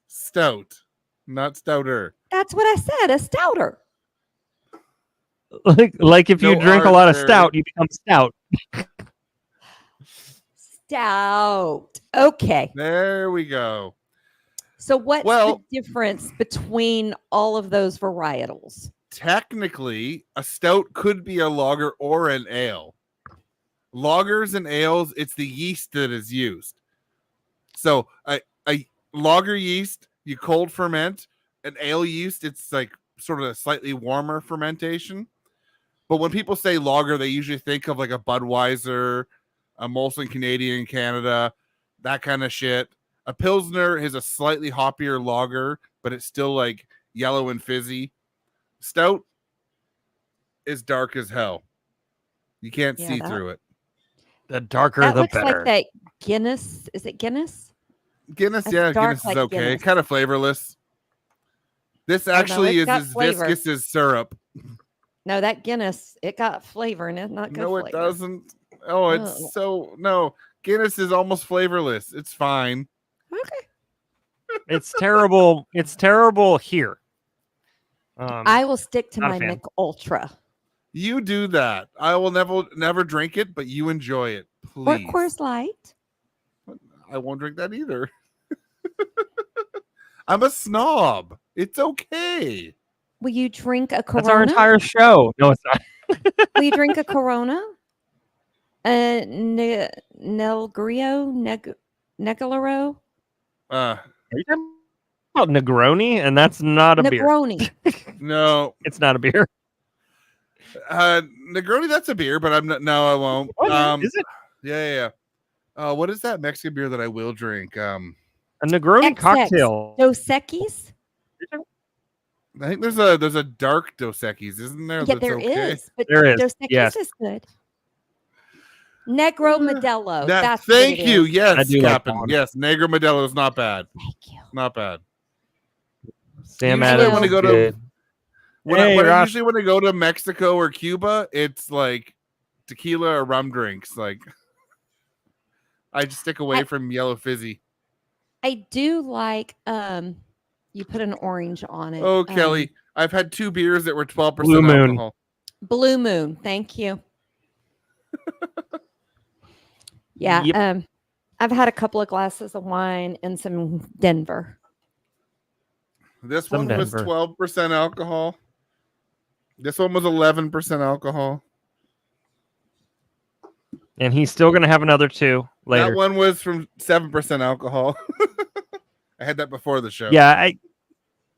Stout, not stouter. That's what I said, a stouter. Like if you drink a lot of stout, you become stout. Stout. Okay. There we go. So what's the difference between all of those varietals? Technically, a stout could be a lager or an ale. Lagers and ales, it's the yeast that is used. So a lager yeast, you cold ferment. An ale yeast, it's like sort of a slightly warmer fermentation. But when people say lager, they usually think of like a Budweiser, a Molson Canadian Canada, that kind of shit. A Pilsner is a slightly hoppier lager, but it's still like yellow and fizzy. Stout is dark as hell. You can't see through it. The darker, that the looks better. Like that Guinness. Is it Guinness? Guinness, yeah, Guinness is okay. Guinness. Kind of flavorless. This actually is as viscous as syrup. No, that Guinness, it got flavor and it's not good. No, flavor. It doesn't. Oh, it's no. Guinness is almost flavorless. It's fine. Okay. It's terrible. It's terrible here. I will stick to my Mick Ultra. You do that. I will never drink it, but you enjoy it, please. Or Coors Light. I won't drink that either. I'm a snob. It's okay. Will you drink a Corona? That's our entire show. No, it's not. Will you drink a Corona? Negrio? Negalero? Are you talking about Negroni? And that's not a Negroni. beer. No. It's not a beer. Negroni, that's a beer, but I'm not. No, I won't. Is it? Yeah. What is that Mexican beer that I will drink? A Negroni cocktail. Dos Equis? I think there's a dark Dos Equis, isn't there? Yeah, there is. But there is. Dos Equis is good. Negro Modelo. That's thank you. Yes, Captain. Like yes, Negro Modelo is not bad. Thank you. Not bad. Sam usually Adams. When I go to usually when I go to Mexico or Cuba, it's like tequila or rum drinks. Like I just stick away from yellow fizzy. I do like You put an orange on it. Oh, Kelly, I've had 2 beers that were 12% Blue Moon. alcohol. Blue Moon. Thank you. Yeah. Yep. I've had a couple of glasses of wine and some Denver. This Some one was Denver. 12% alcohol. This one was 11% alcohol. And he's still going to have another 2 later. That one was from 7% alcohol. I had that before the show. Yeah,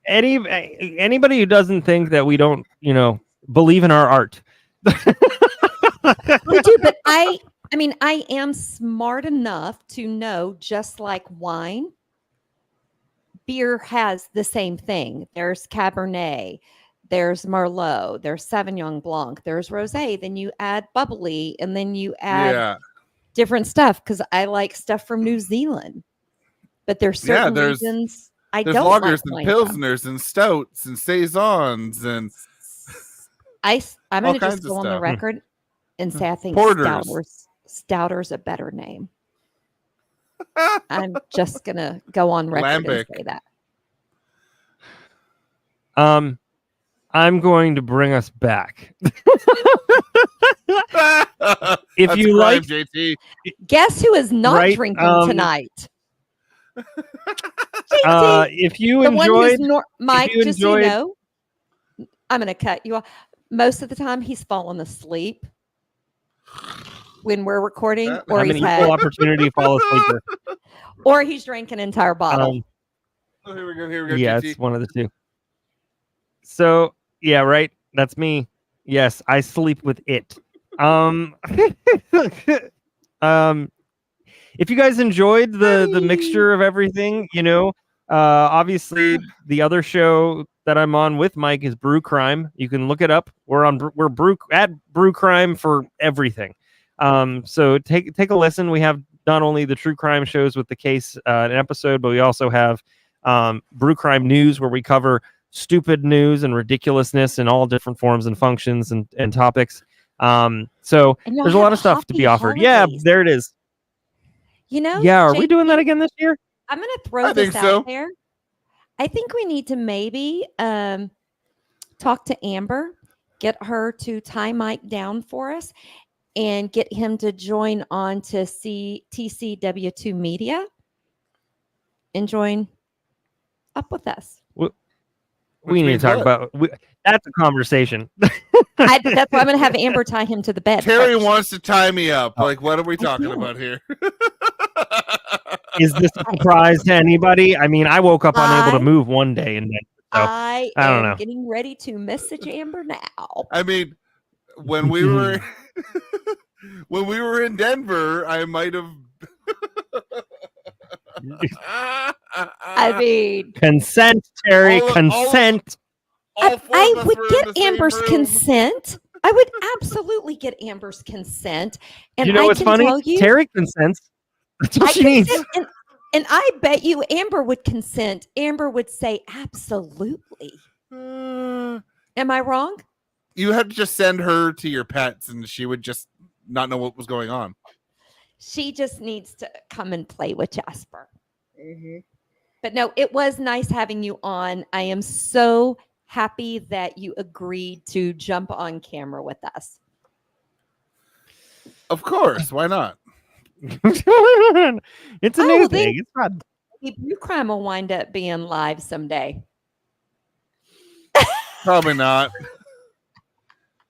anybody who doesn't think that we don't, believe in our art. We do, but I mean, I am smart enough to know, just like wine, beer has the same thing. There's Cabernet, there's Merlot, there's Sauvignon Blanc, there's Rosé. Then you add bubbly, and then you add different stuff, because I like stuff from New Zealand. But there's certain reasons I don't like lagers and pilsners and stouts and saisons and I'm going to just go on the record and say I think Stouter's a better name. I'm just going to go on record and say that. I'm going to bring us back. If you like, JT. Guess who is not drinking tonight? If you enjoyed, Mike, just so you know, I'm going to cut you off. Most of the time, he's fallen asleep when we're recording, or he's had opportunity to fall asleep, or he's drank an entire bottle. Here we go. Yeah, JT. it's one of the 2. So yeah, right. That's me. Yes, I sleep with it. If you guys enjoyed the mixture of everything, obviously the other show that I'm on with Mike is Brew Crime. You can look it up. We're at Brew Crime for everything. So take a listen. We have not only the true crime shows with the case an episode, but we also have Brew Crime News, where we cover stupid news and ridiculousness in all different forms and functions and topics. So there's a lot of stuff to be offered. Holidays. Yeah, there it is. Yeah, are we doing that again this year? I'm going to throw this out there. I think we need to maybe talk to Amber, get her to tie Mike down for us, and get him to join on to TCW2 Media and join up with us. We need to talk about that's a conversation. That's why I'm going to have Amber tie him to the bed. Terry wants to tie me up. Like, what are we talking about here? Is this a surprise to anybody? I mean, I woke up unable to move one day, and I don't know. Getting ready to message Amber now. I mean, when we were in Denver, I might have. I mean, consent, Terry. Consent. I would get Amber's consent. I would absolutely get Amber's consent. And you know what's funny? Terry consents. That's what she needs. And I bet you Amber would consent. Amber would say, absolutely. Am I wrong? You had to just send her to your pets, and she would just not know what was going on. She just needs to come and play with Jasper. Mm-hmm. But no, it was nice having you on. I am so happy that you agreed to jump on camera with us. Of course. Why not? It's a new thing. It's fun. Brew Crime will wind up being live someday. Probably not.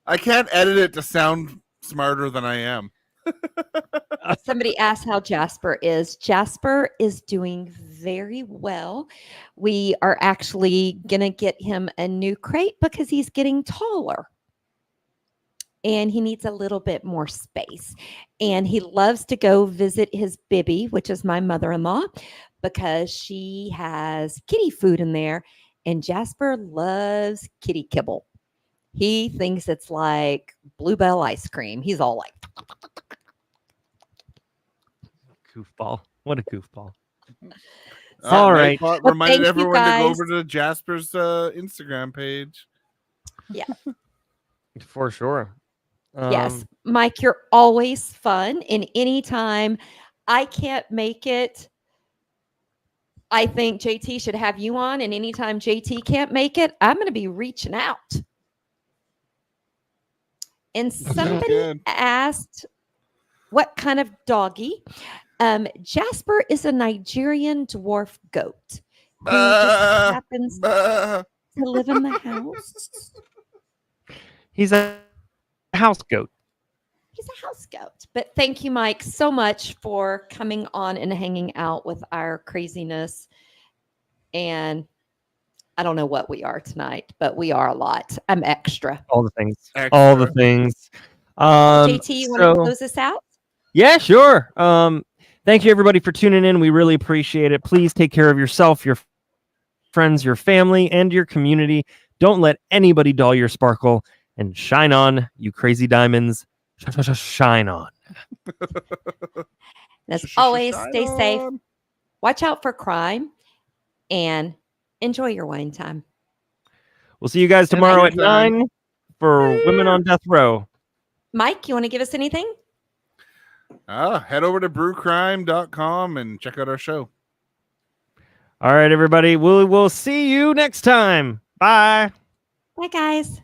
I can't edit it to sound smarter than I am. Somebody asked how Jasper is. Jasper is doing very well. We are actually going to get him a new crate because he's getting taller. And he needs a little bit more space. And he loves to go visit his Bibby, which is my mother-in-law, because she has kitty food in there. And Jasper loves kitty kibble. He thinks it's like Bluebell ice cream. He's all like... Goofball. What a goofball. All right. Reminded everyone to go over to Jasper's Instagram page. Yeah. For sure. Yes. Mike, you're always fun. And anytime I can't make it, I think JT should have you on, and anytime JT can't make it, I'm going to be reaching out. And somebody asked, what kind of doggy? Jasper is a Nigerian dwarf goat who just happens to live in the house. He's a house goat. He's a house goat. But thank you, Mike, so much for coming on and hanging out with our craziness. And I don't know what we are tonight, but we are a lot. I'm extra. All the things. Extra. All the things. JT, you want to close this out? Yeah, sure. Thank you, everybody, for tuning in. We really appreciate it. Please take care of yourself, your friends, your family, and your community. Don't let anybody dull your sparkle, and shine on, you crazy diamonds. Shine on. As always, stay safe. Watch out for crime, and enjoy your wine time. We'll see you guys tomorrow at 9 for Women on Death Row. Mike, you want to give us anything? Head over to brewcrime.com and check out our show. All right, everybody. We'll see you next time. Bye. Bye, guys.